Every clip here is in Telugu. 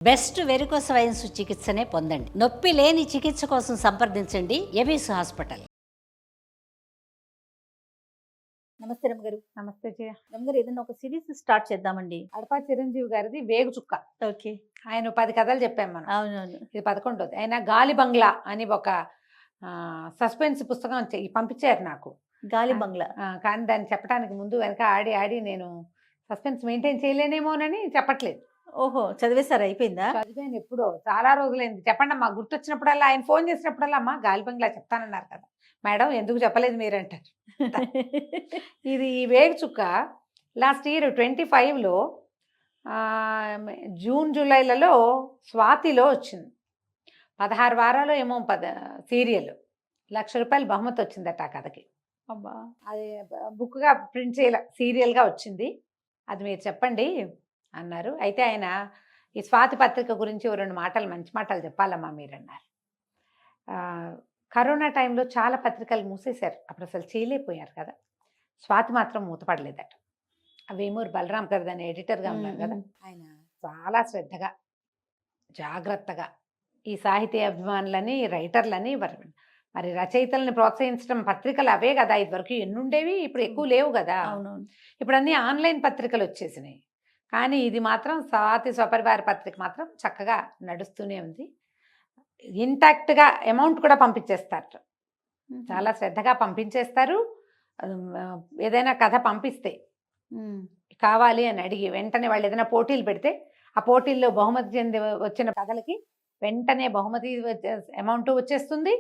బెస్ట్ వెరికోస్ వెయిన్స్ చికిత్సనే పొందండి. నొప్పి లేని చికిత్స కోసం సంప్రదించండి ఎవిస్ హాస్పిటల్. నమస్తే రమ్మగారు. నమస్తే జయ. రమ్మగారు, ఏదైనా ఒక సిరీస్ స్టార్ట్ చేద్దామండి. అడపా చిరంజీవి గారిది వేగు చుక్క. ఓకే. ఆయన 10 కథలు చెప్పాం మనం. అవునవును. ఇది 11ది. ఆయన గాలి బంగ్లా అని ఒక సస్పెన్స్ పుస్తకం పంపించారు నాకు. గాలి బంగ్లా. కానీ దాన్ని చెప్పడానికి ముందు వెనక ఆడి ఆడి నేను సస్పెన్స్ మెయింటైన్ చేయలేనేమోనని చెప్పట్లేదు. ఓహో, చదివేశారు, అయిపోయిందా? చదివాను ఎప్పుడో, చాలా రోజులైంది. చెప్పండి అమ్మా, గుర్తొచ్చినప్పుడల్లా ఆయన ఫోన్ చేసినప్పుడల్లా అమ్మా గాలి బంగ్లా చెప్తానన్నారు కదా మేడం, ఎందుకు చెప్పలేదు మీరంటారు. ఇది ఈ వేగు చుక్క లాస్ట్ ఇయర్ 25లో జూన్ జూలైలలో స్వాతిలో వచ్చింది. 16 వారాలు ఏమో సీరియల్. ₹1,00,000 బహుమతి వచ్చిందట ఆ కథకి. అబ్బా. అది బుక్గా ప్రింట్ చేయాల, సీరియల్గా వచ్చింది. అది మీరు చెప్పండి అన్నారు. అయితే ఆయన ఈ స్వాతి పత్రిక గురించి 2 మాటలు, మంచి మాటలు చెప్పాలమ్మా మీరు అన్నారు. కరోనా టైంలో చాలా పత్రికలు మూసేశారు, అప్పుడు అసలు చేయలేకపోయారు కదా. స్వాతి మాత్రం మూతపడలేదట. వేమూరు బలరాం గారు దాని ఎడిటర్గా ఉన్నారు కదా, ఆయన చాలా శ్రద్ధగా జాగ్రత్తగా ఈ సాహితీ అభిమానులని, రైటర్లని, మరి రచయితల్ని ప్రోత్సహించడం పత్రికలు అవే కదా. ఇదివరకు ఎన్నుండేవి, ఇప్పుడు ఎక్కువ లేవు కదా. అవునవును. ఇప్పుడు అన్నీ ఆన్లైన్ పత్రికలు వచ్చేసినాయి. కానీ ఇది మాత్రం స్వాతి స్వపరివార పత్రిక మాత్రం చక్కగా నడుస్తూనే ఉంది. ఇంటాక్ట్గా అమౌంట్ కూడా పంపించేస్తారు, చాలా శ్రద్ధగా పంపించేస్తారు. ఏదైనా కథ పంపిస్తే కావాలి అని అడిగి వెంటనే వాళ్ళు ఏదైనా పోటీలు పెడితే ఆ పోటీల్లో బహుమతి చెంది వచ్చిన కథలకి వెంటనే బహుమతి అమౌంట్ వచ్చేస్తుంది.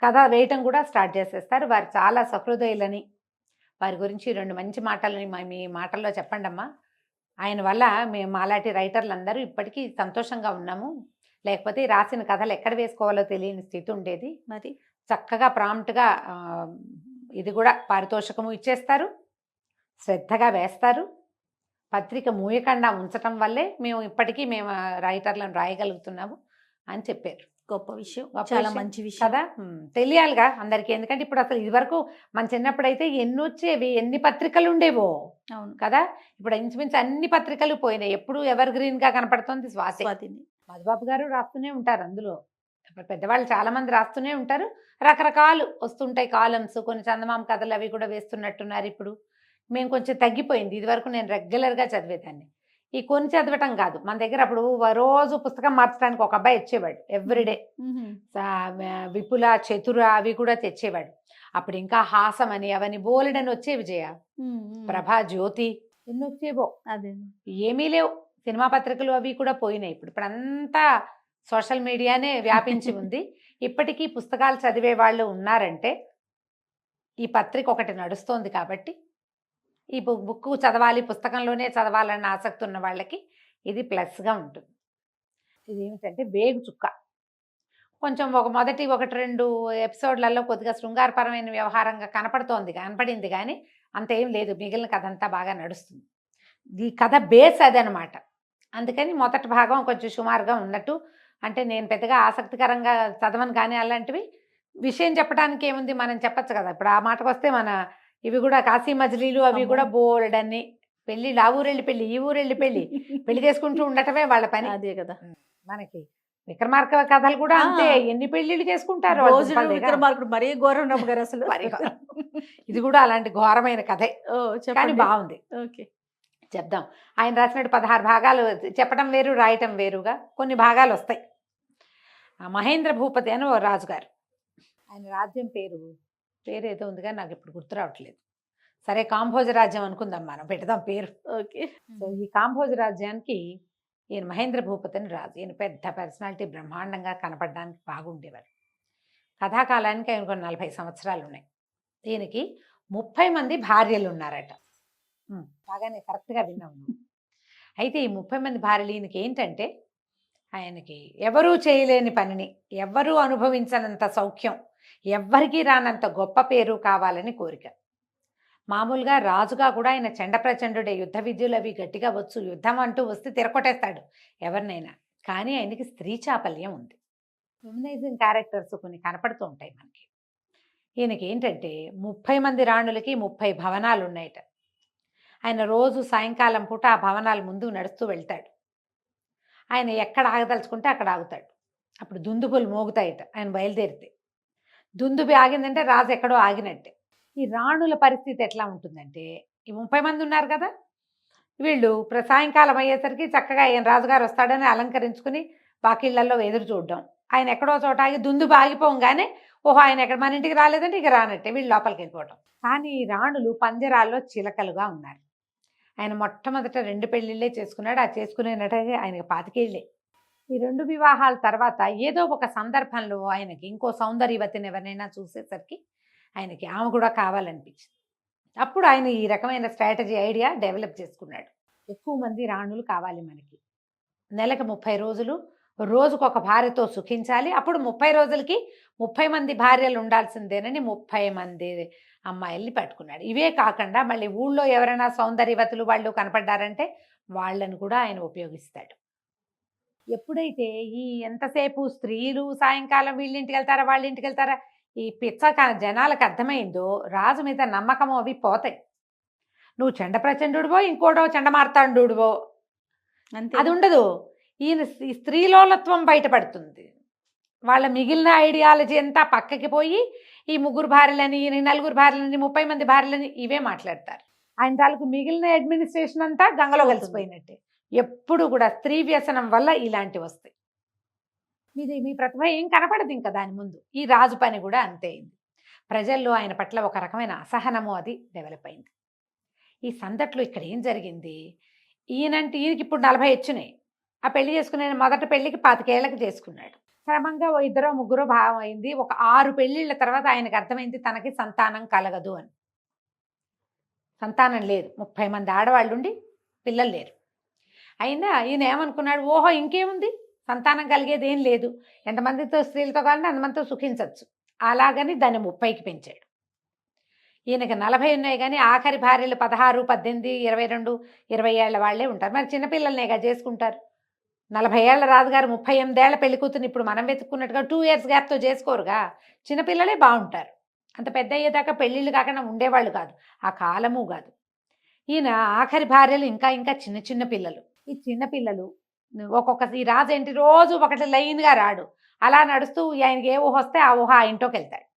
కథ వేయటం కూడా స్టార్ట్ చేసేస్తారు. వారు చాలా సహృదయులని, వారి గురించి 2 మంచి మాటలని మీ మాటల్లో చెప్పండి అమ్మా. ఆయన వల్ల మేము మాలాంటి రైటర్లు అందరూ ఇప్పటికీ సంతోషంగా ఉన్నాము. లేకపోతే రాసిన కథలు ఎక్కడ వేసుకోవాలో తెలియని స్థితి ఉండేది. మరి చక్కగా ప్రాంప్ట్గా ఇది కూడా పారితోషికము ఇచ్చేస్తారు, శ్రద్ధగా వేస్తారు. పత్రిక మూయకుండా ఉంచటం వల్లే మేము ఇప్పటికీ రైటర్లను రాయగలుగుతున్నాము అని చెప్పారు. గొప్ప విషయం, చాలా మంచి విషయం కదా. తెలియాలిగా అందరికీ. ఎందుకంటే ఇప్పుడు అసలు ఇదివరకు మన చిన్నప్పుడైతే ఎన్ని వచ్చేవి, ఎన్ని పత్రికలు ఉండేవో. అవును కదా. ఇప్పుడు ఇంచుమించు అన్ని పత్రికలు పోయినాయి. ఎప్పుడు ఎవర్ గ్రీన్ గా కనపడుతుంది స్వాతిని. మధుబాబు గారు రాస్తూనే ఉంటారు అందులో. పెద్దవాళ్ళు చాలా మంది రాస్తూనే ఉంటారు. రకరకాలు వస్తుంటాయి కాలమ్స్. కొన్ని చందమామ కథలు అవి కూడా వేస్తున్నట్టున్నారు ఇప్పుడు. మేము కొంచెం తగ్గిపోయింది. ఇది వరకు నేను రెగ్యులర్గా చదివేదాన్ని. ఈ కొన్ని చదవటం కాదు, మన దగ్గర అప్పుడు రోజు పుస్తకం మార్చడానికి ఒక అబ్బాయి వచ్చేవాడు ఎవ్రీడే. విపుల, చతుర అవి కూడా తెచ్చేవాడు. అప్పుడు ఇంకా హాసం అని అవని బోలెడని వచ్చేవి జయ. ప్రభా, జ్యోతి ఎన్ని వచ్చేవో. అదే ఏమీ లేవు. సినిమా పత్రికలు అవి కూడా పోయినాయి. ఇప్పుడు అంతా సోషల్ మీడియానే వ్యాపించి ఉంది. ఇప్పటికీ పుస్తకాలు చదివే వాళ్ళు ఉన్నారంటే ఈ పత్రిక ఒకటి నడుస్తోంది కాబట్టి, ఈ బుక్ చదవాలి, పుస్తకంలోనే చదవాలన్న ఆసక్తి ఉన్న వాళ్ళకి ఇది ప్లస్గా ఉంటుంది. ఇది ఏమిటంటే వేగు చుక్క. కొంచెం మొదటి 1-2 ఎపిసోడ్లలో కొద్దిగా శృంగారపరమైన వ్యవహారంగా కనపడింది కానీ అంతేం లేదు. మిగిలిన కథ అంతా బాగా నడుస్తుంది. ఈ కథ బేస్ అదనమాట. అందుకని మొదటి భాగం కొంచెం సుమారుగా ఉన్నట్టు, అంటే నేను పెద్దగా ఆసక్తికరంగా చదవను కానీ అలాంటివి విషయం చెప్పడానికి ఏముంది, మనం చెప్పచ్చు కదా. ఇప్పుడు ఆ మాటకు వస్తే మన ఇవి కూడా కాశీ మజిలీలు అవి కూడా బోల్డన్ని పెళ్ళిళ్ళు, ఆ ఊరెళ్ళి పెళ్ళి, ఈ ఊరెళ్ళి పెళ్లి చేసుకుంటూ ఉండటమే వాళ్ళ పని. అదే కదా. మనకి విక్రమార్క కథలు కూడా అంతే, ఎన్ని పెళ్లిళ్ళు చేసుకుంటారు. విక్రమార్కుడు మరీ ఘోరం రమ్మ గారు అసలు. ఇది కూడా అలాంటి ఘోరమైన కథే, కానీ బాగుంది. ఓకే, చెప్దాం. ఆయన రాసినట్టు 16 భాగాలు. చెప్పడం వేరు, రాయటం వేరుగా కొన్ని భాగాలు వస్తాయి. మహేంద్ర భూపతి అని ఓ రాజుగారు. ఆయన రాజ్యం పేరు ఏదో ఉంది కానీ నాకు ఇప్పుడు గుర్తు రావట్లేదు. సరే, కాంభోజ రాజ్యం అనుకుందాం, మనం పెడదాం పేరు. ఓకే. సో ఈ కాంభోజ రాజ్యానికి ఈయన మహేంద్ర భూపతి అని రాజు. ఈయన పెద్ద పర్సనాలిటీ, బ్రహ్మాండంగా కనపడడానికి బాగుండేవారు. కథాకాలానికి ఆయన కొన్ని 40 సంవత్సరాలు ఉన్నాయి. ఈయనకి 30 మంది భార్యలు ఉన్నారట. బాగానే కరెక్ట్గా విన్నాము. అయితే ఈ 30 మంది భార్యలు ఈయనకి ఏంటంటే, ఆయనకి ఎవరూ చేయలేని పనిని, ఎవ్వరూ అనుభవించనంత సౌఖ్యం, ఎవ్వరికీ రానంత గొప్ప పేరు కావాలని కోరిక. మామూలుగా రాజుగా కూడా ఆయన చండప్రచండుడే. యుద్ధ విద్యలు అవి గట్టిగా వచ్చు. యుద్ధం అంటూ వస్తే తిరగొట్టేస్తాడు ఎవరినైనా. కానీ ఆయనకి స్త్రీ చాపల్యం ఉంది. ఫెమినైజింగ్ క్యారెక్టర్స్ కొన్ని కనపడుతూ ఉంటాయి మనకి. ఈయనకి ఏంటంటే 30 మంది రాణులకి 30 భవనాలు ఉన్నాయట. ఆయన రోజు సాయంకాలం పూట ఆ భవనాల ముందు నడుస్తూ వెళ్తాడు. ఆయన ఎక్కడ ఆగదలుచుకుంటే అక్కడ ఆగుతాడు. అప్పుడు దుందుబులు మోగుతాయట ఆయన బయలుదేరితే. దుందుబి ఆగిందంటే రాజు ఎక్కడో ఆగినట్టే. ఈ రాణుల పరిస్థితి ఎట్లా ఉంటుందంటే, ఈ 30 మంది ఉన్నారు కదా, వీళ్ళు సాయంకాలం అయ్యేసరికి చక్కగా ఆయన రాజుగారు వస్తాడని అలంకరించుకుని వాకిళ్లలో ఎదురు చూడడం. ఆయన ఎక్కడో చోట ఆగి దుందుబి ఆగిపోగానే ఓహో ఆయన ఎక్కడ మన ఇంటికి రాలేదంటే ఇక రానట్టే వీళ్ళు లోపలికి వెళ్ళిపోవటం. కానీ ఈ రాణులు పంజరాల్లో చిలకలుగా ఉన్నారు. ఆయన మొట్టమొదట 2 పెళ్ళిళ్ళే చేసుకున్నాడు. ఆ చేసుకునేటట్టుగా ఆయనకి 25 ఏళ్ళే. ఈ 2 వివాహాల తర్వాత ఏదో ఒక సందర్భంలో ఆయనకి ఇంకో సౌందర్యవతిని ఎవరినైనా చూసేసరికి ఆయనకి ఆమె కూడా కావాలనిపించింది. అప్పుడు ఆయన ఈ రకమైన స్ట్రాటజీ ఐడియా డెవలప్ చేసుకున్నాడు. ఎక్కువ మంది రాణులు కావాలి మనకి, నెలకు 30 రోజులు, రోజుకొక భార్యతో సుఖించాలి. అప్పుడు 30 రోజులకి 30 మంది భార్యలు ఉండాల్సిందేనని 30 మంది అమ్మాయిల్ని పట్టుకున్నాడు. ఇవే కాకుండా మళ్ళీ ఊళ్ళో ఎవరైనా సౌందర్యవతులు వాళ్ళు కనపడ్డారంటే వాళ్ళను కూడా ఆయన ఉపయోగిస్తాడు. ఎప్పుడైతే ఈ ఎంతసేపు స్త్రీలు సాయంకాలం వీళ్ళింటికి వెళ్తారా వాళ్ళ ఇంటికి వెళ్తారా ఈ పిచ్చ జనాలకు అర్థమైందో రాజు మీద నమ్మకము అవి పోతాయి. నువ్వు చండ ప్రచండుడివో ఇంకోటో చండమార్తాండుడివో అంతే. అది ఉండదు. ఈయన ఈ స్త్రీలోలత్వం బయటపడుతుంది. వాళ్ళ మిగిలిన ఐడియాలజీ అంతా పక్కకి పోయి ఈ 3 భార్యలని 4 భార్యలని 30 మంది భార్యలని ఇవే మాట్లాడతారు. ఆయన తాలూకు మిగిలిన అడ్మినిస్ట్రేషన్ అంతా గంగలో కలిసిపోయినట్టే. ఎప్పుడు కూడా స్త్రీ వ్యసనం వల్ల ఇలాంటివి వస్తాయి. మీ ప్రతిభ ఏం కనపడదు ఇంకా దాని ముందు. ఈ రాజు పని కూడా అంతే అయింది. ప్రజల్లో ఆయన పట్ల ఒక రకమైన అసహనము అది డెవలప్ అయింది. ఈ సందట్లో ఇక్కడ ఏం జరిగింది, ఈయనంటే ఈయనకి ఇప్పుడు 40 వచ్చినాయి. ఆ పెళ్లి చేసుకునే మొదటి పెళ్లికి 25 ఏళ్ళకి చేసుకున్నాడు. క్రమంగా 2 3 భావం అయింది. ఒక 6 పెళ్ళిళ్ళ తర్వాత ఆయనకు అర్థమైంది తనకి సంతానం కలగదు అని. సంతానం లేదు, 30 మంది ఆడవాళ్ళు ఉండి పిల్లలు లేరు. అయినా ఈయన ఏమనుకున్నాడు, ఓహో ఇంకేముంది సంతానం కలిగేది ఏం లేదు, ఎంతమందితో స్త్రీలతో కావాలంటే అంతమందితో సుఖించవచ్చు. అలాగని దాన్ని 30కి పెంచాడు. ఈయనకి 40 ఉన్నాయి కానీ ఆఖరి భార్యలు 16, 18, 22, 20 ఏళ్ల వాళ్ళే ఉంటారు. మరి చిన్నపిల్లలనేగా చేసుకుంటారు. 40 ఏళ్ల రాజుగారు 38 ఏళ్ల పెళ్లి కూతురు ఇప్పుడు మనం వెతుక్కున్నట్టుగా 2 years గ్యాప్తో చేసుకోరుగా. చిన్నపిల్లలే బాగుంటారు. అంత పెద్ద అయ్యేదాకా పెళ్ళిళ్ళు కాకుండా ఉండేవాళ్ళు కాదు, ఆ కాలము కాదు. ఈయన ఆఖరి భార్యలు ఇంకా ఇంకా చిన్న చిన్న పిల్లలు. ఈ చిన్న పిల్లలు ఒక్కొక్క ఈ రాజు ఏంటి రోజు ఒకటి లైన్గా రాడు, అలా నడుస్తూ ఆయనకి ఏ ఊహ వస్తే ఆ ఊహ ఆ ఇంట్లోకి వెళ్తాడు.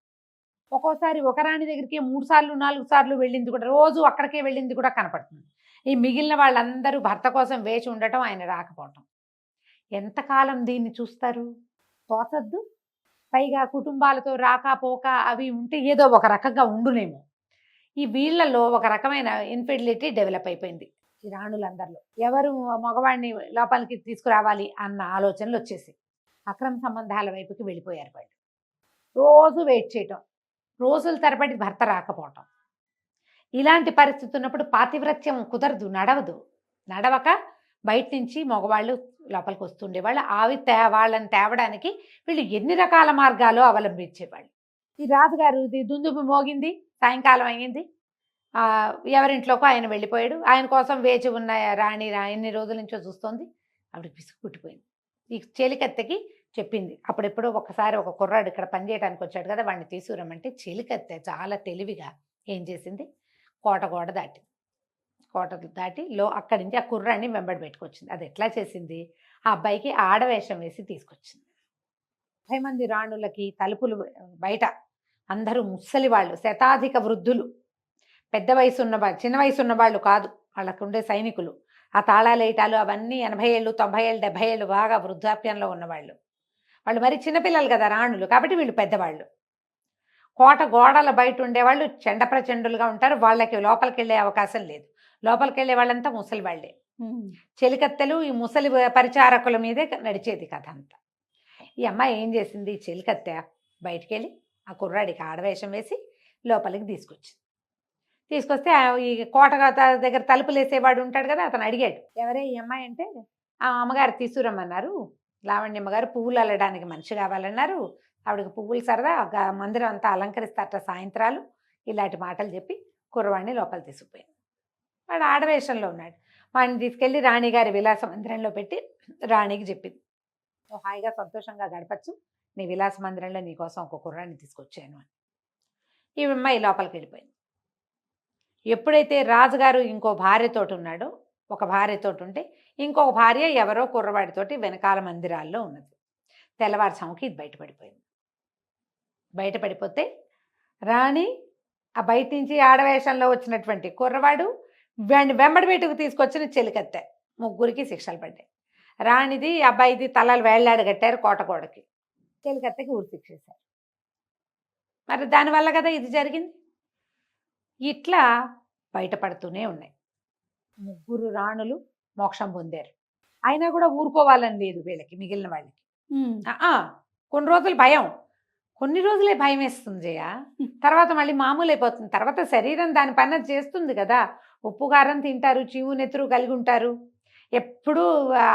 ఒక్కోసారి ఒక రాణి దగ్గరికి 3 సార్లు 4 సార్లు వెళ్ళింది కూడా, రోజు అక్కడికే వెళ్ళింది కూడా కనపడుతుంది. ఈ మిగిలిన వాళ్ళందరూ భర్త కోసం వేచి ఉండటం, ఆయన రాకపోవటం. ఎంతకాలం దీన్ని చూస్తారు, తోచద్దు. పైగా కుటుంబాలతో రాకపోక అవి ఉంటే ఏదో ఒక రకంగా ఉండునేమో. ఈ వీళ్ళలో ఒక రకమైన ఇన్ఫెర్టిలిటీ డెవలప్ అయిపోయింది ఈ రాణులందరిలో. ఎవరు మగవాడిని లోపలికి తీసుకురావాలి అన్న ఆలోచనలు వచ్చేసి అక్రమ సంబంధాల వైపుకి వెళ్ళిపోయారు వాళ్ళు. రోజు వెయిట్ చేయటం, రోజుల తరబడి భర్త రాకపోవటం. ఇలాంటి పరిస్థితి ఉన్నప్పుడు పాతివ్రత్యం కుదరదు, నడవక బయట నుంచి మగవాళ్ళు లోపలికి వస్తుండేవాళ్ళు. వాళ్ళని తేవడానికి వీళ్ళు ఎన్ని రకాల మార్గాలు అవలంబించేవాళ్ళు. ఈ రాజుగారు దుందుబి మోగింది, సాయంకాలం అయ్యింది, ఎవరింట్లోకి ఆయన వెళ్ళిపోయాడు. ఆయన కోసం వేచి ఉన్న రాణి ఎన్ని రోజుల నుంచో చూస్తోంది. ఆవిడకి పిసుకు పుట్టిపోయింది. ఈ చెలికత్తెకి చెప్పింది. అప్పుడెప్పుడో ఒకసారి ఒక కుర్రాడు ఇక్కడ పనిచేయడానికి వచ్చాడు కదా, వాడిని తీసుకురమ్మంటే చెలికత్తె చాలా తెలివిగా ఏం చేసింది, కోట దాటి అక్కడి నుంచి ఆ కుర్రాన్ని వెంబడి పెట్టుకొచ్చింది. అది ఎట్లా చేసింది, ఆ అబ్బాయికి ఆడవేషం వేసి తీసుకొచ్చింది. 30 మంది రాణులకి తలుపులు బయట అందరూ ముసలి వాళ్ళు, శతాధిక వృద్ధులు, పెద్ద వయసు ఉన్నవాళ్ళు, చిన్న వయసు ఉన్నవాళ్ళు కాదు, వాళ్ళకు ఉండే సైనికులు. ఆ తాళాలు వేయటాలు అవన్నీ 80 ఏళ్ళు 90 ఏళ్ళు 70 ఏళ్ళు బాగా వృద్ధాప్యంలో ఉన్నవాళ్ళు. వాళ్ళు మరి చిన్నపిల్లలు కదా రాణులు, కాబట్టి వీళ్ళు పెద్దవాళ్ళు. కోట గోడల బయట ఉండేవాళ్ళు చండప్రచండులుగా ఉంటారు. వాళ్ళకి లోపలికి వెళ్ళే అవకాశం లేదు. లోపలికి వెళ్ళే వాళ్ళంతా ముసలి వాళ్ళే. చెలికత్తెలు ఈ ముసలి పరిచారకుల మీదే నడిచేది కథ అంతా. ఈ అమ్మాయి ఏం చేసింది, చెలికత్తె బయటికి వెళ్ళి ఆ కుర్రాడికి ఆడవేషం వేసి లోపలికి తీసుకొస్తే ఈ కోట దగ్గర తలుపులు వేసేవాడు ఉంటాడు కదా, అతను అడిగాడు, ఎవరే ఈ అమ్మాయి అంటే, ఆ అమ్మగారు తీసుకురమ్మన్నారు, లావణ్యమ్మగారు పువ్వులు అల్లడానికి మనిషి కావాలన్నారు, ఆవిడకి పువ్వులు సరదా, మందిరం అంతా అలంకరిస్తారట సాయంత్రాలు, ఇలాంటి మాటలు చెప్పి కుర్రవాడిని లోపల తీసుకుపోయింది. వాడు ఆడవేషంలో ఉన్నాడు. వాడిని తీసుకెళ్ళి రాణిగారి విలాస మందిరంలో పెట్టి రాణికి చెప్పింది, నువ్వు హాయిగా సంతోషంగా గడపచ్చు, నీ విలాస మందిరంలో నీకోసం ఒక కుర్రాన్ని తీసుకొచ్చాను అని. ఈ అమ్మాయి లోపలికి వెళ్ళిపోయింది. ఎప్పుడైతే రాజుగారు ఇంకో భార్యతోటి ఉన్నాడో ఒక భార్యతోటి ఉంటే ఇంకొక భార్య ఎవరో కుర్రవాడితోటి వెనకాల మందిరాల్లో ఉన్నది. తెల్లవారుజాముకి ఇది బయటపడిపోయింది. బయటపడిపోతే రాణి ఆ బయట నుంచి ఆడవేషంలో వచ్చినటువంటి కుర్రవాడు వెంబడి బయటకు తీసుకొచ్చిన చెలికత్తె, ముగ్గురికి శిక్షలు పడ్డాయి. రాణిది అబ్బాయిది తలలు వేళ్లాడు కట్టారు కోటగోడకి, చెలికత్తెకి ఊరి శిక్షేశారు. మరి దానివల్ల కదా ఇది జరిగింది. ఇట్లా బయటపడుతూనే ఉన్నాయి. ముగ్గురు రాణులు మోక్షం పొందారు. అయినా కూడా ఊరుకోవాలని లేదు వీళ్ళకి, మిగిలిన వాళ్ళకి. కొన్ని రోజులు భయం, కొన్ని రోజులే భయం వేస్తుంది జయ. తర్వాత మళ్ళీ మామూలు అయిపోతుంది. తర్వాత శరీరం దాని పని చేస్తుంది కదా. ఉప్పు కారం తింటారు, చీము నెత్తురు కలిగి ఉంటారు, ఎప్పుడూ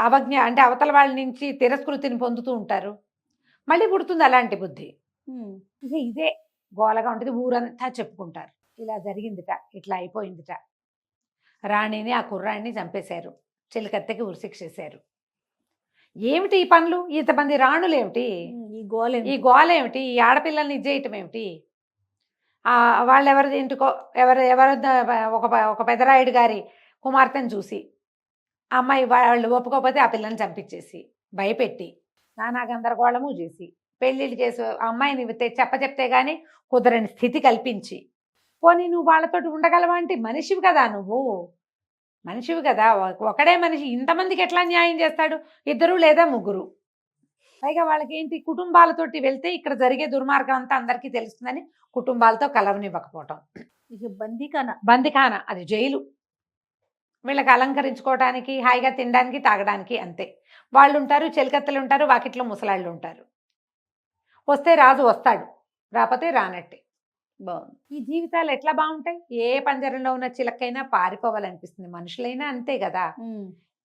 అవజ్ఞ అంటే అవతల వాళ్ళ నుంచి తిరస్కృతిని పొందుతూ ఉంటారు. మళ్ళీ పుడుతుంది అలాంటి బుద్ధి. ఇదే గోలగా ఉంటుంది. ఊరంతా చెప్పుకుంటారు, ఇలా జరిగిందిట, ఇట్లా అయిపోయిందిట. రాణిని ఆ కుర్రాడిని చంపేశారు, చెలికత్తెకి ఉరిశిక్షేశారు. ఏమిటి ఈ పనులు? ఇంతమంది రాణులు ఏమిటి ఈ గోల ఏమిటి? ఈ ఆడపిల్లల్ని ఇచ్చేయటం ఏమిటి? వాళ్ళు ఎవరి ఇంటికో ఎవరు ఒక పెదరాయుడు గారి కుమార్తెను చూసి అమ్మాయి వాళ్ళు ఒప్పుకోకపోతే ఆ పిల్లని చంపించేసి భయపెట్టి నానా గందరగోళము చేసి పెళ్ళిళ్ళు చేసి అమ్మాయిని చెప్తే కానీ కుదరని స్థితి కల్పించి, పోనీ నువ్వు వాళ్ళతోటి ఉండగలవా అంటే మనిషివి కదా, నువ్వు మనిషివి కదా. ఒకడే మనిషి ఇంతమందికి ఎట్లా న్యాయం చేస్తాడు? ఇద్దరు లేదా ముగ్గురు. పైగా వాళ్ళకి ఏంటి, కుటుంబాలతోటి వెళ్తే ఇక్కడ జరిగే దుర్మార్గం అంతా అందరికీ తెలుస్తుందని కుటుంబాలతో కలవనివ్వకపోవటం. బందిఖాన, అది జైలు. వీళ్ళకి అలంకరించుకోవడానికి, హాయిగా తినడానికి, తాగడానికి అంతే. వాళ్ళు ఉంటారు, చెలికత్తెలు ఉంటారు, వాకిట్లో ముసలాళ్ళు ఉంటారు. వస్తే రాజు వస్తాడు, రాకపోతే రానట్టే. బాగుంది. ఈ జీవితాలు ఎట్లా బాగుంటాయి? ఏ పంజరంలో ఉన్న చిలకైనా పారిపోవాలనిపిస్తుంది. మనుషులైనా అంతే కదా.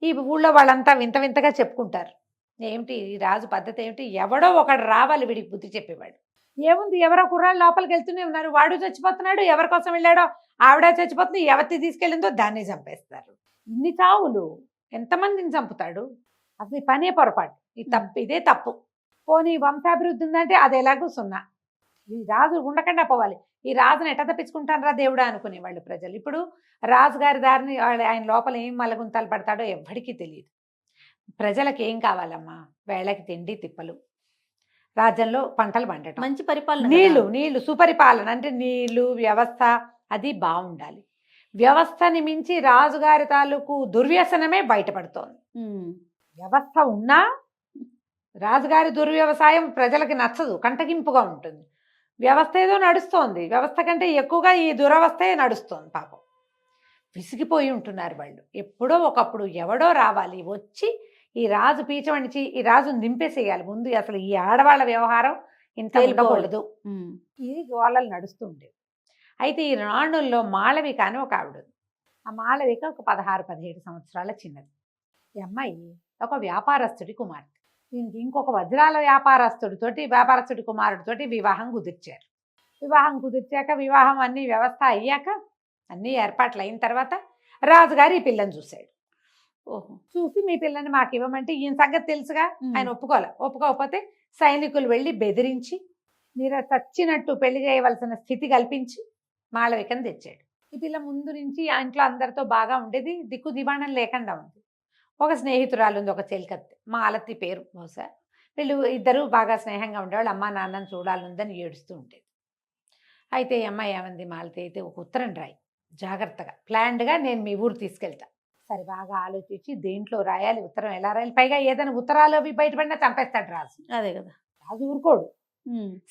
ఈ ఊళ్ళో వాళ్ళంతా వింత వింతగా చెప్పుకుంటారు. ఏమిటి ఈ రాజు పద్ధతి ఏమిటి? ఎవడో ఒకడు రావాలి వీడికి బుద్ధి చెప్పేవాడు. ఏముంది, ఎవరో కుర్రాళ్ళు లోపలికి వెళ్తూనే ఉన్నారు, వాడు చచ్చిపోతున్నాడు, ఎవరి కోసం వెళ్ళాడో ఆవిడ చచ్చిపోతుంది, ఎవరిని తీసుకెళ్ళిందో దాన్ని చంపేస్తారు. ఇన్ని చావులు, ఎంతమందిని చంపుతాడు? అసలు ఈ పనే పొరపాటు, ఇదే తప్పు. పోనీ వంశాభివృద్ధి ఉందంటే అది ఎలాగూ సున్నా. ఈ రాజు ఉండకుండా పోవాలి. ఈ రాజుని ఎట్ట తప్పించుకుంటానరా దేవుడా అనుకునేవాళ్ళు ప్రజలు. ఇప్పుడు రాజుగారి దారిని ఆయన లోపల ఏం మలగుంతాలు పడతాడో ఎవ్వడికి తెలియదు. ప్రజలకు ఏం కావాలమ్మా? వేళకి తిండి తిప్పలు, రాజ్యంలో పంటలు పండటం, మంచి పరిపాలన, నీళ్లు సుపరిపాలన. అంటే నీళ్లు వ్యవస్థ అది బాగుండాలి. వ్యవస్థని మించి రాజుగారి తాలూకు దుర్వ్యసనమే బయటపడుతోంది. వ్యవస్థ ఉన్నా రాజుగారి దుర్వ్యవసాయం ప్రజలకి నచ్చదు, కంటగింపుగా ఉంటుంది. వ్యవస్థ ఏదో నడుస్తోంది, వ్యవస్థ కంటే ఎక్కువగా ఈ దురవస్థే నడుస్తోంది. పాపం విసిగిపోయి ఉంటున్నారు వాళ్ళు. ఎప్పుడో ఒకప్పుడు ఎవడో రావాలి, వచ్చి ఈ రాజు పీచమణిచి ఈ రాజును దింపేసేయాలి ముందు. అసలు ఈ ఆడవాళ్ళ వ్యవహారం ఇంత ఉండకూడదు. ఈ గోళలు నడుస్తూ ఉండేవి. అయితే ఈ రాణుల్లో మాళవిక అని ఒక ఆవిడ. ఆ మాళవిక ఒక 16-17 సంవత్సరాల చిన్నది. ఈ అమ్మాయి ఒక వ్యాపారస్తుడి కుమార్తె. దీనికి ఇంకొక వజ్రాల వ్యాపారస్తుడి కుమారుడితోటి వివాహం కుదిర్చారు. వివాహం కుదిర్చాక వివాహం అన్ని వ్యవస్థ అయ్యాక అన్ని ఏర్పాట్లు అయిన తర్వాత రాజుగారు ఈ పిల్లని చూశాడు. చూసి మీ పిల్లని మాకు ఇవ్వమంటే ఈయన సంగతి తెలుసుగా, ఆయన ఒప్పుకోకపోతే సైనికులు వెళ్ళి బెదిరించి మీరు చచ్చినట్టు పెళ్లి చేయవలసిన స్థితి కల్పించి మాళవికను తెచ్చాడు. ఈ పిల్ల ముందు నుంచి ఆ ఇంట్లో అందరితో బాగా ఉండేది, దిక్కు దివాణం లేకుండా ఉంది. ఒక స్నేహితురాలు ఉంది, ఒక చెలికత్తె, మాలతి పేరు బహుశా. వీళ్ళు ఇద్దరు బాగా స్నేహంగా ఉండేవాళ్ళు. అమ్మ నాన్నని చూడాలందని ఏడుస్తూ ఉండేది. అయితే ఈ అమ్మాయి ఏమంది, మాలతి అయితే ఒక ఉత్తరం రాయి జాగ్రత్తగా, ప్లాన్డ్గా నేను మీ ఊరు తీసుకెళ్తా. సరే బాగా ఆలోచించి దేంట్లో రాయాలి, ఉత్తరం ఎలా రాయాలి, పైగా ఏదైనా ఉత్తరాలు అవి బయటపడినా చంపేస్తాడు రాజు. అదే కదా, రాజు ఊరుకోడు.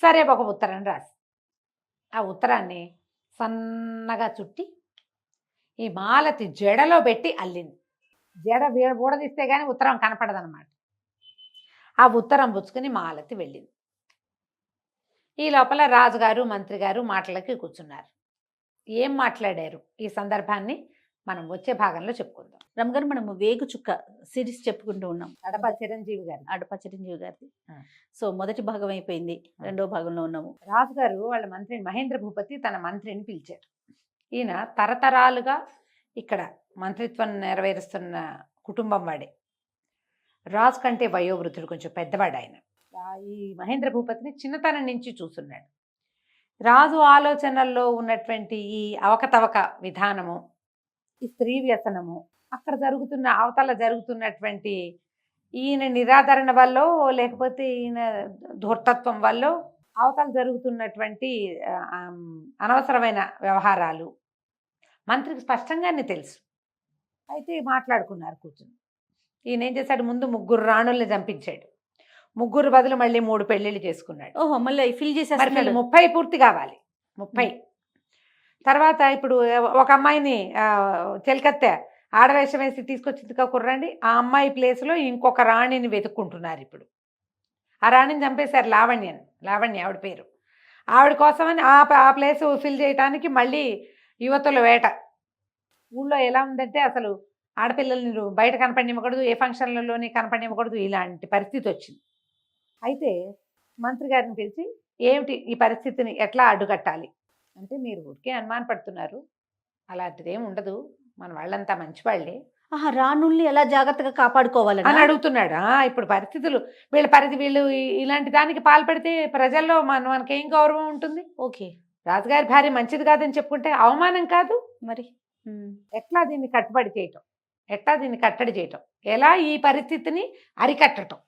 సరే ఒక ఉత్తరం రాసి ఆ ఉత్తరాన్ని సన్నగా చుట్టి ఈ మాలతి జడలో పెట్టి అల్లింది. జడ ఊడదీస్తే కానీ ఉత్తరం కనపడదనమాట. ఆ ఉత్తరం పుచ్చుకుని మాలతి వెళ్ళింది. ఈ లోపల రాజుగారు మంత్రి గారు మాటలకి కూర్చున్నారు. ఏం మాట్లాడారు ఈ సందర్భాన్ని మనం వచ్చే భాగంలో చెప్పుకుందాం. రమగారు, మనము వేగు చుక్క సిరీస్ చెప్పుకుంటూ ఉన్నాం. అడప చిరంజీవి గారిది. సో మొదటి భాగం అయిపోయింది, రెండో భాగంలో ఉన్నాము. రాజుగారు వాళ్ళ మంత్రిని మహేంద్ర భూపతి తన మంత్రిని పిలిచారు. ఈయన తరతరాలుగా ఇక్కడ మంత్రిత్వం నెరవేరుస్తున్న కుటుంబం వాడే. రాజు కంటే వయోవృద్ధుడు, కొంచెం పెద్దవాడు ఆయన. ఈ మహేంద్ర భూపతిని చిన్నతనం నుంచి చూస్తున్నాడు. రాజు ఆలోచనల్లో ఉన్నటువంటి ఈ అవకతవక విధానము, ఈ స్త్రీ వ్యసనము, అక్కడ అవతల జరుగుతున్నటువంటి ఈయన నిరాదరణ వల్ల, లేకపోతే ఈయన ధూర్తత్వం వల్ల అవతల జరుగుతున్నటువంటి అనవసరమైన వ్యవహారాలు మంత్రికి స్పష్టంగానే తెలుసు. అయితే మాట్లాడుకున్నారు కూర్చుని. ఈయన ఏం చేశాడు, ముందు 3 రాణుల్ని చంపించాడు. 3 బదులు మళ్ళీ 3 పెళ్ళిళ్ళు చేసుకున్నాడు. ఓహో, మళ్ళీ ఫిల్ మరి చేసేస్తున్నాడు. 30 పూర్తి కావాలి. 30 తర్వాత ఇప్పుడు ఒక అమ్మాయిని చెలికత్తె ఆడవేషం వేసి తీసుకొచ్చింది కుర్రండి. ఆ అమ్మాయి ప్లేస్లో ఇంకొక రాణిని వెతుక్కుంటున్నారు ఇప్పుడు. ఆ రాణిని చంపేశారు, లావణ్య ఆవిడ పేరు. ఆవిడ కోసమని ఆ ప్లేస్ ఫిల్ చేయడానికి మళ్ళీ యువతుల వేట. ఊళ్ళో ఎలా ఉందంటే అసలు ఆడపిల్లల్ని బయట కనపడినివ్వకూడదు, ఏ ఫంక్షన్లలోని కనపడినివ్వకూడదు, ఇలాంటి పరిస్థితి వచ్చింది. అయితే మంత్రి గారిని పిలిచి, ఏమిటి ఈ పరిస్థితిని ఎట్లా అడ్డుకట్టాలి అంటే, మీరు ఊరికే అనుమానపడుతున్నారు, అలాంటిది ఏమి ఉండదు, మన వాళ్ళంతా మంచివాళ్లే రాణుల్ని ఎలా జాగ్రత్తగా కాపాడుకోవాలని అని అడుగుతున్నాడు. ఇప్పుడు పరిస్థితులు వీళ్ళు ఇలాంటి దానికి పాల్పడితే ప్రజల్లో మనకేం గౌరవం ఉంటుంది? ఓకే, రాజుగారి భార్య మంచిది కాదని చెప్పుకుంటే అవమానం కాదు మరి ఎట్లా దీన్ని కట్టడి చేయటం, ఎలా ఈ పరిస్థితిని అరికట్టడం.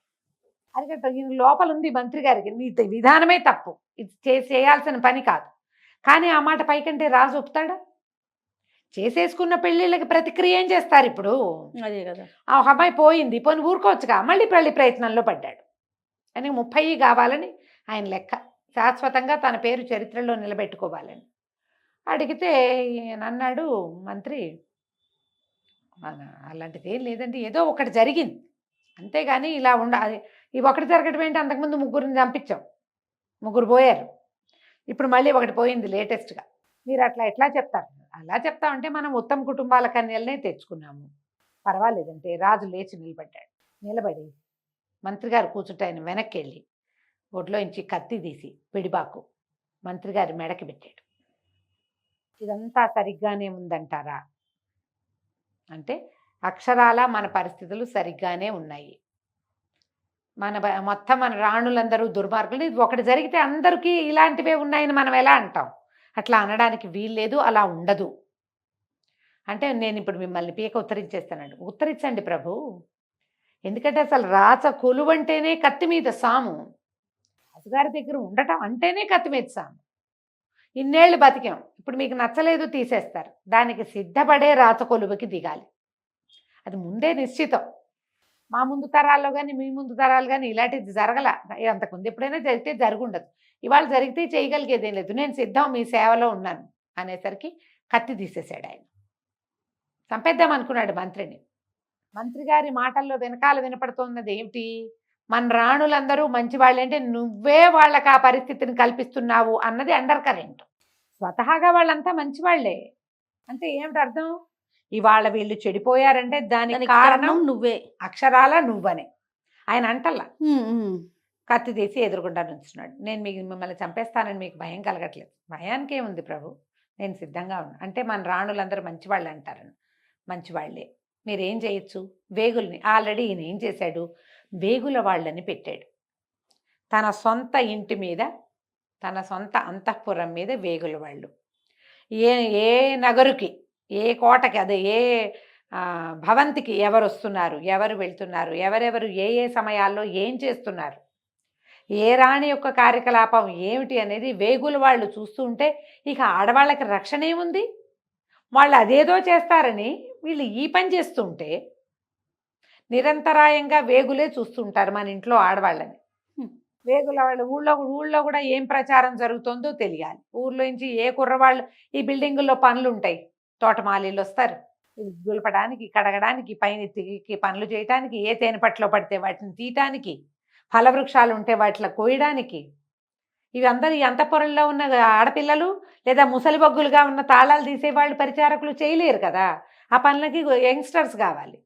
ఈయన లోపల ఉంది మంత్రి గారికి, నీ విధానమే తప్పు, ఇది చేయాల్సిన పని కాదు. కానీ ఆ మాట పైకంటే రాజు ఒప్పుతాడా? చేసేసుకున్న పెళ్ళిళ్ళకి ప్రతిక్రియ ఏం చేస్తారు ఇప్పుడు? అదే కదా. ఆ అమ్మాయి పోయింది, పోని ఊరుకోవచ్చుగా, మళ్ళీ పెళ్లి ప్రయత్నంలో పడ్డాడు. అని 30 కావాలని ఆయన లెక్క, శాశ్వతంగా తన పేరు చరిత్రలో నిలబెట్టుకోవాలని. అడిగితే ఈయన అన్నాడు మంత్రి, అలాంటిది ఏం లేదండి, ఏదో ఒకటి జరిగింది అంతేగాని ఇలా ఈ ఒకటి జరగడం ఏంటి, అంతకుముందు 3 చంపించాం, 3 పోయారు, ఇప్పుడు మళ్ళీ ఒకటి పోయింది లేటెస్ట్గా. మీరు ఎట్లా చెప్తారు? అలా చెప్తామంటే మనం ఉత్తమ కుటుంబాల కన్యలనే తెచ్చుకున్నాము, పర్వాలేదంటే రాజు లేచి నిలబడి మంత్రి గారు కూర్చుంటే ఆయన వెనక్కి వెళ్ళి ఒడ్లోంచి కత్తి తీసి పిడిబాకు మంత్రి గారి మెడకి పెట్టాడు. ఇదంతా సరిగ్గానే ఉందంటారా అంటే, అక్షరాల మన పరిస్థితులు సరిగ్గానే ఉన్నాయి, మొత్తం మన రాణులందరూ దుర్మార్గులు, ఇది ఒకటి జరిగితే అందరికీ ఇలాంటివే ఉన్నాయని మనం ఎలా అంటాం? అట్లా అనడానికి వీల్లేదు, అలా ఉండదు అంటే, నేను ఇప్పుడు మిమ్మల్ని పీక ఉత్తరించేస్తానండి. ఉత్తరించండి ప్రభు, ఎందుకంటే అసలు రాచ కొలువంటేనే కత్తి మీద సాము, రాజుగారి దగ్గర ఉండటం అంటేనే కత్తి మీద సాము. ఇన్నేళ్ళు బతికాం, ఇప్పుడు మీకు నచ్చలేదు తీసేస్తారు, దానికి సిద్ధపడే రాచ కొలువుకి దిగాలి, అది ముందే నిశ్చితం. మా ముందు తరాల్లో కానీ మీ ముందు తరాలు కానీ ఇలాంటిది జరగల, అంతకుముందు ఎప్పుడైనా జరిగితే జరుగుండదు, ఇవాళ జరిగితే చేయగలిగేదేం లేదు, నేను సిద్ధం, మీ సేవలో ఉన్నాను అనేసరికి కత్తి తీసేశాడు ఆయన. చంపేద్దాం అనుకున్నాడు మంత్రిని. మంత్రి గారి మాటల్లో వెనకాల వినపడుతున్నది ఏమిటి? మన రాణులందరూ మంచివాళ్ళంటే నువ్వే వాళ్ళకి ఆ పరిస్థితిని కల్పిస్తున్నావు అన్నది అండర్ కరెంట్. స్వతహాగా వాళ్ళంతా మంచివాళ్లే అంటే ఏమిటి అర్థం? ఇవాళ వీళ్ళు చెడిపోయారంటే దానికి కారణం నువ్వే, అక్షరాల నువ్వనే. ఆయన అంటల్లా, కత్తి తీసి ఎదురుకుండా నుంచున్నాడు. నేను మిమ్మల్ని చంపేస్తానని మీకు భయం కలగట్లేదు. భయానికి ఏముంది ప్రభు, నేను సిద్ధంగా ఉన్నా అంటే, మన రాణులందరూ మంచివాళ్ళు అంటారని, మంచివాళ్లే, మీరేం చేయొచ్చు? వేగుల్ని ఆల్రెడీ ఈయన ఏం చేశాడు, వేగుల వాళ్ళని పెట్టాడు. తన సొంత ఇంటి మీద, తన సొంత అంతఃపురం మీద వేగుల వాళ్ళు. ఏ నగరుకి, ఏ కోటకి, అదే ఏ భవంతికి ఎవరు వస్తున్నారు, ఎవరు వెళ్తున్నారు, ఎవరెవరు ఏ సమయాల్లో ఏం చేస్తున్నారు, ఏ రాణి యొక్క కార్యకలాపం ఏమిటి అనేది వేగుల వాళ్ళు చూస్తుంటే ఇక ఆడవాళ్ళకి రక్షణ ఏముంది? వాళ్ళు అదేదో చేస్తారని వీళ్ళు ఈ పని చేస్తుంటే నిరంతరాయంగా వేగులే చూస్తుంటారు మన ఇంట్లో ఆడవాళ్ళని. వేగుల వాళ్ళు ఊళ్ళో కూడా ఏం ప్రచారం జరుగుతుందో తెలియాలి. ఊర్లో నుంచి ఏ కుర్రవాళ్ళు, ఈ బిల్డింగుల్లో పనులు ఉంటాయి, తోటమాలీలు వస్తారు దులపడానికి, కడగడానికి, పైన తిరిగి పనులు చేయడానికి, ఏ తేనెపట్లో పడితే వాటిని తీయటానికి, ఫలవృక్షాలు ఉంటే వాటిలో కోయడానికి. ఇవి అందరూ ఈ అంతఃపురంలో ఉన్న ఆడపిల్లలు లేదా ముసలి బొగ్గులుగా ఉన్న తాళాలు తీసేవాళ్ళు, పరిచారకులు చేయలేరు కదా. ఆ పనులకి యంగ్స్టర్స్ కావాలి.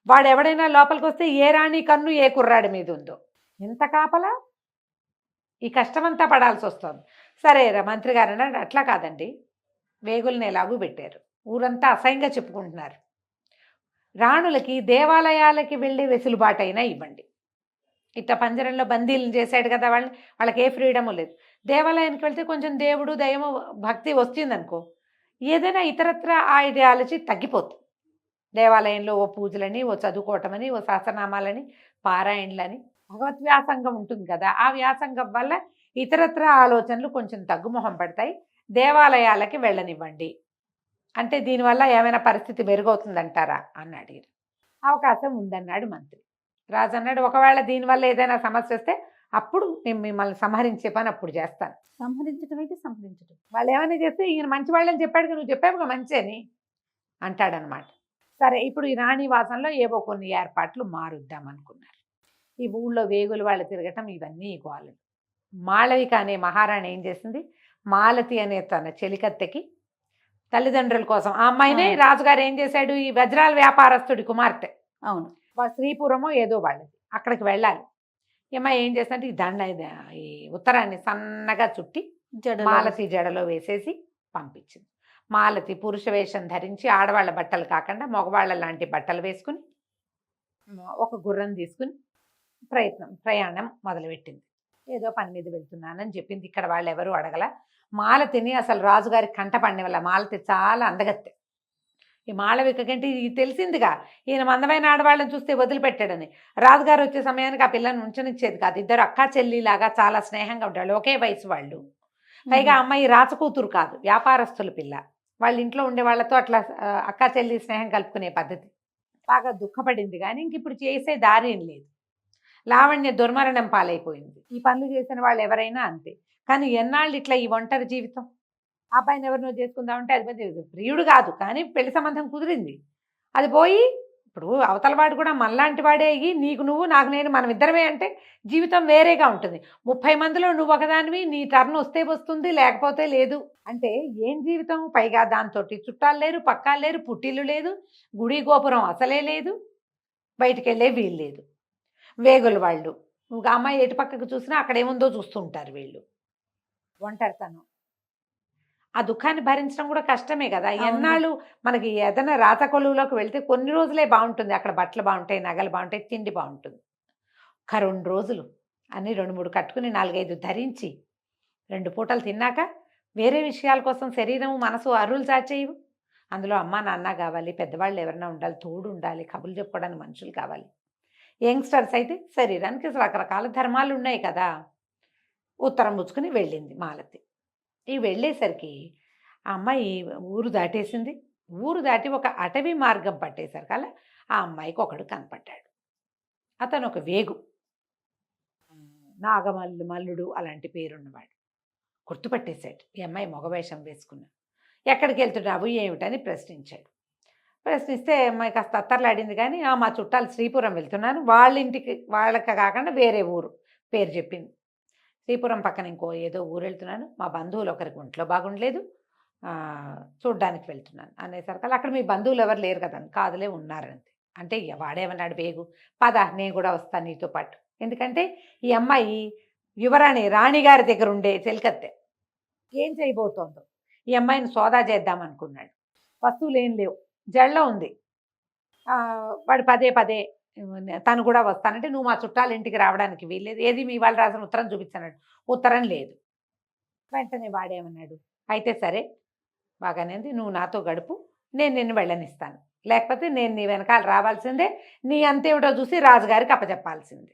వాడు ఎవడైనా లోపలికి వస్తే ఏ రాణి కన్ను ఏ కుర్రాడి మీద ఉందో, ఎంత కాపలా, ఈ కష్టమంతా పడాల్సి వస్తుంది. సరే మంత్రి గారు అన్నాడు, అట్లా కాదండి, వేగుల్ని ఎలాగూ పెట్టారు, ఊరంతా అసహ్యంగా చెప్పుకుంటున్నారు, రాణులకి దేవాలయాలకి వెళ్ళే వెసులుబాటైనా ఇవ్వండి. ఇట్లా పంజరంలో బందీలను చేశాడు కదా వాళ్ళకి ఏ ఫ్రీడము లేదు. దేవాలయానికి వెళ్తే కొంచెం దేవుడు దయము భక్తి వచ్చిందనుకో, ఏదైనా ఇతరత్ర ఐడియాలజీ తగ్గిపోతుంది. దేవాలయంలో ఓ పూజలని, ఓ చదువుకోవటమని, ఓ సహస్రనామాలని, పారాయణలని, భగవత్ వ్యాసంగం ఉంటుంది కదా, ఆ వ్యాసంగం వల్ల ఇతరత్ర ఆలోచనలు కొంచెం తగ్గుముఖం పడతాయి. దేవాలయాలకి వెళ్ళనివ్వండి. అంటే దీనివల్ల ఏమైనా పరిస్థితి మెరుగవుతుందంటారా అని అడిగారు. అవకాశం ఉందన్నాడు మంత్రి. రాజు అన్నాడు, ఒకవేళ దీనివల్ల ఏదైనా సమస్య వస్తే అప్పుడు నేను మిమ్మల్ని సంహరించే పని అప్పుడు చేస్తాను. సంహరించడం అయితే సంహరించడం. వాళ్ళు ఏమైనా చేస్తే ఈయన మంచి వాళ్ళని చెప్పాడు, నువ్వు చెప్పావుగా మంచి అని అంటాడనమాట. సరే, ఇప్పుడు ఈ రాణివాసంలో ఏవో కొన్ని ఏర్పాట్లు మారుద్దాం అనుకున్నారు. ఈ ఊళ్ళో వేగులు వాళ్ళు తిరగటం ఇవన్నీ గోలలు. మాళవిక అనే మహారాణి ఏం చేసింది, మాలతి అనే తన చెలికత్తెకి తల్లిదండ్రుల కోసం ఆ అమ్మాయినే రాజుగారు ఏం చేశాడు, ఈ వజ్రాల వ్యాపారస్తుడి కుమార్తె, అవును. శ్రీపురమో ఏదో వాళ్ళది, అక్కడికి వెళ్ళాలి. ఈ అమ్మాయి ఏం చేస్తుంటే ఈ దండ ఈ ఉత్తరాన్ని సన్నగా చుట్టి మాలతి జడలో వేసేసి పంపించింది. మాలతి పురుష వేషం ధరించి ఆడవాళ్ళ బట్టలు కాకుండా మగవాళ్ళ లాంటి బట్టలు వేసుకుని ఒక గుర్రం తీసుకుని ప్రయాణం మొదలుపెట్టింది. ఏదో పని మీద వెళ్తున్నానని చెప్పింది. ఇక్కడ వాళ్ళు ఎవరు అడగల. మాలతిని అసలు రాజుగారి కంట పండే వల్ల, మాలతి చాలా అందగత్తె. ఈ మాళవిక కంటే ఇది తెలిసిందిగా, ఈయన మందమైన ఆడవాళ్ళని చూస్తే వదిలిపెట్టాడని. రాజుగారు వచ్చే సమయానికి ఆ పిల్లని ఉంచనిచ్చేది కాదు. ఇద్దరు అక్కా చెల్లిలాగా చాలా స్నేహంగా ఉంటాడు, ఒకే వయసు వాళ్ళు. పైగా అమ్మాయి రాచకూతురు కాదు, వ్యాపారస్తుల పిల్ల. వాళ్ళ ఇంట్లో ఉండే వాళ్ళతో అట్లా అక్కా చెల్లి స్నేహం కలుపుకునే పద్ధతి. బాగా దుఃఖపడింది, కానీ ఇంక ఇప్పుడు చేసే దారి ఏం లేదు. లావణ్య దుర్మరణం పాలైపోయింది. ఈ పనులు చేసిన వాళ్ళు ఎవరైనా అంతే. కానీ ఎన్నాళ్ళు ఇట్లా ఈ ఒంటరి జీవితం. ఆ అబ్బాయిని ఎవరినో చేసుకుందామంటే అది పెద్ద ప్రియుడు కాదు, కానీ పెళ్లి సంబంధం కుదిరింది. అది పోయి ఇప్పుడు అవతల వాడు కూడా మనలాంటి వాడే అయ్యి నీకు నువ్వు నాకు నేను మనం ఇద్దరమే అంటే జీవితం వేరేగా ఉంటుంది. 30 మందిలో నువ్వు ఒకదానివి, నీ టర్న్ వస్తే వస్తుంది, లేకపోతే లేదు. అంటే ఏం జీవితం. పైగా దాంతో చుట్టాలు లేరు, పక్కాలు లేరు, పుట్టిల్లు లేదు, గుడి గోపురం అసలే లేదు, బయటికి వెళ్ళే వీలు లేదు. వేగులు వాళ్ళు, నువ్వు అమ్మాయి ఎటు పక్కకు చూసినా అక్కడేముందో చూస్తుంటారు వీళ్ళు. ఒంటరితనం, ఆ దుఃఖాన్ని భరించడం కూడా కష్టమే కదా. ఎన్నాళ్ళు మనకి ఏదైనా రాత కొలువులోకి వెళ్తే కొన్ని రోజులే బాగుంటుంది, అక్కడ బట్టలు బాగుంటాయి, నగలు బాగుంటాయి, తిండి బాగుంటుంది. ఒక 2 రోజులు అన్నీ 2, 3 కట్టుకుని 4, 5 ధరించి 2 పూటలు తిన్నాక వేరే విషయాల కోసం శరీరం మనసు అరువులు చాచేయవు. అందులో అమ్మ నాన్న కావాలి, పెద్దవాళ్ళు ఎవరైనా ఉండాలి, తోడు ఉండాలి, కబుర్లు చెప్పుకోవడానికి మనుషులు కావాలి. యంగ్స్టర్స్ అయితే శరీరానికి రకరకాల ధర్మాలు ఉన్నాయి కదా. ఉత్తరం పుచ్చుకుని వెళ్ళింది మాలతి. ఈ వెళ్ళేసరికి ఆ అమ్మాయి ఊరు దాటేసింది. ఊరు దాటి ఒక అటవీ మార్గం పట్టేసరికల్లా ఆ అమ్మాయికి ఒకడు కనపడ్డాడు. అతను ఒక వేగు, మల్లుడు అలాంటి పేరున్నవాడు. గుర్తుపట్టేశాడు. ఈ అమ్మాయి మగవేషం వేసుకున్నా. ఎక్కడికి వెళ్తున్నావు ఏమిటని ప్రశ్నించాడు. ప్రశ్నిస్తే అమ్మాయి కాస్త అత్తర్లాడింది, కానీ మా చుట్టాలు శ్రీపురం వెళ్తున్నాను, వాళ్ళ ఇంటికి, వాళ్ళకి కాకుండా వేరే ఊరు పేరు చెప్పింది. శ్రీపురం పక్కన ఇంకో ఏదో ఊరు వెళ్తున్నాను, మా బంధువులు ఒకరికి ఒంట్లో బాగుండలేదు, చూడ్డానికి వెళ్తున్నాను అనేసరికి అక్కడ మీ బంధువులు ఎవరు లేరు కదా. కాదులే ఉన్నారంతే. అంటే వాడేమన్నాడు వేగు, పద నేను కూడా వస్తాను నీతో పాటు. ఎందుకంటే ఈ అమ్మాయి యువరాణి రాణిగారి దగ్గర ఉండే చెలికత్తె. ఏం చేయబోతోందో ఈ అమ్మాయిని సోదా చేద్దామనుకున్నాడు. వస్తువులు ఏం లేవు, జళ్ళ ఉంది. వాడు పదే పదే తను కూడా వస్తానంటే, నువ్వు మా చుట్టాల ఇంటికి రావడానికి వీల్లేదు, ఏది మీ వాళ్ళు రాసిన ఉత్తరం చూపించన్నాడు. ఉత్తరం లేదు. వెంటనే వాడేమన్నాడు, అయితే సరే బాగానేది, నువ్వు నాతో గడుపు, నేను నిన్ను వెళ్ళనిస్తాను, లేకపోతే నేను నీ వెనకాల రావాల్సిందే, నీ అంతేమిటో చూసి రాజుగారికి అప్పచెప్పాల్సిందే.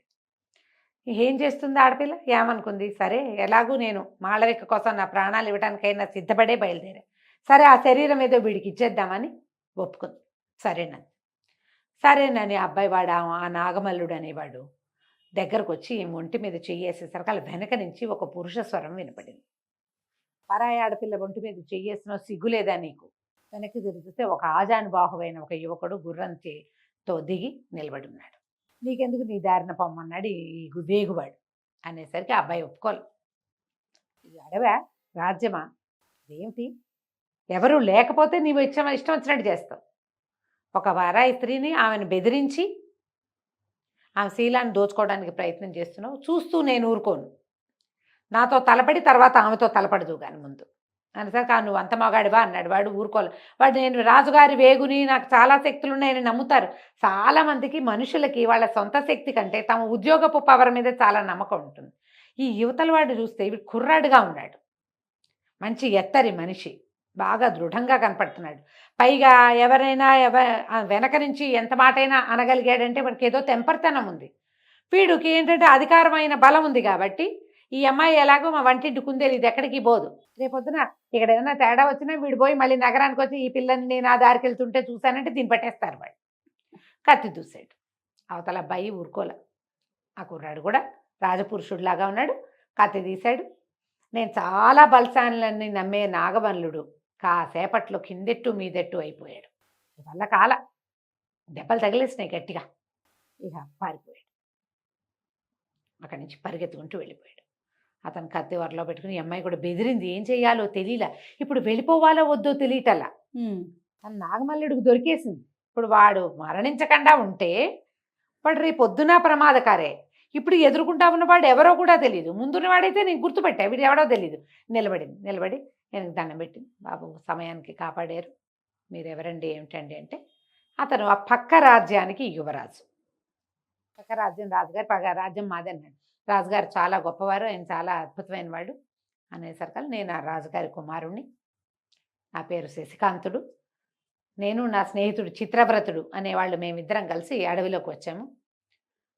ఏం చేస్తుంది ఆడపిల్ల, ఏమనుకుంది, సరే ఎలాగూ నేను మాళవిక కోసం నా ప్రాణాలు ఇవ్వడానికైనా సిద్ధపడే బయలుదేరా, సరే ఆ శరీరం ఏదో వీడికి ఇచ్చేద్దామని ఒప్పుకుంది. సరేనని అబ్బాయి వాడు ఆ నాగమల్లుడు అనేవాడు దగ్గరకు వచ్చి ఒంటి మీద చెయ్యేసేసరికి అలా వెనక నుంచి ఒక పురుష స్వరం వినపడింది. పరాయి ఆడపిల్ల ఒంటి మీద చెయ్యేసినా సిగ్గులేదా నీకు? వెనక్కి తిరిగితే ఒక ఆజానుబాహువైన ఒక యువకుడు గుర్రంతో దిగి నిలబడి ఉన్నాడు. నీకెందుకు, నీ దారిన పొమ్మన్నాడు ఈ వేగువాడు అనేసరికి ఆ అబ్బాయి ఒప్పుకోలు. ఇది అడవా, రాజ్యమా, ఏమిటి, ఎవరు లేకపోతే నీవు ఇష్టం వచ్చినట్టు చేస్తావు. ఒక వారాయి స్త్రీని ఆమెను బెదిరించి ఆమె శీలాన్ని దోచుకోవడానికి ప్రయత్నం చేస్తున్నావు, చూస్తూ నేను ఊరుకోను, నాతో తలపడి తర్వాత ఆమెతో తలపడదు కానీ ముందు అనేసరికి నువ్వు అంత మగాడివా అన్నాడు. వాడు ఊరుకోవాలి. వాడు నేను రాజుగారి వేగుని, నాకు చాలా శక్తులు ఉన్నాయని నమ్ముతారు. చాలామందికి మనుషులకి వాళ్ళ సొంత శక్తి కంటే తమ ఉద్యోగపు పవర్ మీద చాలా నమ్మకం ఉంటుంది. ఈ యువతల వాడు చూస్తే ఇవి కుర్రాడుగా ఉన్నాడు, మంచి ఎత్తరి మనిషి, బాగా దృఢంగా కనపడుతున్నాడు. పైగా ఎవరైనా వెనక నుంచి ఎంత మాటైనా అనగలిగాడంటే మనకి ఏదో తెంపర్తనం ఉంది. వీడికి ఏంటంటే అధికారమైన బలం ఉంది కాబట్టి ఈ అమ్మాయి ఎలాగో మా వంటింటి కుందేలు, ఇది ఎక్కడికి పోదు. రేపొద్దున ఇక్కడ ఏదైనా తేడా వచ్చినా వీడు పోయి మళ్ళీ నగరానికి వచ్చి ఈ పిల్లని నేను ఆ దారికి వెళ్తుంటే చూశానంటే దీన్ని పట్టేస్తారు వాళ్ళు. కత్తి దూసాడు. అవతల అబ్బాయి ఊరుకోలే. ఆ కుర్రాడు కూడా రాజపురుషుడిలాగా ఉన్నాడు. కత్తి తీశాడు. నేను చాలా బలశాలని నమ్మే నాగవల్లుడు కాసేపట్లో కిందెట్టు మీదెట్టు అయిపోయాడు. వల్ల కాల దెబ్బలు తగిలేసినాయి గట్టిగా. ఇక పారిపోయాడు. అక్కడి నుంచి పరిగెత్తుకుంటూ వెళ్ళిపోయాడు. అతను కత్తి వరలో పెట్టుకుని ఈ అమ్మాయి కూడా బెదిరింది. ఏం చెయ్యాలో తెలియలా. ఇప్పుడు వెళ్ళిపోవాలో వద్దో తెలియటల్లా. తను నాగమల్లుడికి దొరికేసింది. ఇప్పుడు వాడు మరణించకుండా ఉంటే వాడు రేపు పొద్దున ప్రమాదకారే. ఇప్పుడు ఎదుర్కొంటా ఉన్నవాడు ఎవరో కూడా తెలియదు. ముందున్నవాడైతే నేను గుర్తుపెట్టా, వీడు ఎవడో తెలియదు. నిలబడి నేను దండం పెట్టింది. బాబు సమయానికి కాపాడారు, మీరెవరండి ఏమిటండి అంటే అతను ఆ పక్క రాజ్యానికి యువరాజు. పక్క రాజ్యం రాజుగారు, పక్క రాజ్యం మాది అన్నాడు. రాజుగారు చాలా గొప్పవారు, ఆయన చాలా అద్భుతమైన వాడు అనేసరికి నేను ఆ రాజుగారి కుమారుణ్ణి, నా పేరు శశికాంతుడు, నేను నా స్నేహితుడు చిత్రవ్రతుడు అనేవాళ్ళు మేమిద్దరం కలిసి అడవిలోకి వచ్చాము.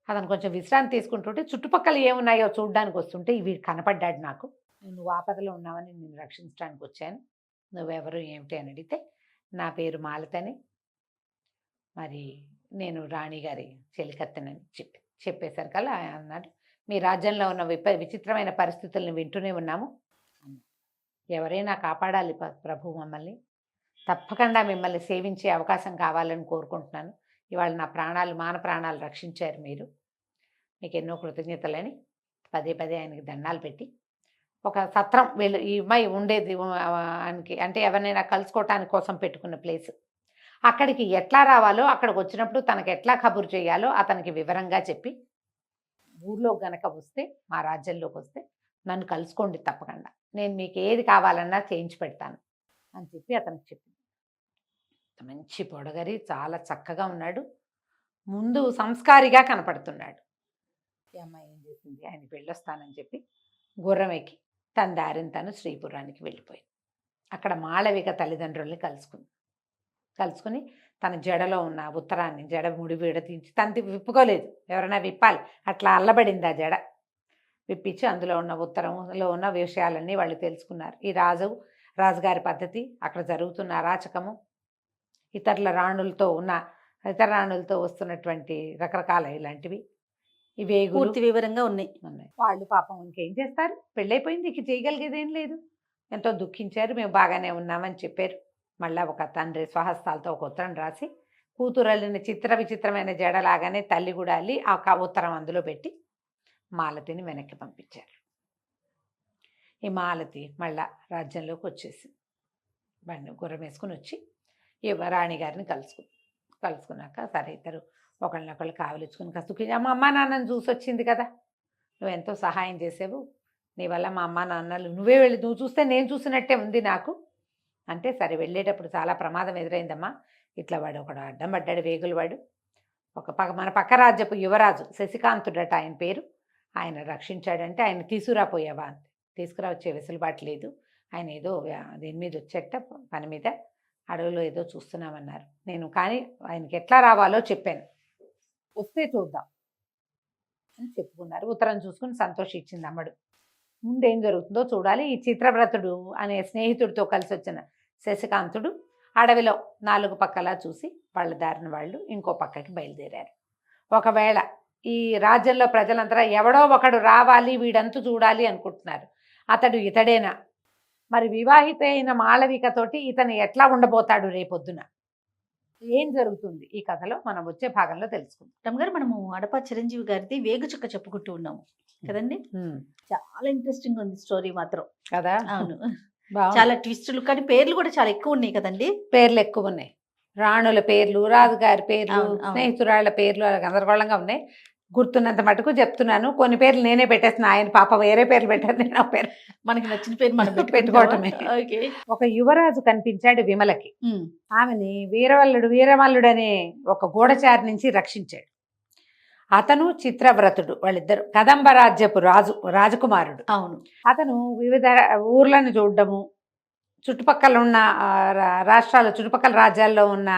అతను కొంచెం విశ్రాంతి తీసుకుంటుంటే చుట్టుపక్కల ఏమున్నాయో చూడ్డానికి వస్తుంటే వీడు కనపడ్డాడు నాకు. నువ్వు ఆపదలో ఉన్నావని నేను రక్షించడానికి వచ్చాను, నువ్వెవరు ఏమిటి అని అడిగితే నా పేరు మాలతని, మరి నేను రాణిగారి చెలికత్తెనని చెప్పేసరికల్లా అన్నాడు, మీ రాజ్యంలో ఉన్న విచిత్రమైన పరిస్థితులను వింటూనే ఉన్నాము, ఎవరైనా కాపాడాలి ప్రభు మమ్మల్ని, తప్పకుండా మిమ్మల్ని సేవించే అవకాశం కావాలని కోరుకుంటున్నాను. ఇవాళ నా ప్రాణాలు మాన ప్రాణాలు రక్షించారు మీరు, మీకు ఎన్నో కృతజ్ఞతలని పదే పదే ఆయనకి దండాలు పెట్టి ఒక సత్రం వీళ్ళు ఈ అమ్మాయి ఉండేది ఆయనకి అంటే ఎవరినైనా కలుసుకోవటానికి కోసం పెట్టుకున్న ప్లేస్, అక్కడికి ఎట్లా రావాలో అక్కడికి వచ్చినప్పుడు తనకు ఎట్లా కబురు చేయాలో అతనికి వివరంగా చెప్పి ఊర్లో గనక వస్తే మా రాజ్యంలోకి వస్తే నన్ను కలుసుకోండి తప్పకుండా, నేను మీకు ఏది కావాలన్నా చేయించి పెడతాను అని చెప్పి అతనికి చెప్పింది. మంచి పొడగరి చాలా చక్కగా ఉన్నాడు, ముందు సంస్కారిగా కనపడుతున్నాడు. ఈ అమ్మాయి ఏం చేసింది, ఆయన వెళ్ళొస్తానని చెప్పి గుర్రం ఎక్కి తన దారిని తను శ్రీపురానికి వెళ్ళిపోయింది. అక్కడ మాళవిక తల్లిదండ్రుల్ని కలుసుకుని తన జడలో ఉన్న ఉత్తరాన్ని జడ ముడి తీసి తను విప్పుకోలేదు, ఎవరైనా విప్పాలి, అట్లా అల్లబడింది ఆ జడ. విప్పించి అందులో ఉన్న ఉత్తరంలో ఉన్న విషయాలన్నీ వాళ్ళు తెలుసుకున్నారు. ఈ రాజుగారి పద్ధతి, అక్కడ జరుగుతున్న అరాచకము, ఇతర రాణులతో వస్తున్నటువంటి రకరకాల ఇలాంటివి ఇవే పూర్తి వివరంగా ఉన్నాయి. వాళ్ళు పాపం ఇంకేం చేస్తారు, పెళ్ళైపోయింది, ఇక చేయగలిగేది ఏం లేదు. ఎంతో దుఃఖించారు, మేము బాగానే ఉన్నామని చెప్పారు. మళ్ళీ ఒక తండ్రి స్వహస్తాలతో ఒక ఉత్తరం రాసి కూతురల్లిని విచిత్రమైన జడలాగానే తల్లి కూడా అల్లి ఆ ఉత్తరం అందులో పెట్టి మాలతిని వెనక్కి పంపించారు. ఈ మాలతి మళ్ళా రాజ్యంలోకి వచ్చేసింది. బండి గుర్రం వేసుకుని వచ్చి ఈ రాణిగారిని కలుసుకున్నాక సరే ఇద్దరు ఒకళ్ళనొకళ్ళు కావలించుకుని కసుకి అమ్మ నాన్నని చూసి వచ్చింది కదా, నువ్వు ఎంతో సహాయం చేసావు, నీ వల్ల మా అమ్మ నాన్నలు నువ్వే వెళ్ళి నువ్వు చూస్తే నేను చూసినట్టే ఉంది నాకు అంటే, సరే వెళ్ళేటప్పుడు చాలా ప్రమాదం ఎదురైందమ్మా, ఇట్లా వాడు ఒకడు అడ్డం పడ్డాడు, వేగులవాడు, మన పక్క రాజ్యపు యువరాజు శశికాంతుడట ఆయన పేరు, ఆయన రక్షించాడంటే ఆయన తీసుకురాపోయావా అంతే, తీసుకురా వచ్చే వెసులుబాటు లేదు, ఆయన ఏదో దీని మీద వచ్చేట పని మీద అడవిలో ఏదో చూస్తున్నామన్నారు, నేను కానీ ఆయనకి ఎట్లా రావాలో చెప్పాను, వస్తే చూద్దాం అని చెప్పుకున్నారు. ఉత్తరం చూసుకుని సంతోషించింది అమ్మడు. ముందేం జరుగుతుందో చూడాలి. ఈ చిత్రవ్రతుడు అనే స్నేహితుడితో కలిసి వచ్చిన శశికాంతుడు అడవిలో 4 పక్కలా చూసి వాళ్ళ దారిన వాళ్ళు ఇంకో పక్కకి బయలుదేరారు. ఒకవేళ ఈ రాజ్యంలో ప్రజలంతా ఎవడో ఒకడు రావాలి, వీడంతు చూడాలి అనుకుంటున్నారు, అతడు ఇతడేనా, మరి వివాహిత అయిన మాళవికతోటి ఇతను ఎట్లా ఉండబోతాడు, రేపొద్దున ఏం జరుగుతుంది ఈ కథలో మనం వచ్చే భాగంలో తెలుసుకుందాం. రమ్మగారు, మనము అడప చిరంజీవి గారిది వేగుచుక్క చెప్పుకుంటూ ఉన్నాము కదండి, చాలా ఇంట్రెస్టింగ్ ఉంది స్టోరీ మాత్రం కదా. అవును, చాలా ట్విస్టులు, కానీ పేర్లు కూడా చాలా ఎక్కువ ఉన్నాయి కదండి. పేర్లు ఎక్కువ ఉన్నాయి, రాణుల పేర్లు, రాజుగారి పేర్లు, స్నేహితురాళ్ల పేర్లు గందరగోళంగా ఉన్నాయి. గుర్తున్నంత మటుకు చెప్తున్నాను, కొన్ని పేర్లు నేనే పెట్టేస్తున్నా, ఆయన పాప వేరే పేర్లు పెట్టారు, నేను ఆ పేరు మనకి నచ్చిన పేరు మనం పెట్టుకోవటమే. ఒక యువరాజు కనిపించాడు విమలకి, ఆమెని వీరమల్లుడు అనే ఒక గూఢచారి నుంచి రక్షించాడు. అతను చిత్రవ్రతుడు, వాళ్ళిద్దరు కదంబ రాజ్యపు రాజకుమారుడు. అవును, అతను వివిధ ఊర్లను చూడడము, చుట్టుపక్కల ఉన్న రాష్ట్రాలు, చుట్టుపక్కల రాజ్యాల్లో ఉన్న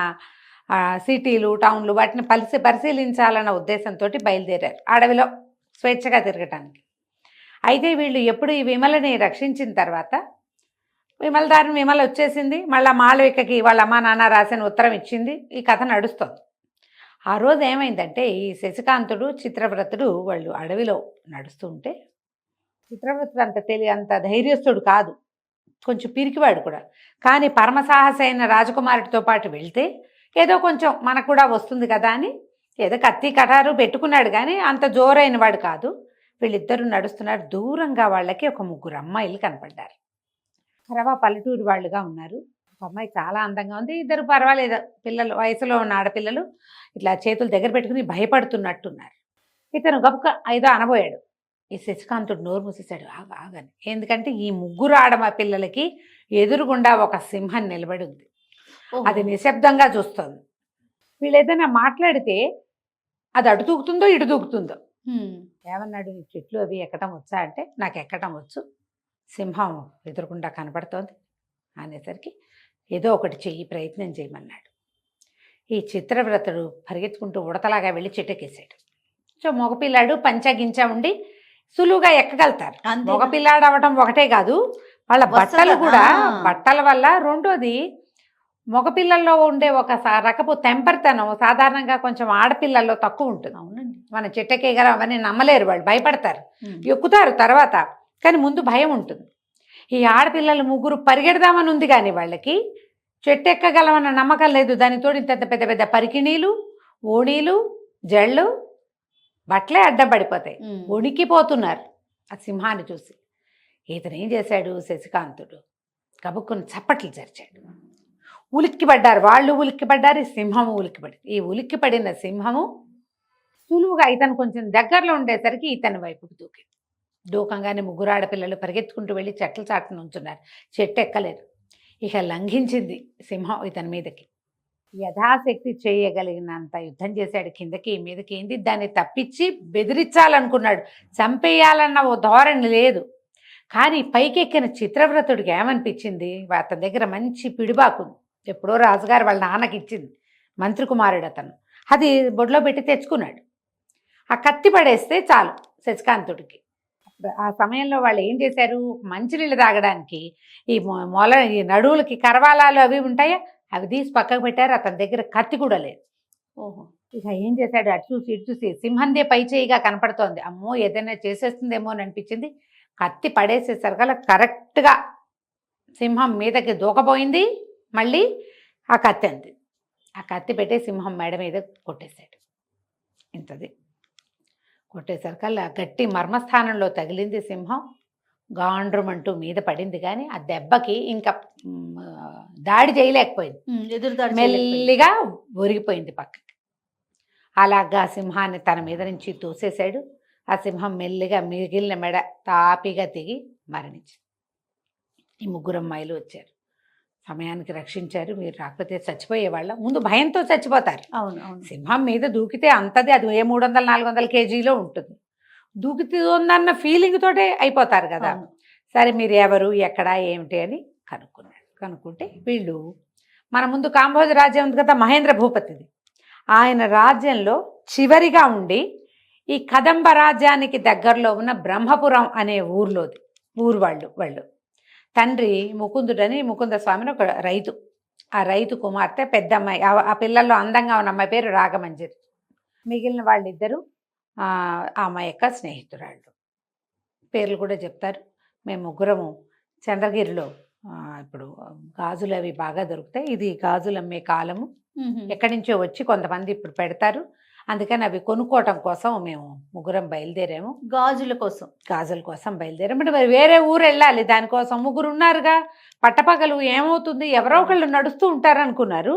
సిటీలు, టౌన్లు వాటిని పరిశీలించాలన్న ఉద్దేశంతో బయలుదేరారు అడవిలో స్వేచ్ఛగా తిరగటానికి. అయితే వీళ్ళు ఎప్పుడు ఈ విమలని రక్షించిన తర్వాత విమల వచ్చేసింది. మళ్ళీ మాళవికకి వాళ్ళ అమ్మా నాన్న రాసిన ఉత్తరం ఇచ్చింది. ఈ కథ నడుస్తుంది. ఆ రోజు ఏమైందంటే ఈ శశికాంతుడు, చిత్రవ్రతుడు వాళ్ళు అడవిలో నడుస్తుంటే, చిత్రవ్రతుడు అంత ధైర్యస్తుడు కాదు, కొంచెం పిరికివాడు కూడా. కానీ పరమసాహసి అయిన రాజకుమారుడితో పాటు వెళ్తే ఏదో కొంచెం మనకు కూడా వస్తుంది కదా అని ఏదో కత్తి కటారు పెట్టుకున్నాడు, కానీ అంత జోరైన వాడు కాదు. వీళ్ళిద్దరూ నడుస్తున్నారు. దూరంగా వాళ్ళకి ఒక 3 అమ్మాయిలు కనపడ్డారు. కరవా పల్లెటూరు వాళ్ళుగా ఉన్నారు. ఒక అమ్మాయి చాలా అందంగా ఉంది. 2 పర్వాలేదు పిల్లలు, వయసులో ఉన్న ఆడపిల్లలు ఇట్లా చేతులు దగ్గర పెట్టుకుని భయపడుతున్నట్టున్నారు. ఇతను గబుక ఏదో అనబోయాడు. ఈ శశికాంతుడు నోరు మూసేశాడు. ఆగని. ఎందుకంటే ఈ 3 పిల్లలకి ఎదురుగుండా ఒక సింహం నిలబడి ఉంది. అది నిశ్శబ్దంగా చూస్తుంది. వీళ్ళు ఏదైనా మాట్లాడితే అది అటు దూకుతుందో ఇటు దూకుతుందో. ఏమన్నాడు, నీ చెట్లు అవి ఎక్కడం వచ్చా అంటే, నాకు ఎక్కడం వచ్చు, సింహం ఎదురుకుండా కనపడుతోంది అనేసరికి ఏదో ఒకటి చెయ్యి, ప్రయత్నం చేయమన్నాడు. ఈ చిత్రవ్రతుడు పరిగెత్తుకుంటూ ఉడతలాగా వెళ్ళి చెట్టెక్కేసాడు. సో మగపిల్లాడు పంచగించ ఉండి సులువుగా ఎక్కగలుగుతారు. మగపిల్లాడు అవ్వడం ఒకటే కాదు, వాళ్ళ బట్టలు కూడా, బట్టల వల్ల. రెండోది, మగపిల్లల్లో ఉండే ఒక రకపు తెంపరితనం సాధారణంగా కొంచెం ఆడపిల్లల్లో తక్కువ ఉంటుంది. అవునండి. మన చెట్టెక్కేయగలం అవన్నీ నమ్మలేరు, వాళ్ళు భయపడతారు, ఎక్కుతారు తర్వాత, కానీ ముందు భయం ఉంటుంది. ఈ ఆడపిల్లలు 3 పరిగెడదామని ఉంది, కానీ వాళ్ళకి చెట్టు ఎక్కగలమన్న నమ్మకం లేదు. దానితో ఇంత పెద్ద పెద్ద పరికిణీలు, ఓణీలు, జళ్ళు, బట్టలే అడ్డపడిపోతాయి. ఉణికిపోతున్నారు ఆ సింహాన్ని చూసి. ఇతను ఏం చేశాడు, శశికాంతుడు కబుక్కుని చప్పట్లు జరిచాడు. ఉలిక్కిపడ్డారు వాళ్ళు, ఉలిక్కిపడ్డారు, ఈ సింహము ఉలిక్కిపడింది. ఈ ఉలిక్కిపడిన సింహము సులువుగా ఇతను కొంచెం దగ్గరలో ఉండేసరికి ఇతని వైపుకు దూకింది. దూకంగానే 3 ఆడపిల్లలు పరిగెత్తుకుంటూ వెళ్ళి చెట్ల చాటున ఉంచున్నారు. చెట్టు ఎక్కలేరు. ఇక లంఘించింది సింహం ఇతని మీదకి. యథాశక్తి చేయగలిగినంత యుద్ధం చేశాడు. కిందకి మీదకి ఏంది, దాన్ని తప్పించి బెదిరించాలనుకున్నాడు, చంపేయాలన్న ఓ ధోరణి లేదు. కానీ పైకెక్కిన చిత్రవ్రతుడికి ఏమనిపించింది, అతని దగ్గర మంచి పిడిబాకుంది, ఎప్పుడో రాజుగారు వాళ్ళ నాన్నకి ఇచ్చింది, మంత్రి కుమారుడు అతను. అది బొడ్లో పెట్టి తెచ్చుకున్నాడు. ఆ కత్తి పడేస్తే చాలు శశికాంతుడికి. ఆ సమయంలో వాళ్ళు ఏం చేశారు, మంచినీళ్ళు తాగడానికి ఈ ఈ నడువులకి కరవాలాలు అవి ఉంటాయా, అవి తీసి పక్కకు పెట్టారు. అతని దగ్గర కత్తి కూడా లేదు. ఓహో. ఇక ఏం చేశాడు, అటు చూసి ఇటు చూసి సింహందే పై చేయిగా కనపడుతోంది. అమ్మో ఏదైనా చేసేస్తుందేమో అని అనిపించింది. కత్తి పడేసేసరికల్లా కరెక్ట్గా సింహం మీదకి దూకపోయింది. మళ్ళీ ఆ కత్తి అంది. ఆ కత్తి పెట్టి సింహం మెడ మీద కొట్టేశాడు. ఇంతది కొట్టేసరికల్లా గట్టి మర్మస్థానంలో తగిలింది సింహం. గాండ్రమంటూ మీద పడింది, కానీ ఆ దెబ్బకి ఇంకా దాడి చేయలేకపోయింది. ఎదురుదాడి మెల్లిగా ఒరిగిపోయింది పక్కకి. అలాగా సింహాన్ని తన మీద నుంచి తోసేశాడు. ఆ సింహం మెల్లిగా మిగిలిన మెడ తాపిగా తెగి మరణించింది. ఈ 3 అమ్మాయిలు వచ్చారు, సమయానికి రక్షించారు. మీరు రాకపోతే చచ్చిపోయేవాళ్ళం. ముందు భయంతో చచ్చిపోతారు. అవును అవును. సింహం మీద దూకితే అంతది, అది ఏ 300-400 కేజీలో ఉంటుంది. దూకుతుందన్న ఫీలింగ్ తోటే అయిపోతారు కదా. సరే మీరు ఎవరు, ఎక్కడ, ఏమిటి అని కనుక్కున్నాడు. కనుక్కుంటే వీళ్ళు మన ముందు కాంబోజ రాజ్యం ఉంది కదా, మహేంద్ర భూపతిది. ఆయన రాజ్యంలో చివరిగా ఉండి ఈ కదంబ రాజ్యానికి దగ్గరలో ఉన్న బ్రహ్మపురం అనే ఊరు వాళ్ళు తండ్రి ముకుందుడని, ముకుంద స్వామిని ఒక రైతు. ఆ రైతు కుమార్తె పెద్ద అమ్మాయి. ఆ పిల్లల్లో అందంగా ఉన్న అమ్మాయి పేరు రాగమంజరి. మిగిలిన వాళ్ళిద్దరూ ఆ అమ్మాయి యొక్క స్నేహితురాళ్ళు. పేర్లు కూడా చెప్తారు. మేము 3 చంద్రగిరిలో ఇప్పుడు గాజులు అవి బాగా దొరుకుతాయి. ఇది గాజులు అమ్మే కాలము. ఎక్కడి నుంచో వచ్చి కొంతమంది ఇప్పుడు పెడతారు. అందుకని అవి కొనుక్కోవటం కోసం మేము 3 బయలుదేరాము. గాజుల కోసం బయలుదేరాము. అంటే మరి వేరే ఊరు వెళ్ళాలి, దానికోసం 3 ఉన్నారుగా. పట్టపగలు ఏమవుతుంది, ఎవరో ఒకళ్ళు నడుస్తూ ఉంటారనుకున్నారు.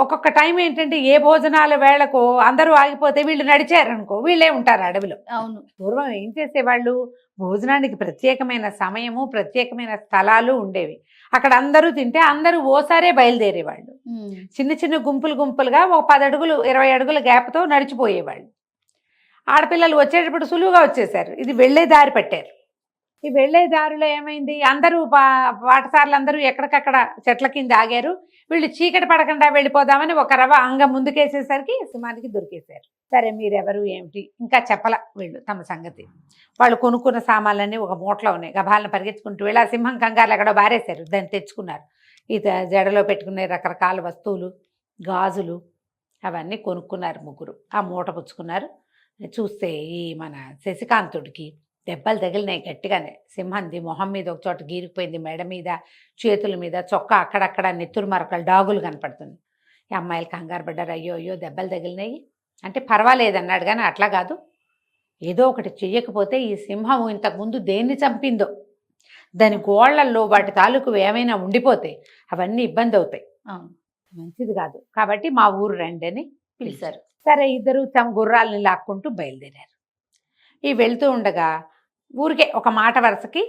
ఒక్కొక్క టైం ఏంటంటే ఏ భోజనాల వేళకో అందరూ ఆగిపోతే వీళ్ళు నడిచారనుకో, వీళ్ళే ఉంటారు అడవిలో. అవును. పూర్వం ఏం చేసేవాళ్ళు, భోజనానికి ప్రత్యేకమైన సమయము, ప్రత్యేకమైన స్థలాలు ఉండేవి. అక్కడ అందరూ తింటే అందరూ ఓసారే బయలుదేరేవాళ్ళు. చిన్న చిన్న గుంపులుగా ఒక 10 అడుగులు 20 అడుగుల గ్యాప్తో నడిచిపోయేవాళ్ళు. ఆడపిల్లలు వచ్చేటప్పుడు సులువుగా వచ్చేసారు. ఇది వెళ్ళే దారి పట్టారు. ఈ వెళ్ళే దారిలో ఏమైంది, అందరూ పాటసార్లు అందరూ ఎక్కడికక్కడ చెట్ల కింద ఆగారు. వీళ్ళు చీకటి పడకుండా వెళ్ళిపోదామని ఒక రవ అంగం ముందుకేసేసరికి సింహానికి దొరికేశారు. సరే మీరెవరు ఏమిటి ఇంకా చెప్పల వీళ్ళు తమ సంగతి. వాళ్ళు కొనుక్కున్న సామాన్లన్నీ ఒక మూటలో ఉన్నాయి. గబాలను పరిగెత్తుకుంటూ వెళ్ళి ఆ సింహం కంగారులు ఎక్కడో బారేశారు. దాన్ని తెచ్చుకున్నారు. ఈ జడలో పెట్టుకునే రకరకాల వస్తువులు, గాజులు అవన్నీ కొనుక్కున్నారు ముగ్గురు. ఆ మూట పుచ్చుకున్నారు. చూస్తే ఈ మన శశికాంతుడికి దెబ్బలు తగిలినాయి గట్టిగానే. సింహంది మొహం మీద ఒక చోట గీరిపోయింది, మెడ మీద, చేతుల మీద, చొక్కా అక్కడక్కడ నెత్తురు మరకలు, డాగులు కనపడుతుంది. ఈ అమ్మాయిలు కంగారు పడ్డారు. అయ్యో అయ్యో దెబ్బలు తగిలినాయి అంటే పర్వాలేదన్నాడు. కానీ అట్లా కాదు, ఏదో ఒకటి చెయ్యకపోతే ఈ సింహం ఇంతకుముందు దేన్ని చంపిందో దాని గోళ్లల్లో వాటి తాలూకు ఏమైనా ఉండిపోతే అవన్నీ ఇబ్బంది అవుతాయి, మంచిది కాదు. కాబట్టి మా ఊరు రండి అని పిలిచారు. సరే ఇద్దరు తమ గుర్రాలని లాక్కుంటూ బయలుదేరారు. ఈ వెళ్తూ ఉండగా ఊరికే ఒక మాట వరుసకి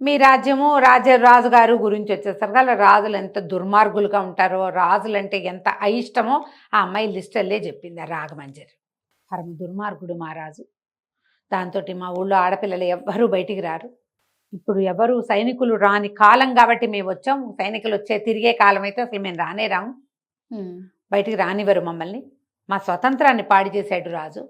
మీ రాజ్యము రాజుగారు గురించి వచ్చేసరికి అలా రాజులు ఎంత దుర్మార్గులుగా ఉంటారో, రాజులంటే ఎంత అయిష్టమో ఆ అమ్మాయి లిస్టల్లే చెప్పింది. ఆ రాగమంజరి పరమ దుర్మార్గుడు మా రాజు. దాంతో మా ఊళ్ళో ఆడపిల్లలు ఎవ్వరూ బయటికి రారు. ఇప్పుడు ఎవరు సైనికులు రాని కాలం కాబట్టి మేము వచ్చాం. సైనికులు వచ్చే తిరిగే కాలం అయితే అసలు మేము రానే రాము, బయటికి రానివ్వరు మమ్మల్ని. మా స్వతంత్రాన్ని పాడు చేశాడు రాజు.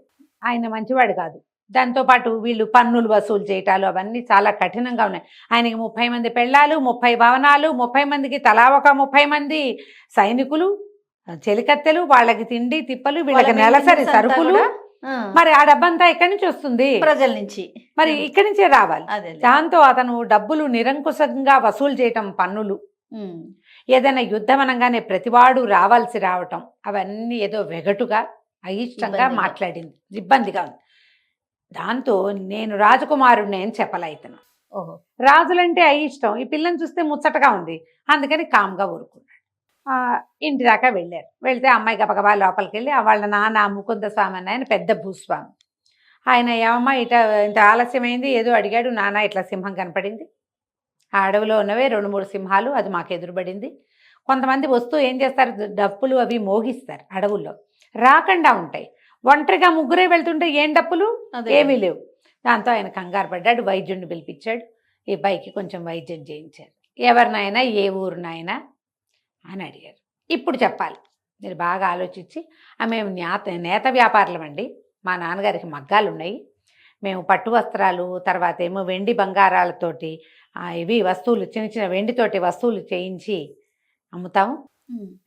ఆయన మంచివాడు కాదు. దాంతోపాటు వీళ్ళు పన్నులు వసూలు చేయటాలు అవన్నీ చాలా కఠినంగా ఉన్నాయి. ఆయనకి 30 మంది పెళ్ళాలు, 30 భవనాలు, 30 మందికి తలా ఒక 30 మంది సైనికులు, చెలికత్తెలు, వాళ్ళకి తిండి తిప్పలు, వీళ్ళకి నెలసరి సరుకులు. మరి ఆ డబ్బంతా ఎక్కడి నుంచి వస్తుంది? ప్రజల నుంచి. మరి ఇక్కడి నుంచే రావాలి. దాంతో అతను డబ్బులు నిరంకుశంగా వసూలు చేయటం, పన్నులు, ఏదైనా యుద్ధం అనగానే ప్రతివాడు రావాల్సి రావటం, అవన్నీ ఏదో వెగటుగా అయిష్టంగా మాట్లాడింది, ఇబ్బందిగా ఉంది. దాంతో నేను రాజకుమారుడిని అని చెప్పలైతను. రాజులంటే అయిష్టం, ఈ పిల్లని చూస్తే ముచ్చటగా ఉంది, అందుకని కామ్గా ఊరుకున్నాడు. ఇంటి దాకా వెళ్ళారు. వెళ్తే అమ్మాయి గబగబా లోపలికి వెళ్ళి వాళ్ళ నాన్న ముకుంద స్వామి అని ఆయన పెద్ద భూస్వామి. ఆయన ఏమమ్మా ఇంత ఆలస్యమైంది ఏదో అడిగాడు. నాన్న ఇట్లా సింహం కనపడింది, ఆ అడవిలో ఉన్నవే 2-3 సింహాలు, అది మాకు ఎదురుపడింది. కొంతమంది వస్తూ ఏం చేస్తారు, డప్పులు అవి మోగిస్తారు, అడవుల్లో రాకుండా ఉంటాయి. ఒంటరిగా ముగ్గురే వెళ్తుంటే ఏం డప్పులు ఏమీ లేవు. దాంతో ఆయన కంగారు పడ్డాడు. వైద్యుడిని పిలిపించాడు. ఈ అబ్బాయికి కొంచెం వైద్యం చేయించారు. ఎవరినైనా ఏ ఊరినైనా అని అడిగారు. ఇప్పుడు చెప్పాలి, మీరు బాగా ఆలోచించి. మేము నేత వ్యాపారులం అండి, మా నాన్నగారికి మగ్గాలు ఉన్నాయి, మేము పట్టు వస్త్రాలు, తర్వాత ఏమో వెండి బంగారాలతోటి ఇవి వస్తువులు, చిన్న చిన్న వెండితోటి వస్తువులు చేయించి అమ్ముతాము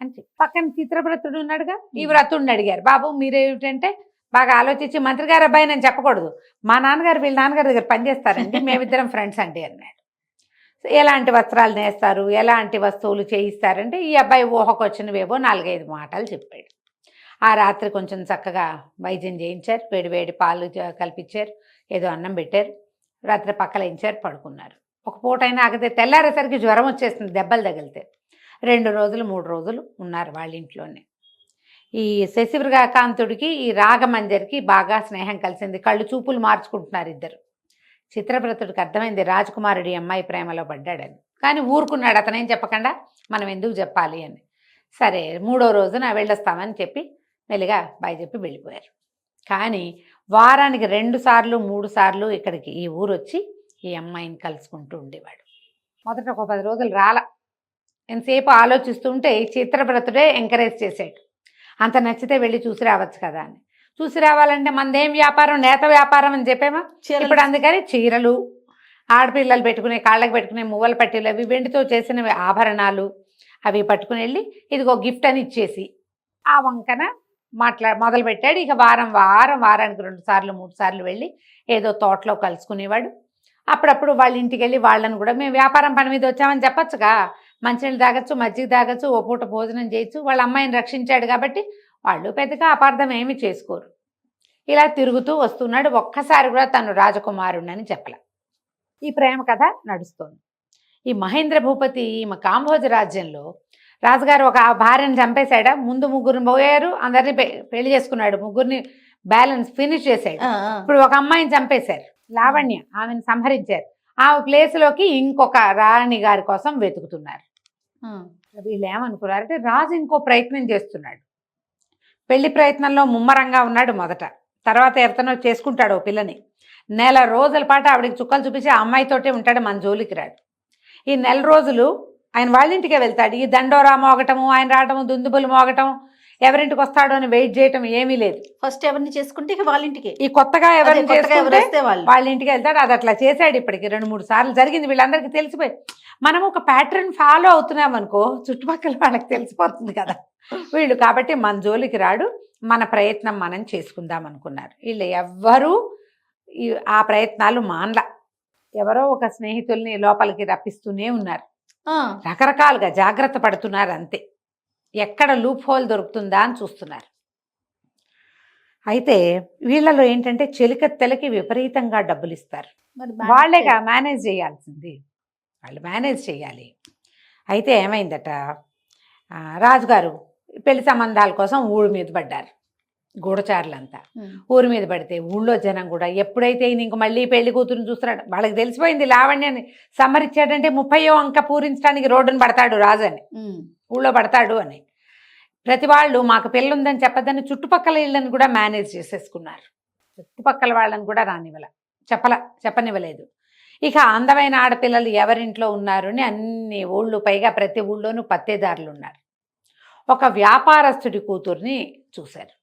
అని చెప్పి. పక్కన చిత్రవ్రతుడు ఉన్నాడుగా, ఈ వ్రతుడిని అడిగారు. బాబు మీరేమిటంటే బాగా ఆలోచించి, మంత్రి గారు అబ్బాయి నేను చెప్పకూడదు, మా నాన్నగారు వీళ్ళ నాన్నగారి దగ్గర పనిచేస్తారండి, మేమిద్దరం ఫ్రెండ్స్ అండి అన్నాడు. ఎలాంటి వస్త్రాలు నేస్తారు, ఎలాంటి వస్తువులు చేయిస్తారంటే ఈ అబ్బాయి ఊహకు వచ్చినవేవో 4-5 మాటలు చెప్పాడు. ఆ రాత్రి కొంచెం చక్కగా వైద్యం చేయించారు, వేడి పాలు కల్పించారు, ఏదో అన్నం పెట్టారు, రాత్రి పక్కలేయించారు, పడుకున్నారు. ఒక పూటైనా ఆగితే తెల్లారేసరికి జ్వరం వచ్చేస్తుంది దెబ్బలు తగిలితే. 2 రోజులు 3 రోజులు ఉన్నారు వాళ్ళ ఇంట్లోనే. ఈ శశికాంతుడికి ఈ రాగమంజరికి బాగా స్నేహం కలిసింది. కళ్ళు చూపులు మార్చుకుంటున్నారు ఇద్దరు. చిత్రవ్రతుడికి అర్థమైంది రాజకుమారుడి అమ్మాయి ప్రేమలో పడ్డాడని. కానీ ఊరుకున్నాడు, అతనేం చెప్పకుండా మనం ఎందుకు చెప్పాలి అని. సరే 3వ రోజున వెళ్ళొస్తామని చెప్పి మెల్లిగా బాయ్ చెప్పి వెళ్ళిపోయారు. కానీ వారానికి 2 సార్లు 3 సార్లు ఇక్కడికి ఈ ఊరు వచ్చి ఈ అమ్మాయిని కలుసుకుంటూ ఉండేవాడు. మొదట ఒక 10 రోజులు రాల. ఎంతసేపు ఆలోచిస్తుంటే చిత్రవ్రతుడే ఎంకరేజ్ చేశాడు. అంత నచ్చితే వెళ్ళి చూసి రావచ్చు కదా అని. చూసి రావాలంటే మనదేం వ్యాపారం, నేత వ్యాపారం అని చెప్పేమా. ఇప్పుడు అందుకని చీరలు, ఆడపిల్లలు పెట్టుకునే కాళ్ళకి పెట్టుకునే మువ్వల పట్టీలు, అవి వెండితో చేసిన ఆభరణాలు అవి పట్టుకుని వెళ్ళి ఇదిగో గిఫ్ట్ అని ఇచ్చేసి ఆ వంకన మొదలుపెట్టాడు. ఇక వారానికి 2 సార్లు 3 సార్లు వెళ్ళి ఏదో తోటలో కలుసుకునేవాడు. అప్పుడప్పుడు వాళ్ళ ఇంటికి వెళ్ళి వాళ్ళని కూడా మేము వ్యాపారం పని మీద వచ్చామని చెప్పొచ్చుగా, మంచినీళ్ళు తాగొచ్చు, మజ్జిగ తాగొచ్చు, ఓ పూట భోజనం చేయొచ్చు. వాళ్ళ అమ్మాయిని రక్షించాడు కాబట్టి వాళ్ళు పెద్దగా అపార్థం ఏమి చేసుకోరు. ఇలా తిరుగుతూ వస్తున్నాడు. ఒక్కసారి కూడా తను రాజకుమారుణ్ణని చెప్పలే. ఈ ప్రేమ కథ నడుస్తోంది. ఈ మహేంద్ర భూపతి కాంభోజ రాజ్యంలో రాజుగారు ఒక భార్యను చంపేశాడా. ముందు 3 పోయారు, అందరినీ పెళ్లి చేసుకున్నాడు, 3 బ్యాలెన్స్ ఫినిష్ చేశాడు. ఇప్పుడు ఒక అమ్మాయిని చంపేశారు, లావణ్య, ఆమెను సంహరించారు. ఆ ప్లేస్లోకి ఇంకొక రాణి గారి కోసం వెతుకుతున్నారు. వీళ్ళు ఏమనుకున్నారంటే రాజు ఇంకో ప్రయత్నం చేస్తున్నాడు. పెళ్లి ప్రయత్నంలో ముమ్మరంగా ఉన్నాడు మొదట, తర్వాత ఎవరితోనో చేసుకుంటాడు ఓ పిల్లని. నెల రోజుల పాటు ఆవిడకి చుక్కలు చూపించి ఆ అమ్మాయితోటే ఉంటాడు, మన జోలికి రాడు. ఈ నెల రోజులు ఆయన వాళ్ళ ఇంటికే వెళ్తాడు. ఈ దండోరా మోగటము, ఆయన రావటము, దుందుబులు మోగటం, ఎవరింటికి వస్తాడో అని వెయిట్ చేయటం ఏమీ లేదు. ఫస్ట్ ఎవరిని చేసుకుంటే ఇక వాళ్ళ ఇంటికి, ఈ కొత్తగా ఎవరిని కొత్తగా ఎవరు చేసుకుంటే వస్తే వాళ్ళు. వాళ్ళ ఇంటికి వెళ్తాడు. అది అట్లా చేశాడు. ఇప్పటికి 2-3 సార్లు జరిగింది. వీళ్ళందరికీ తెలిసిపోయి మనం ఒక ప్యాటర్న్ ఫాలో అవుతున్నాం అనుకో, చుట్టుపక్కల వాళ్ళకి తెలిసిపోతుంది కదా వీళ్ళు. కాబట్టి మన జోలికి రాడు, మన ప్రయత్నం మనం చేసుకుందాం అనుకున్నారు. వీళ్ళు ఎవ్వరూ ఆ ప్రయత్నాలు మానల. ఎవరో ఒక స్నేహితుల్ని లోపలికి రప్పిస్తూనే ఉన్నారు. రకరకాలుగా జాగ్రత్త పడుతున్నారు అంతే. ఎక్కడ లూప్ హోల్ దొరుకుతుందా అని చూస్తున్నారు. అయితే వీళ్ళలో ఏంటంటే చెలికత్తెలకి విపరీతంగా డబ్బులు ఇస్తారు. వాళ్ళేగా మేనేజ్ చేయాల్సింది, వాళ్ళు మేనేజ్ చేయాలి. అయితే ఏమైందట, రాజుగారు పెళ్లి సంబంధాల కోసం ఊరి మీద పడ్డారు. గూఢచారులంతా ఊరి మీద పడితే ఊళ్ళో జనం కూడా ఎప్పుడైతే ఈయన ఇంక మళ్ళీ పెళ్లి కూతురుని చూస్తున్నాడు, వాళ్ళకి తెలిసిపోయింది లావణ్యాన్ని సమ్మరిచ్చాడంటే 30వ అంక పూరించడానికి రోడ్డును పడతాడు రాజు అని, ఊళ్ళో పడతాడు అని. ప్రతి వాళ్ళు మాకు పెళ్ళుందని చెప్పదని చుట్టుపక్కల ఇళ్ళని కూడా మేనేజ్ చేసేసుకున్నారు. చుట్టుపక్కల వాళ్ళని కూడా చెప్పనివ్వలేదు. ఇక అందమైన ఆడపిల్లలు ఎవరింట్లో ఉన్నారు అని అన్ని ఊళ్ళు, పైగా ప్రతి ఊళ్ళోనూ పత్తేదారులు ఉన్నారు. ఒక వ్యాపారస్తుడి కూతుర్ని చూశారు,